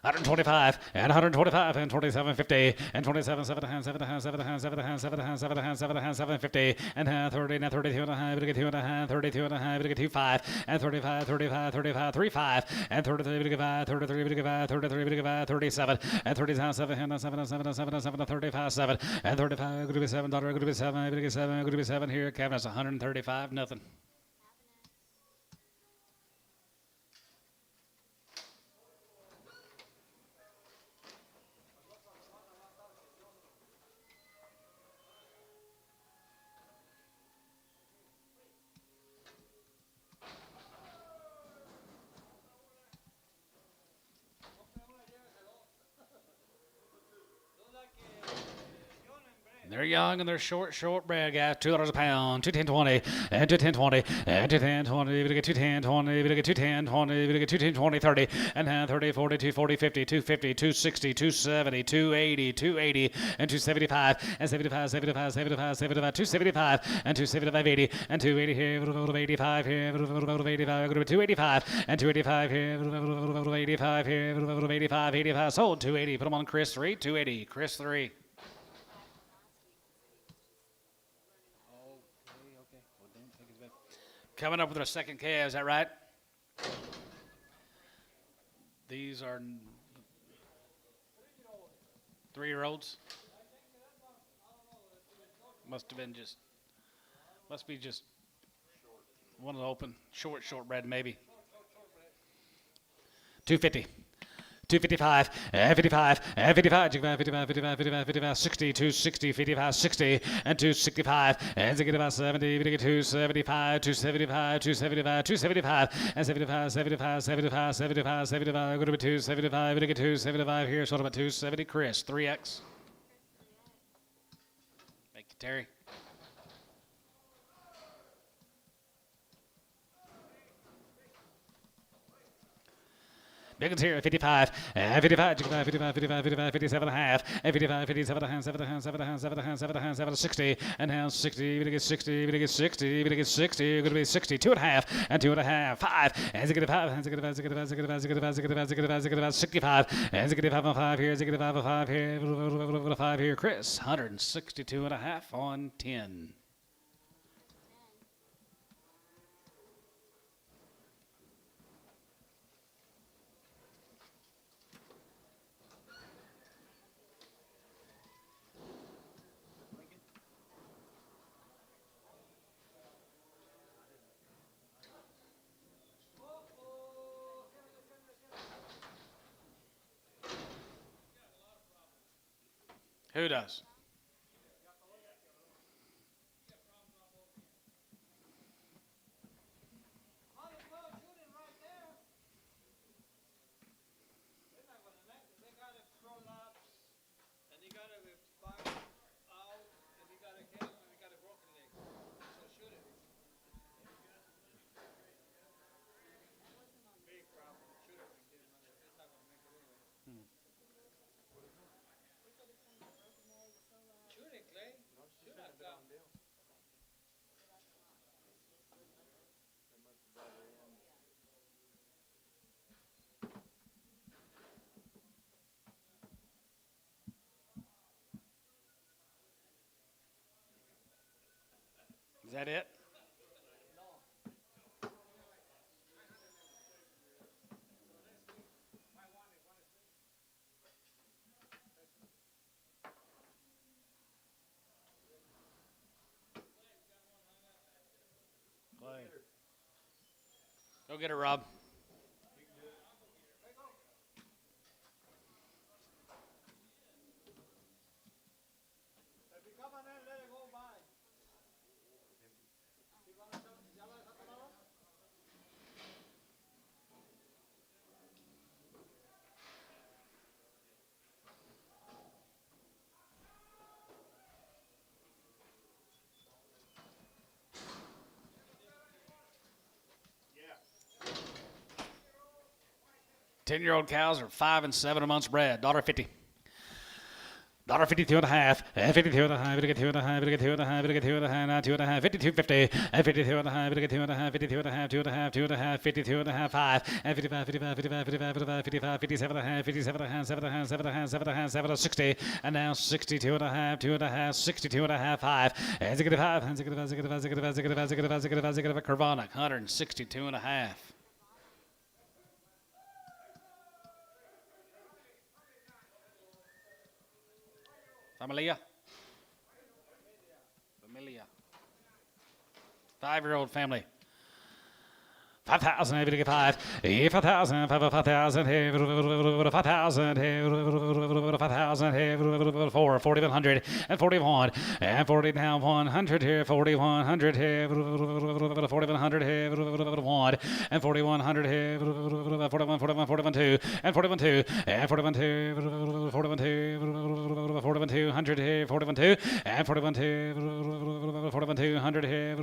125 and 125 and 27.50 and 27 7 and 7 and 7 and 7 and 7 and 7 and 7 and 7.50 and 30 and 32 and a half, we get 2 and a half, 32 and a half, we get 2.5 and 35 35 35 35 and 33 we get 5 33 we get 5 33 we get 5 37 and 37 7 and 7 and 7 and 7 and 7 and 35 7 and 35 could be $7 could be 7 could be 7 could be 7 here at Cavness 135 nothing. They're young and they're short bread, guys. $2 a pound, 210.20, and 210.20, and 210.20. We get 210.20, we get 210.20, we get 210.20, 30, and 30, 40, 240, 50, 250, 260, 270, 280, 280, and 275, and 75, 75, 75, 75, 275, and 275, 80, and 280 here, 85 here, 85, 285, and 285 here, 85 here, 85, 85, sold 280. Put them on Chris 3, 280, Chris 3. Coming up with our second calf, is that right? These are 3-year-olds. Must be just one of the open, short bread maybe. 250. 255, 55, 55, 55, 55, 55, 55, 60, 260, 55, 60, and 265, and 70, 275, 275, 275, 275, and 75, 75, 75, 75, 75, go to 275, 275 here, so about 270, Chris, 3X. Thank you, Terry. Big one's here, 55, 55, 55, 55, 55, 55, 57 and a half, 55, 57 and a half, 7 and a half, 7 and a half, 7 and a half, 7 and a half, 7 and 60, and now 60, gonna get 60, gonna get 60, gonna get 60, gonna be 62 and a half, and 2 and a half, 5, and zig 5, and zig 5, zig 5, zig 5, zig 5, zig 5, zig 5, zig 5, 65, and zig 5 on 5 here, zig 5 on 5 here, 5 here, Chris, 162 and a half on 10. Who does? Is that it? Go get her, Rob. Yeah. 10-year-old cows are 5 and 7 a month's bred. $1.50. $1.52 and a half, 52 and a half, 52 and a half, 52 and a half, 52 and a half, now 2 and a half, 52.50, 52 and a half, 52 and a half, 52 and a half, 2 and a half, 2 and a half, 52 and a half, 5, and 55, 55, 55, 55, 55, 55, 57 and a half, 57 and a half, 7 and a half, 7 and a half, 7 and a half, 7 and 60, and now 62 and a half, 2 and a half, 62 and a half, 5, and 5, and 5, Carvonic, 162 and a half. Familia. 5-year-old family. 5,000, 5, 5,000, 5,000, 5,000, 5,000, 4, 4,100, and 41, and 40 now 100 here, 4,100 here, 4,100 here, 1, and 4,100 here, 41, 41, 41, 2, and 41, 2, and 41, 2, 41, 2, 41, 200 here, 41, 2, and 41, 2, 41, 200 here,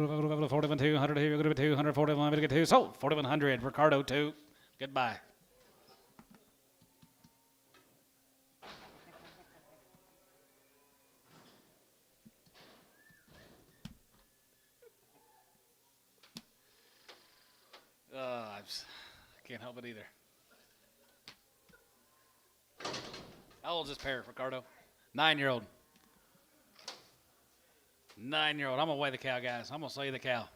41, 200 here, 200, 41, 2, sold. 4,100. Ricardo, 2. Goodbye. I can't help it either. How old is this pair, Ricardo? 9-year-old. 9-year-old. I'm going to weigh the cow, guys. I'm going to sell you the cow.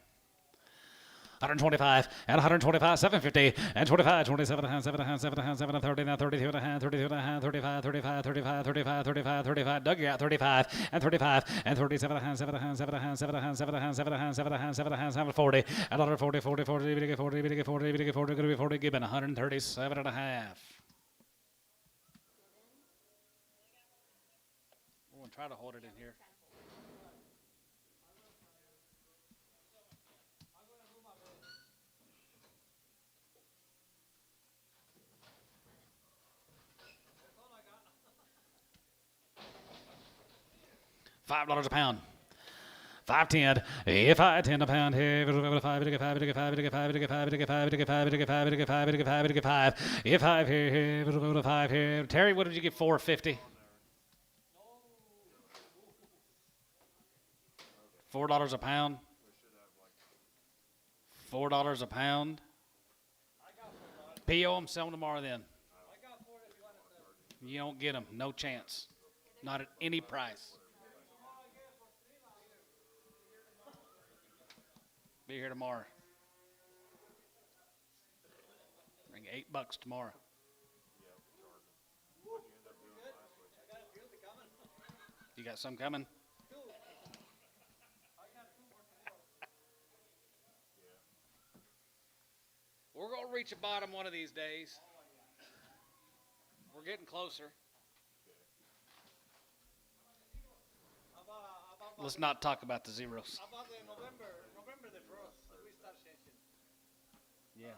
125 and 125, 750 and 25, 27 and a half, 7 and a half, 7 and a half, 7 and 30, now 32 and a half, 32 and a half, 35, 35, 35, 35, 35, 35, Doug, you got 35 and 35 and 37 and a half, 7 and a half, 7 and a half, 7 and a half, 7 and a half, 7 and a half, 7 and a half, 7 and a half, 7 and 40, and 140, 40, 40, 40, 40, 40, 40, 40, going to be 40, Gibbon, 137 and a half. I'm going to try to hold it in here. $5 a pound. 510. If I 10 a pound here, 5, 5, 5, 5, 5, 5, 5, 5, 5, 5, 5, 5, 5, 5, 5. If 5 here, 5 here. Terry, what did you get? 450. $4 a pound. $4 a pound. PO, I'm selling tomorrow then. You don't get them. No chance. Not at any price. Be here tomorrow. Bring $8 tomorrow. You got some coming? We're going to reach a bottom one of these days. We're getting closer. Let's not talk about the zeros. How about the November the 1st, we start changing. Yeah.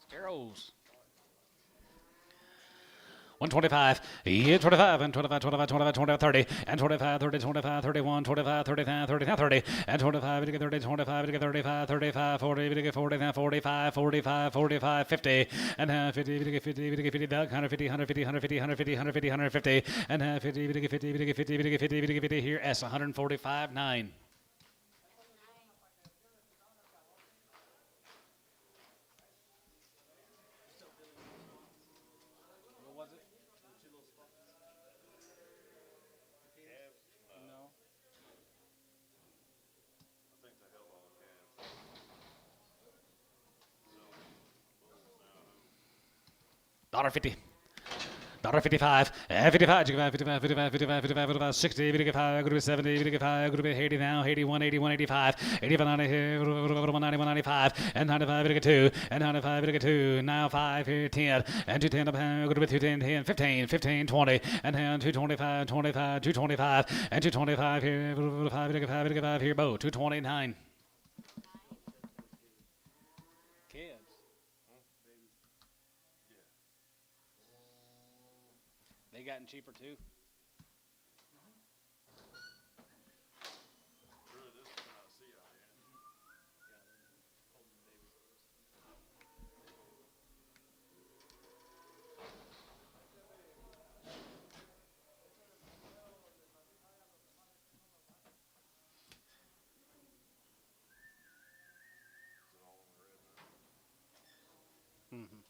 Sparrows. 125, yeah, 25, and 25, 25, 25, 25, 30, and 25, 30, 25, 31, 25, 30, 30, 30, and 25, 30, 25, 35, 35, 40, 40, 45, 45, 45, 50, and 50, 50, 50, 150, 150, 150, 150, 150, 150, and 50, 50, 50, 50, 50, 50, 50, here, S, 145, 9. $1.50. $1.55, and 55, 55, 55, 55, 55, 55, 60, 55, go to 70, 55, go to 80 now, 81, 81, 85, 85, 90, 190, 195, and 95, 2, and 95, 2, now 5, here, 10, and 210, go to 210, 10, 15, 15, 20, and 225, 25, 225, and 225 here, 5, 5, here, Bo, 229. Kids. They gotten cheaper too. Mm-hmm.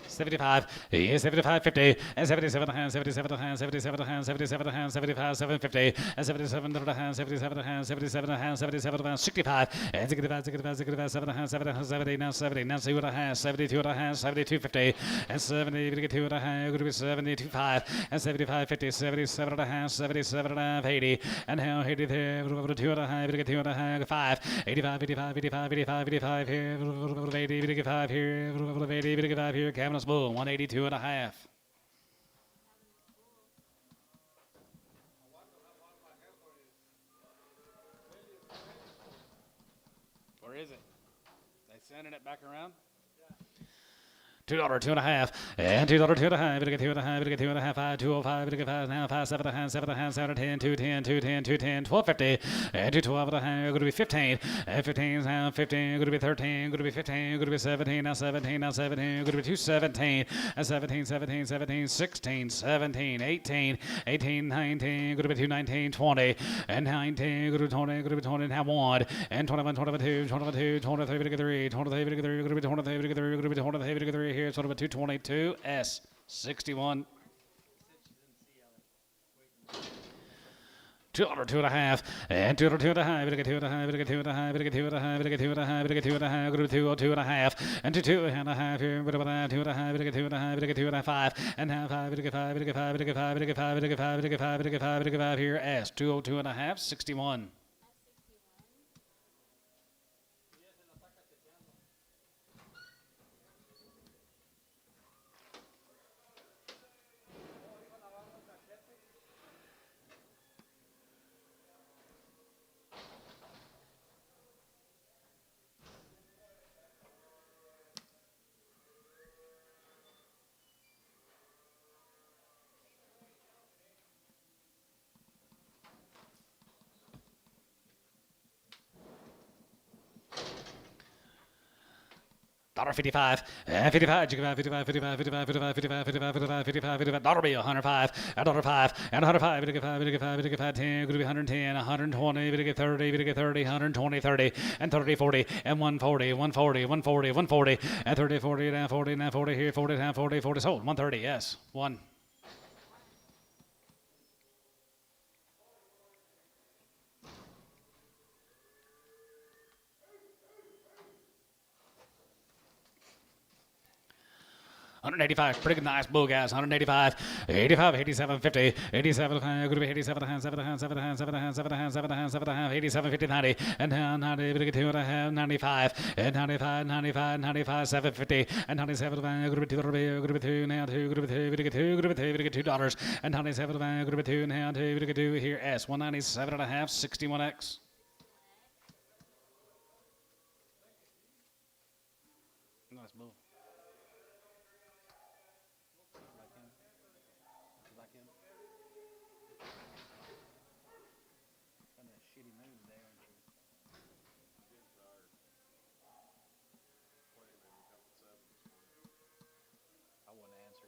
75, yeah, 75, 50, and 77 hands, 77 hands, 77 hands, 77 hands, 75, 750, and 77 hands, 77 hands, 77 hands, 77 hands, 65, and 65, 65, 65, 7 hands, 7 hands, 70, now 70, now see what I have, 72 and a half, 72, 50, and 70, 2 and a half, going to be 72, 5, and 75, 50, 77 and a half, 77 and a half, 80, and now 80 there, 2 and a half, 2 and a half, 5, 85, 85, 85, 85, 85 here, 80, 85 here, 80, 85 here, Cabinet Bull, 182 and a half. Where is it? They sending it back around? $2, 2 and a half, and $2, 2 and a half, we get 2 and a half, we get 2 and a half, 5, 205, we get 5, now 5, 7 and a half, 7 and a half, 7 10, 210, 210, 210, 1250, and 212 and a half, going to be 15, and 15 now 15, going to be 13, going to be 15, going to be 17, now 17, now 17, going to be 217, and 17, 17, 17, 16, 17, 18, 18, 19, going to be 219, 20, and 19, going to be 20, going to be 20, now 1, and 21, 22, 22, 23, we get 3, 23, we get 3, going to be 23, we get 3, going to be 23, we get 3 here, sort of a 222 S 61. $2, 2 and a half, and $2, 2 and a half, we get 2 and a half, we get 2 and a half, we get 2 and a half, we get 2 and a half, we get 2 and a half, go to 2, 2 and a half, and 2 and a half here, but 2 and a half, we get 2 and a half, we get 2 and a half, 5, and now 5, we get 5, we get 5, we get 5, we get 5, we get 5, we get 5, we get 5, we get 5 here, S 202 and a half, 61. $55, and 55, 55, 55, 55, 55, 55, 55, 55, 55, 55, dollar bill, $105, and $105, and $105, we get 5, we get 5, we get 5, 10, could be 110, 120, we get 30, we get 30, 120, 30, and 30, 40, and 140, 140, 140, 140, and 30, 40, down 40, now 40, here 40, down 40, 40, sold, 130, yes, 1. $185, pretty good, nice bull, guys. $185, $85, $87, $50, $87, could be $87, $7, $7, $7, $7, $7, $7, $7, $87, $50, $90, and down $90, we get $2.5, $95, and $95, $95, $95, $750, and $97, could be $2, could be $2, now $2, could be $2, we get $2, could be $2, we get $2, and $97, could be $2, now $2, we get $2, here S, $197.5, 61X. Nice bull. I wouldn't answer.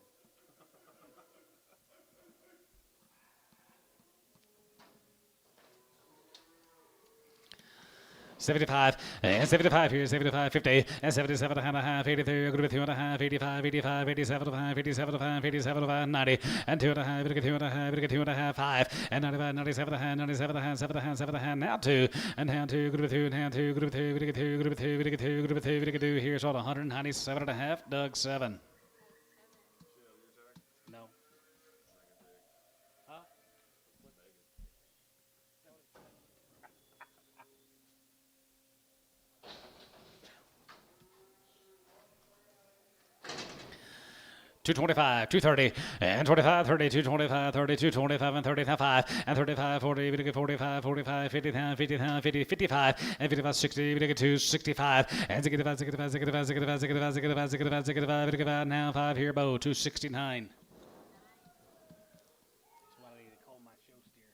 75, and 75 here, 75, 50, and 77 and a half, 83, good with 2 and a half, 85, 85, 87 and a half, 87 and a half, 87 and a half, 90, and 2 and a half, we get 2 and a half, we get 2 and a half, 5, and 95, 97 and a half, 97 and a half, 7 and a half, 7 and a half, now 2, and down 2, good with 2, and down 2, good with 2, we get 2, good with 2, we get 2, good with 2, we get 2, here's what, 197 and a half, Doug 7. No. Huh? 225, 230, and 25, 30, 225, 30, 225, and 35, and 35, 40, we get 45, 45, 50, 50, 50, 55, and 55, 60, we get 265, and 65, 65, 65, 65, 65, 65, 65, 65, we get now 5 here, Bo, 269. That's why they call my show steer.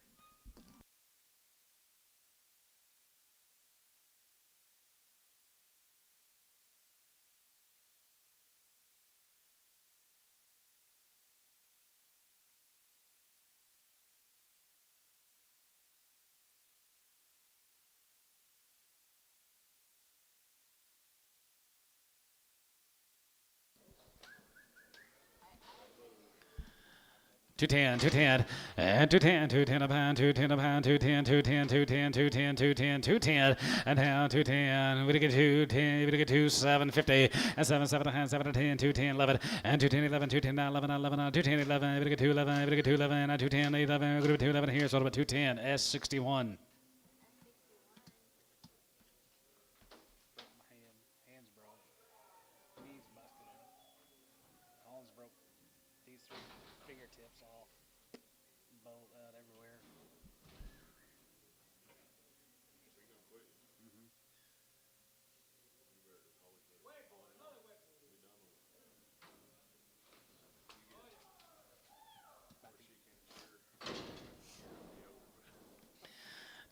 Two ten, and 210 a pound, 210 a pound, 210, 210, 210, 210, 210, 210, and down 210, we get 210, we get 2, 750, and 7, 7 and a half, 7 and 10, 210, 11, and 210, 11, 210, 11, 11, 210, 11, we get 211, we get 211, and 210, 11, we get 211 here, so about 210, S61. My hands broke. Knees busted up. Arms broke. These 3 fingertips off. Bolt out everywhere.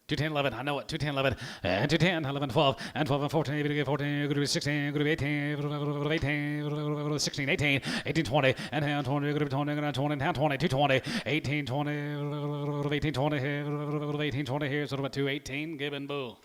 Two 10, 11, I know it, 210, 11, and 210, 11, 12, and 12 and 14, we get 14, good to be 16, good to be 18, 18, 16, 18, 18, 20, and down 20, good to be 20, and 20, and down 20, 220, 18, 20, 18, 20 here, 18, 20 here, so about 218, Gibbon Bull.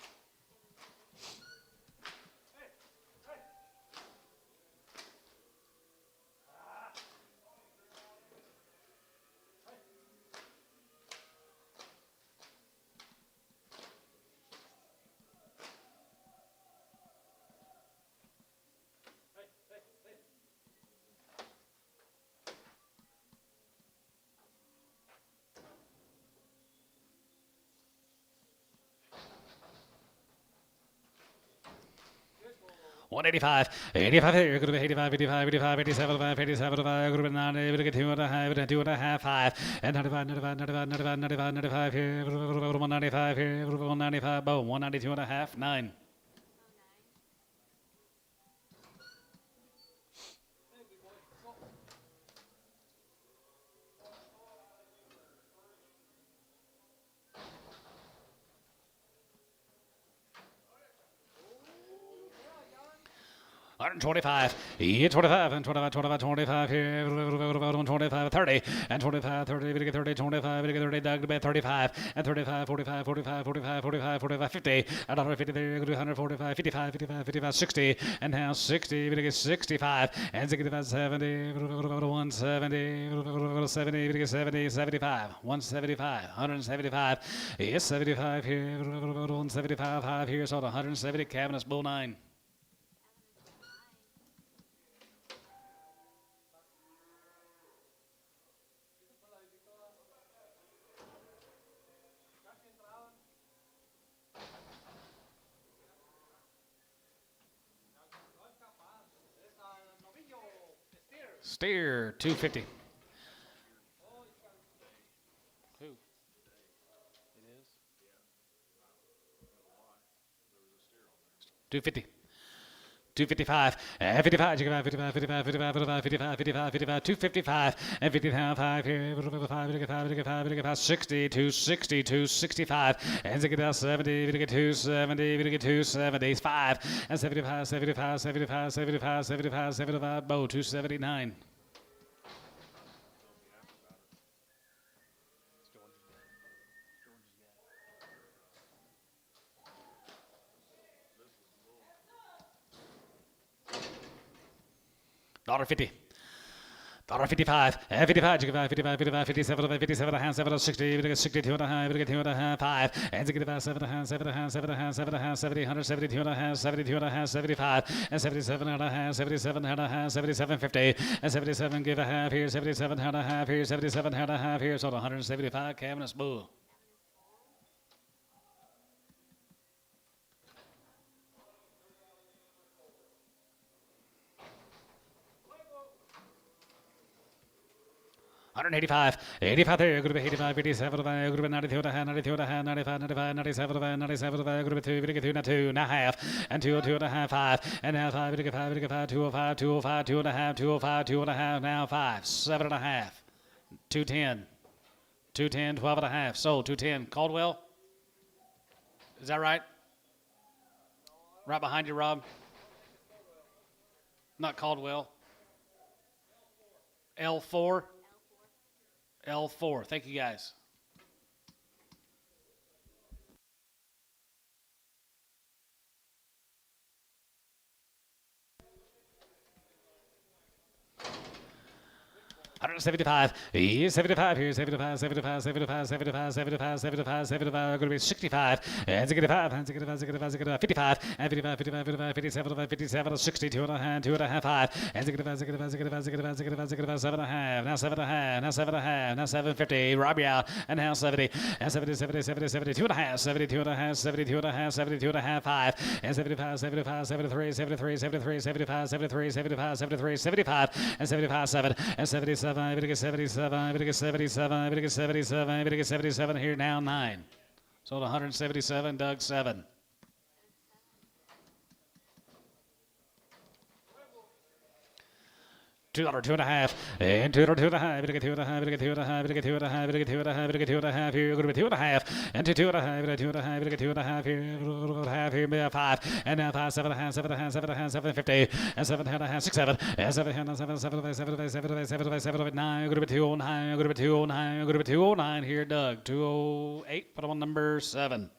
One 85 here, could be 85, 85, 85, 87, 5, 87, 5, could be 90, we get 2 and a half, 2 and a half, 5, and 95, 95, 95, 95, 95, 95 here, 195 here, 195, boom, 192 and a half, 9. 125, 25, and 25, 25, 25 here, 25, 30, and 25, 30, 30, 25, 30, Doug, 35, and 35, 45, 45, 45, 45, 45, 50, and 150, 145, 55, 55, 55, 60, and now 60, 65, and 65, 70, 170, 70, 70, 75, 175, 175, yes, 75 here, 175, 5 here, so 170, cabinets, bull 9. Steer 250. Who? It is? 250. 255, 55, 55, 55, 55, 55, 55, 55, 55, 255, and 55, 5 here, 55, 55, 55, 55, 60, 260, 265, and 70, 270, 275, and 75, 75, 75, 75, 75, 75, bow 279. $1.50. $1.55, 55, 55, 55, 55, 57, 57, 7, 60, 62 and a half, 2 and a half, 5, and 65, 7 and a half, 7 and a half, 7 and a half, 7 and a half, 70, 172 and a half, 72 and a half, 75, and 77 and a half, 77 and a half, 77, 50, and 77, give a half here, 77 and a half here, 77 and a half here, so 175, cabinets, bull. $185, 85 there, group 85, 87, group 92 and a half, 92 and a half, 95, 95, 97, 97, group 2, 2 and a half, and 2 and a half, 5, and now 5, 5, 205, 205, 2 and a half, 205, 2 and a half, now 5, 7 and a half, 210, 210, 12 and a half, sold, 210, Caldwell? Is that right? Right behind you, Rob? Not Caldwell. L4? L4. Thank you, guys. $175, 75 here, 75, 75, 75, 75, 75, 75, 75, going to be 65, and 65, and 65, 65, 65, 55, and 55, 55, 55, 57, 57, 62 and a half, 2 and a half, 5, and 65, 65, 65, 65, 65, 65, 7 and a half, now 7 and a half, now 7 and a half, now 750, Robbie out, and now 70, and 70, 70, 70, 72 and a half, 72 and a half, 72 and a half, 72 and a half, 5, and 75, 75, 73, 73, 73, 75, 73, 75, 73, 75, and 75, 7, and 77, 77, 77, 77, 77 here now 9. Sold 177, Doug 7. $2, 2 and a half, and $2, 2 and a half, 2 and a half, 2 and a half, 2 and a half, 2 and a half, 2 and a half, here, going to be 2 and a half, and 2 and a half, 2 and a half, 2 and a half, here, half here, 5, and now 5, 7 and a half, 7 and a half, 7 and a half, 750, and 7 and a half, 6, 7, and 7 and a half, 7, 7, 7, 7, 7, 7, 9, going to be 209, going to be 209, going to be 209 here, Doug, 208, put him on number 7.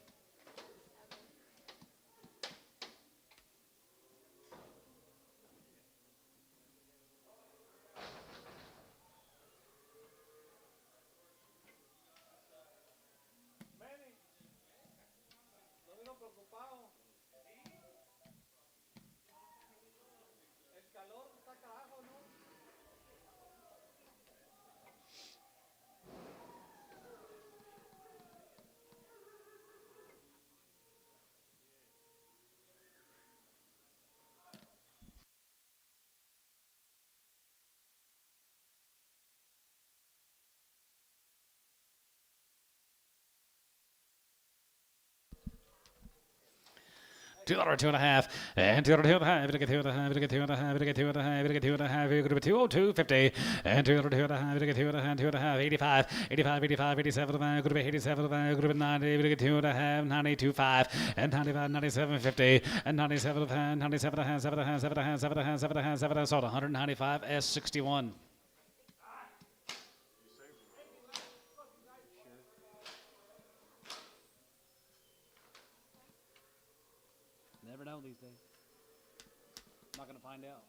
$2, 2.5, and $2, 2.5, we get $2.5, we get $2.5, we get $2.5, we get $2.5, we get $202.50, and $2, 2.5, we get $2.5, 2.5, 85, 85, 85, 87, could be 87, could be 90, we get $2.5, 92.5, and 95, 97.50, and 97, 97.5, 7.5, 7.5, 7.5, 7.5, 7.5, sold 195 S61. Never know these days. Not gonna find out.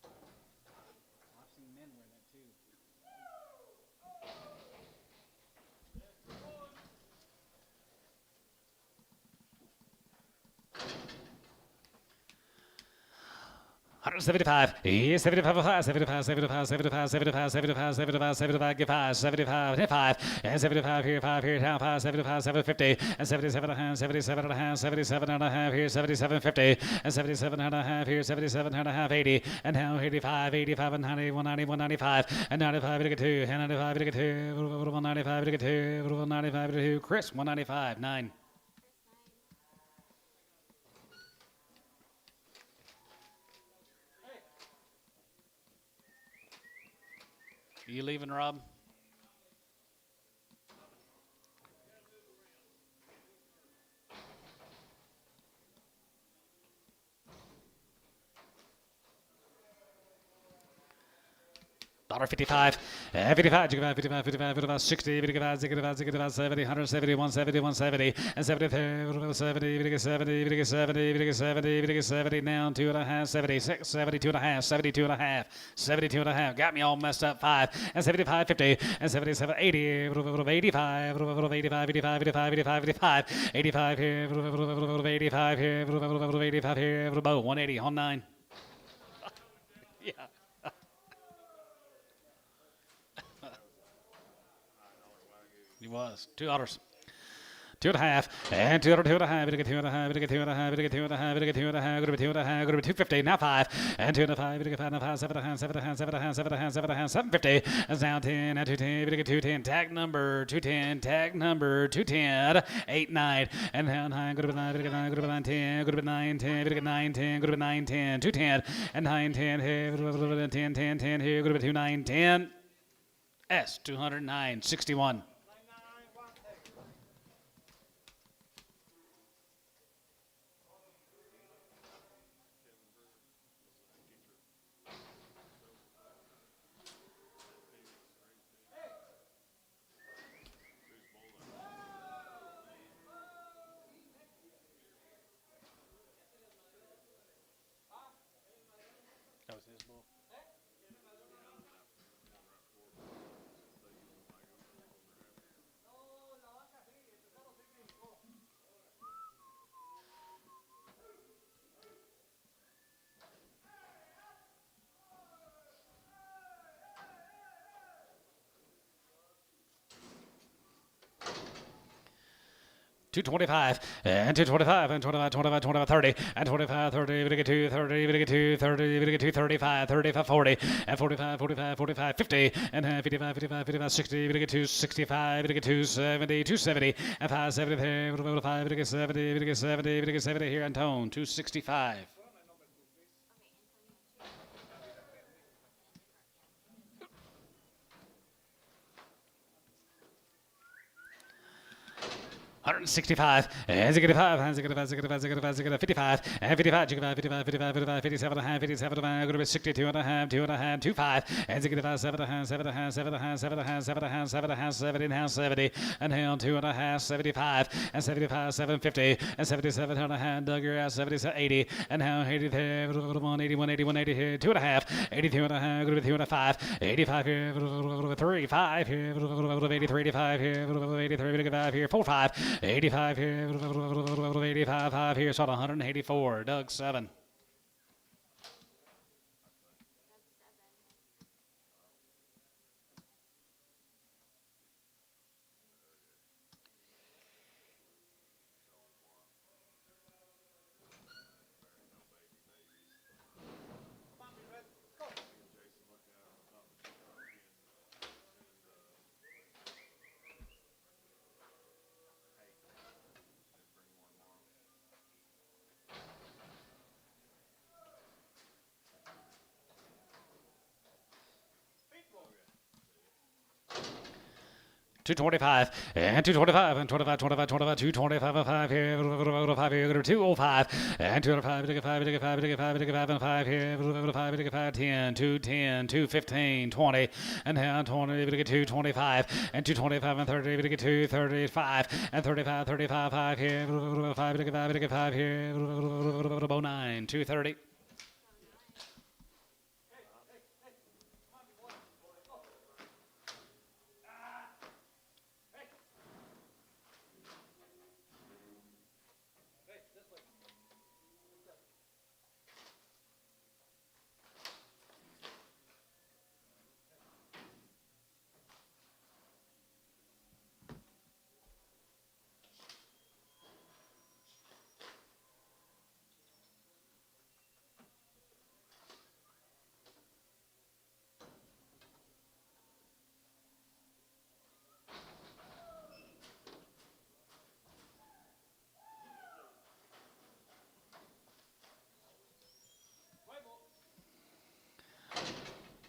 I've seen men wear that too. $175, 75, 75, 75, 75, 75, 75, 75, 75, get 5, 75, hit 5, and 75 here, 5 here, down 5, 75, 750, and 77 and a half, 77 and a half, 77 and a half here, 77.50, and 77 and a half here, 77 and a half, 80, and now 85, 85 and 90, 190, 195, and 95 to get 2, and 95 to get 2, 195 to get 2, 195 to get 2, Chris, 195, 9. You leaving, Rob? $1.55, 55, 55, 55, 55, 60, 55, 65, 65, 70, 170, 170, 170, and 70, 70, 70, 70, 70, 70, down 2.5, 76, 72 and a half, 72 and a half, 72 and a half, got me all messed up, 5, and 75, 50, and 77, 80, 85, 85, 85, 85, 85, 85, 85 here, 85 here, 85 here, 180 on 9. Yeah. He was $2. 2.5, and $2, 2.5, we get 2.5, we get 2.5, we get 2.5, we get 2.5, go to 2.5, go to 250, now 5, and 2.5, we get 5, now 5, 7.5, 7.5, 7.5, 7.5, 7.5, 750, and now 10, and 210, we get 210, tag number 210, tag number 210, 8, 9, and now 9, go to 9, we get 9, go to 9, 10, go to 9, 10, we get 9, 10, go to 9, 10, 210, and 9, 10, here, 10, 10, 10, here, go to 2, 9, 10, S, 209, 61. That was his bull. $225, and $225, and 25, 25, 25, 30, and 25, 30, we get 2, 30, we get 2, 30, we get 2, 35, 35, 40, and 45, 45, 45, 50, and 55, 55, 55, 60, we get 2, 65, we get 2, 70, 270, and 5, 70, 5, we get 70, we get 70, we get 70 here on tone, 265. $165, and 65, and 65, 65, 65, 65, 55, and 55, 55, 55, 55, 55, 57 and a half, 57 and a half, going to be 62 and a half, 2 and a half, 25, and 65, 7 and a half, 7 and a half, 7 and a half, 7 and a half, 7 and a half, 7 and a half, 70 and a half, 70, and held 2 and a half, 75, and 75, 750, and 77 and a half, dug your ass, 77, 80, and now 80 there, 180, 180, 180 here, 2 and a half, 82 and a half, going to be 2 and a 5, 85 here, 3, 5 here, 83, 85 here, 83, 85 here, 4, 5, 85 here, 85, 5 here, shot 184, Doug 7. 225 and 225 and 25, 25, 25, 225 and 5 here, 5 here, 205 and 205, 5 and 5 here, 5, 10, 210, 215, 20 and now 20, 225 and 225 and 30, 235 and 35, 35, 5 here, 5 here, 9, 230.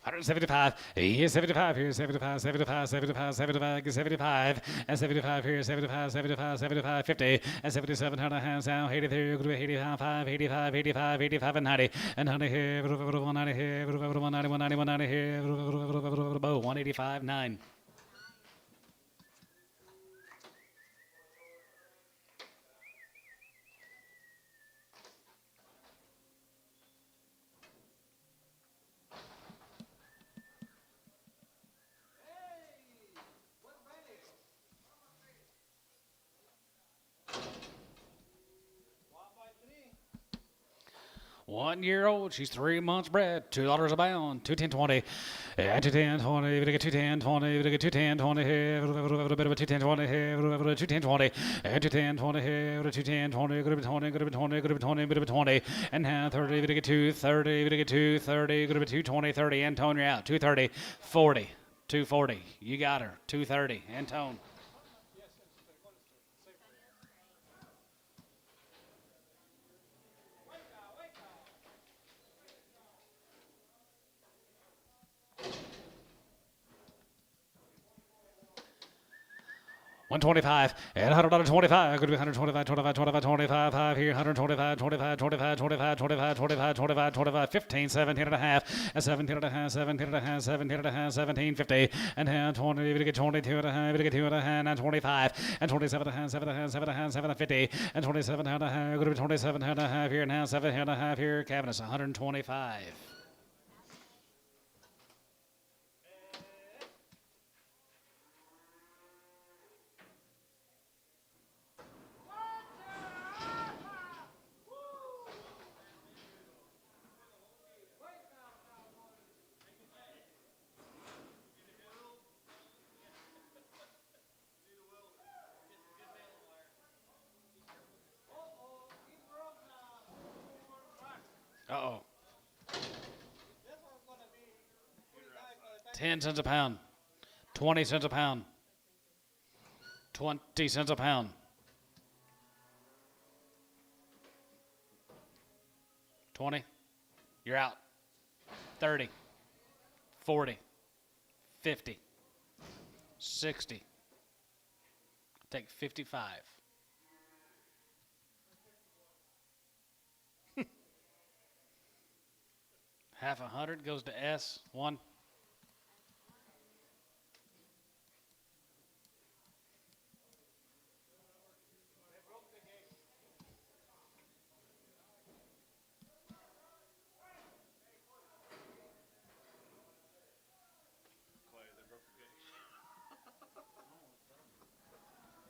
$175, here's 75, here's 75, 75, 75, 75, 75, and 75, here's 75, 75, 75, 50, and 77, hands down, 83, 85, 85, 85, 85, and 90, and 90 here, 190 here, 190, 190, 190 here, 185, 9. One-year-old, she's 3 months bred, $2 a pound, 210.20, and 210.20, we get 210.20, we get 210.20 here, a bit of a 210.20 here, 210.20, and 210.20 here, 210.20, good to be 20, good to be 20, good to be 20, bit of a 20, and now 30, we get 230, we get 230, good to be 220, 30, Antone, you're out, 230, 40, 240, you got her, 230, Antone. $125 and $125. Could be 125, 25, 25, 25, 5 here, 125, 25, 25, 25, 25, 25, 25, 25, 15, 17 and a half, and 17 and a half, 17 and a half, 17 and a half, 17, 50, and now 20, we get 22 and a half, we get 2 and a half, and 25, and 27 and a half, 7 and a half, 7 and a half, 7 and 50, and 27 and a half, could be 27 and a half here, now 7 and a half here, cabinets, 125. Uh-oh. 10 cents a pound. 20 cents a pound. 20 cents a pound. 20. You're out. 30. 40. 50. 60. Take 55. Half 100 goes to S1. Clay, they broke the gate.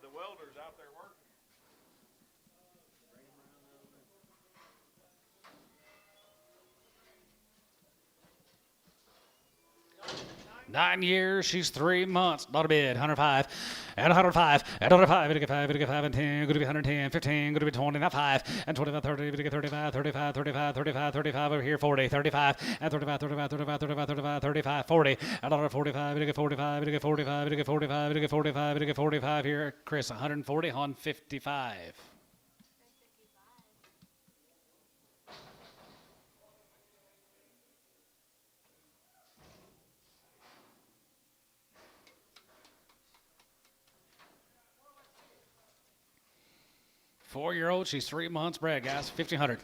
The welder's out there working. 9 years, she's 3 months. Not a bid. 105 and 105 and 105. We get 5, we get 5 and 10. Going to be 110, 15. Going to be 20, not 5 and 25, 30. We get 35, 35, 35, 35, 35 over here. 40, 35 and 35, 35, 35, 35, 35, 35, 40 and 145. We get 45, we get 45, we get 45, we get 45, we get 45 here. Chris, 140 on 55. 4-year-old. She's 3 months bred, guys. 1,500.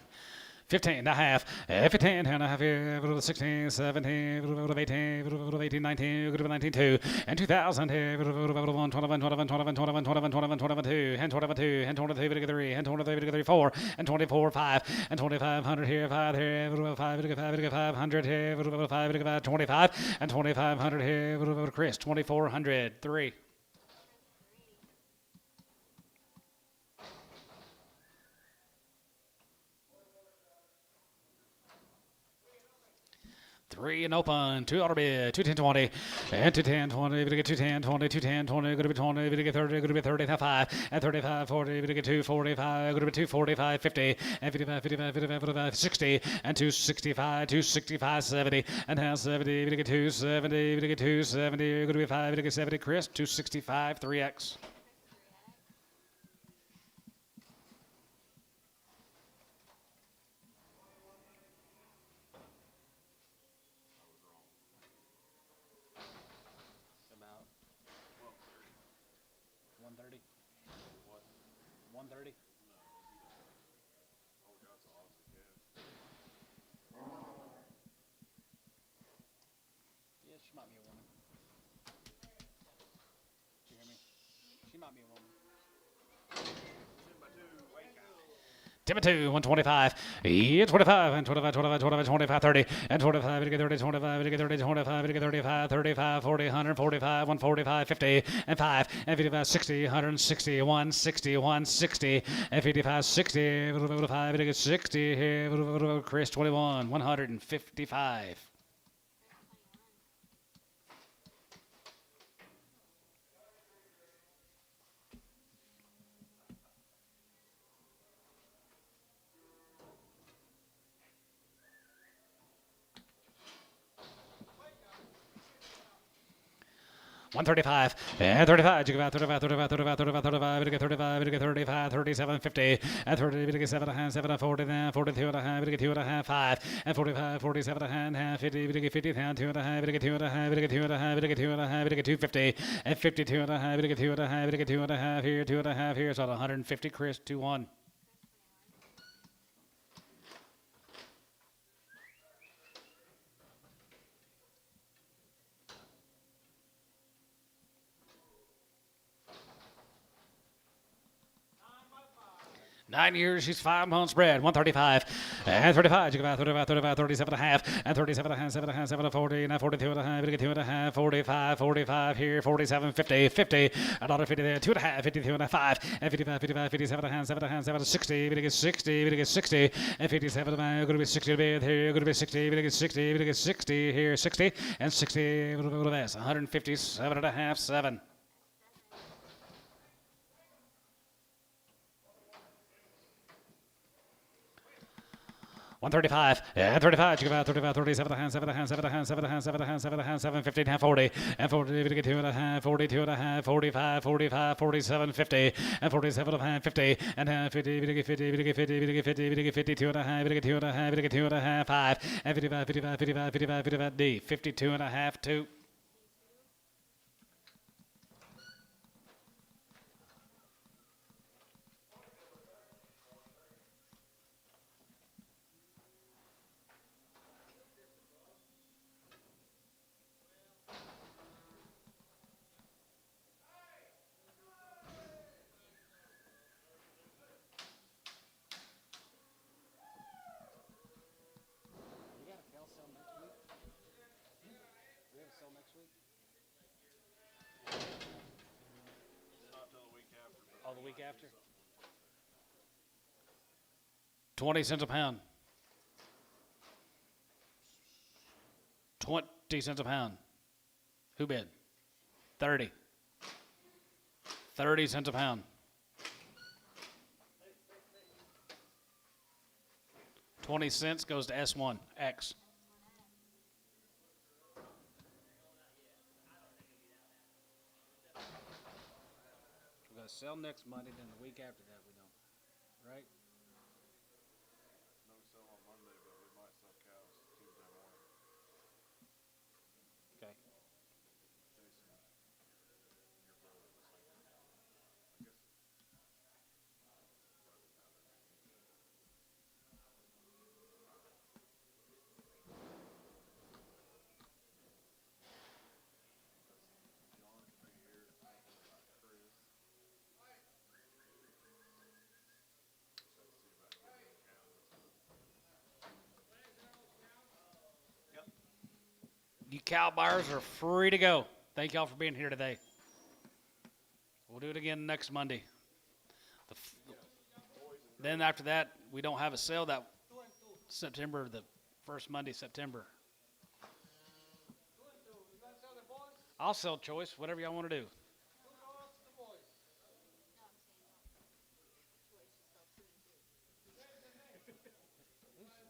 15 and a half, 15 and a half here, 16, 17, 18, 18, 19, 19, 2, and 2,000 here, 1, 21, 21, 21, 21, 21, 21, 22, and 22, and 22, 3, and 23, 4, and 24, 5, and 2,500 here, 5 here, 5, 500 here, 5, 25, and 2,500 here, Chris, 2,400, 3. Three and open, 2 ought to be 210 20, and 210 20, we get 210 20, 210 20, going to be 20, we get 30, going to be 30, 5, and 35 40, we get 245, going to be 245 50, and 55 55 55 55 60, and 265 265 70, and half 70, we get 270, we get 270, going to be 5, we get 70, Chris, 265 3x. About 130. What? 130. Oh, God, it's awesome, kid. Yeah, she might be a woman. Did you hear me? She might be a woman. Timber 2, 125, 25, and 25, 25, 25, 25, 30, and 25, we get 30, 25, we get 30, 25, we get 35, 35, 40, 145, 145, 50, and 5, and 55, 60, 160, 160, 160, and 55, 60, 5, we get 60 here, Chris, 21, 155. 135, and 35, you go out 35, 35, 35, 35, 35, we get 35, we get 35, 37, 50, and 30, we get 7 and a half, 7 40, then 42 and a half, we get 2 and a half, 5, and 45, 47 and a half, 50, we get 50, then 2 and a half, we get 2 and a half, we get 2 and a half, we get 2 and a half, we get 250, and 52 and a half, we get 2 and a half, we get 2 and a half here, 2 and a half here, so 150, Chris, 2-1. 9 years, she's 5 months bred, 135, and 35, you go out 35, 35, 37 and a half, and 37 and a half, 7 and a half, 7 and 40, and 42 and a half, we get 2 and a half, 45, 45 here, 47, 50, 50, another 50 there, 2 and a half, 52 and a 5, and 55, 55, 57 and a half, 7 and a half, 7 and 60, we get 60, we get 60, and 57 and a half, going to be 60 here, going to be 60, we get 60, we get 60 here, 60, and 60, 157 and a half, 7. 135, and 35, you go out 35, 37 and a half, 7 and a half, 7 and a half, 7 and a half, 7 and a half, 7 and a half, 7, 15 and a half, 40, and 40, we get 2 and a half, 42 and a half, 45, 45, 47, 50, and 47 and a half, 50, and half 50, we get 50, we get 50, we get 50, we get 52 and a half, we get 2 and a half, we get 2 and a half, 5, and 55, 55, 55, 55, 55, D, 52 and a half, 2. We got a cow sale next week. We have a sale next week. Not till the week after. But Oh, the week after. 20 cents a pound. 20 cents a pound. Who bid? 30. 30 cents a pound. 20 cents goes to S1, X. We got a sale next Monday, then the week after that we don't. Right? no sell on Monday, but we might sell cows Tuesday morning. Okay. Jason, your brother was saying, I guess, Cow buyers are free to go. Thank y'all for being here today. We'll do it again next Monday. Then after that, we don't have a sale that September, the first Monday, September. I'll sell choice, whatever y'all want to do.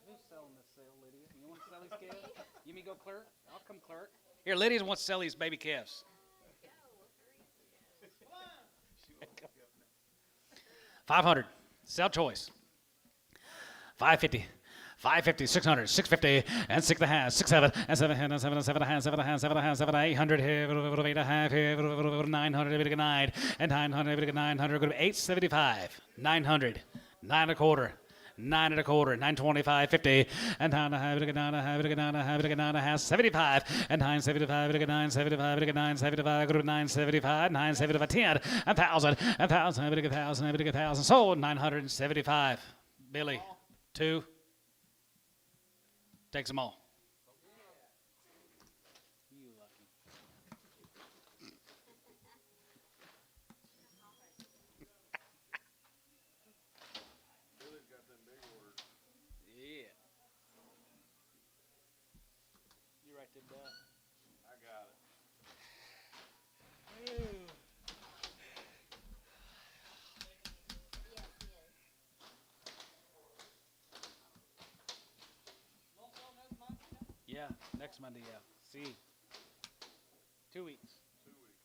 Who's selling this sale, Lydia? You want to sell these calves? You mean go clerk? I'll come clerk. Here, Lydia wants to sell these baby calves. 500. Sell choice. 550. 550, 600, 650, and 6.5, 6, 7, and 7, and 7, and 7, and 7, and 7, and 7, 800, 8.5, 900, 9, and 900, 900, 875, 900, 9.25, 9.25, 925, 50, and 9.5, 75, and 975, 975, 975, 975, 975, 10, and 1,000, and 1,000, sold 975. Billy, 2. Takes them all. You lucky. Billy's got them big orders. Yeah. You write them down. I got it. Yes, he is. Yeah, next Monday, yeah. See. 2 weeks. 2 weeks.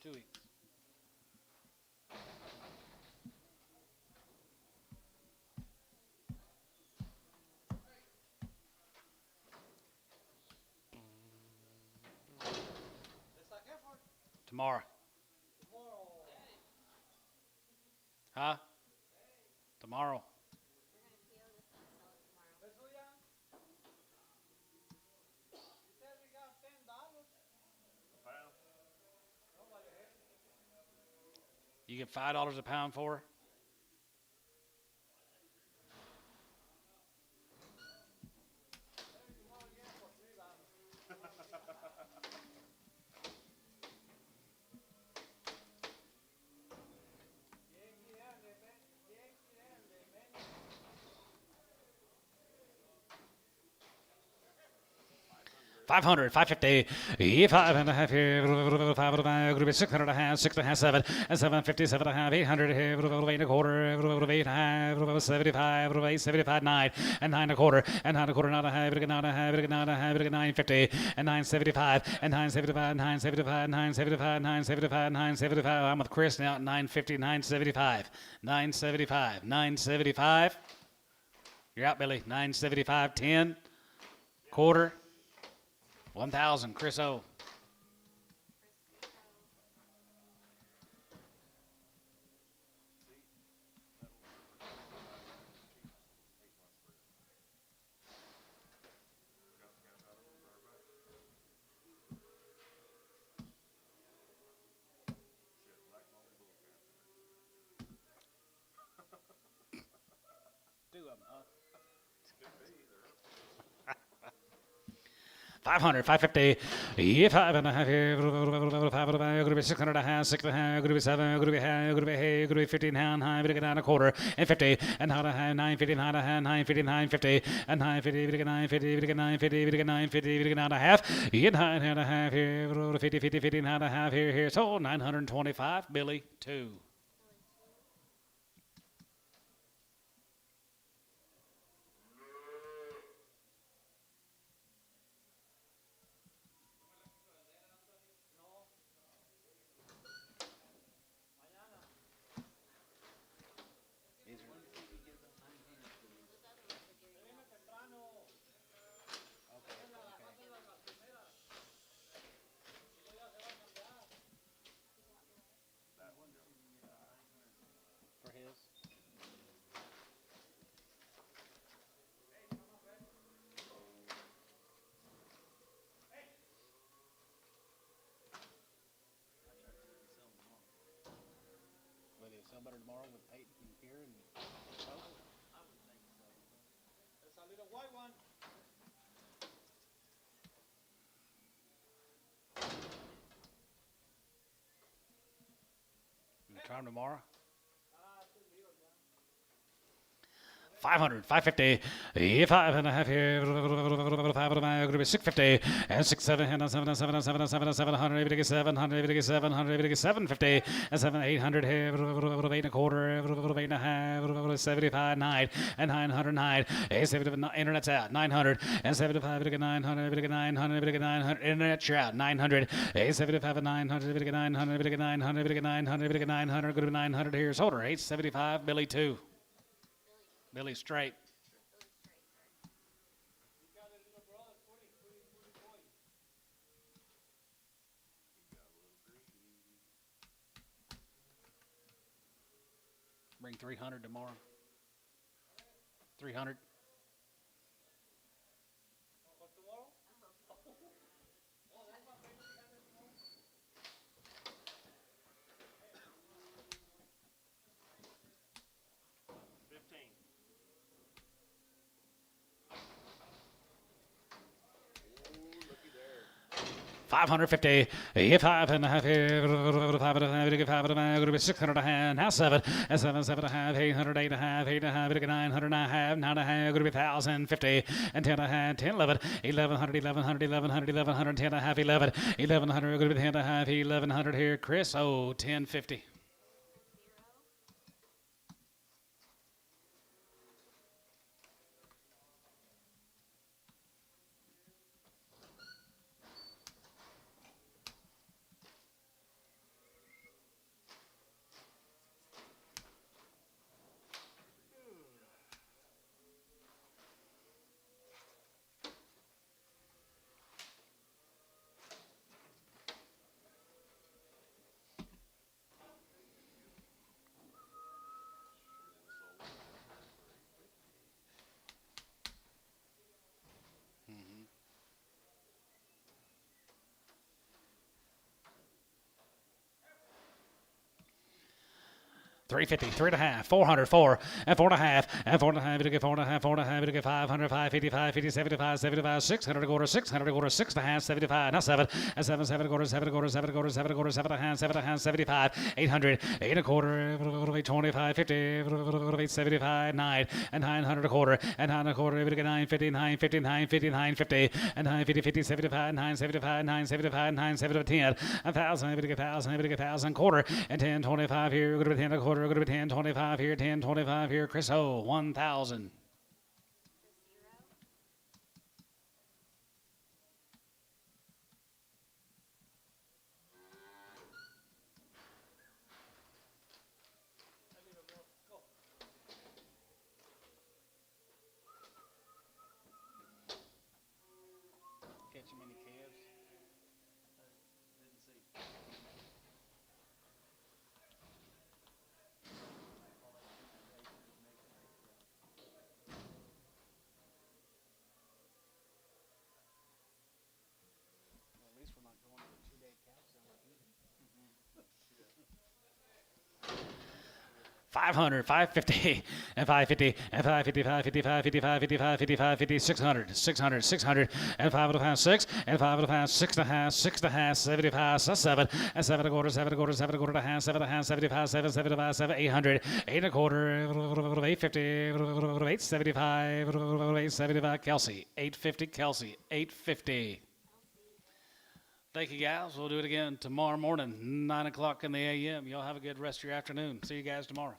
2 weeks. Tomorrow. Huh? Tomorrow. We're gonna PO this one and sell it tomorrow. A pound? You get $5 a pound for her? $500, $550, 5.5 here, 5.5, group 600.5, 6.5, 7, and 750, 7.5, 800 here, 8.25, 8.5, 75, 875, 9, and 9.25, and 9.25, 9.5, 950, and 975, and 975, 975, 975, 975, 975. I'm with Chris now at 950, 975, 975, 975. You're out, Billy. 975, 10, quarter. 1,000, Chris O. Two of them, huh? 500, 550, 5.5 here, 5.5, group 600.5, 6.5, group 7, group 15, high, 9.25, and 50, and 950, 950, 950, and 950, 950, 950, 950, 9.5, 9.5 here, 50, 50, 50, 9.5 here, so 925, Billy, 2. For his. Will they sell better tomorrow with Peyton here and Pope? There's a little white one. time tomorrow. 500, 550, 5.5 here, 650, and 6, 7, 7, 7, 7, 7, 700, 700, 750, and 7, 800 here, 8 a quarter, 8 and a half, 75, 9, and 909, 870, internet's out, 900, and 75, 900, 900, 900, internet's out, 900, 875, 900, 900, 900, 900, 900, go to 900 here, Solder, 875, Billy 2. Billy straight. Bring 300 tomorrow. 300. $550, 5.5 here, 5.5, 600 a hand, now 7, and 7, 7.5, 800, 8.5, 8.5, 900, 9.5, going to be 1,050, and 10 a hand, 10, 11, 1,100, 1,100, 1,100, 1,100, 10 and a half, 11, 1,100, going to be 10 and a half, 1,100 here, Chris, 1050. $350, 3.5, 400, 4, and 4.5, and 4.5, to get 4.5, 4.5, to get 500, 555, 50, 75, 75, 600 a quarter, 600 a quarter, 6.5, 75, now 7, and 7, 7 a quarter, 7 a quarter, 7 a quarter, 7 a quarter, 7.5, 75, 800, 8 a quarter, 25, 50, 75, 9, and 900 a quarter, and 9 a quarter, to get 950, 950, 950, 950, and 950, 50, 75, 975, 975, 975, 10, 1,000, to get 1,000, to get 1,000 quarter, and 10, 25 here, going to be 10 a quarter. Going to be 10, 25 here, 10, 25 here. Chris O, 1,000. Catch him any calves? Didn't see. Well, at least we're not going to a 2-day cow sale like you did. 500, 550, and 550, and 550, 555, 55, 55, 55, 50, 600, 600, 600, and 5.5, 6, and 5.5, 6.5, 6.5, 75, 7, and 7 a quarter, 7 a quarter, 7 a quarter and a half, 7 and a half, 75, 7, 75, 7, 800, 8 and a quarter, 850, 875, 875, Kelsey, 850, Kelsey, 850. Thank you, guys. We'll do it again tomorrow morning, 9 o'clock in the a.m. Y'all have a good rest of your afternoon. See you guys tomorrow.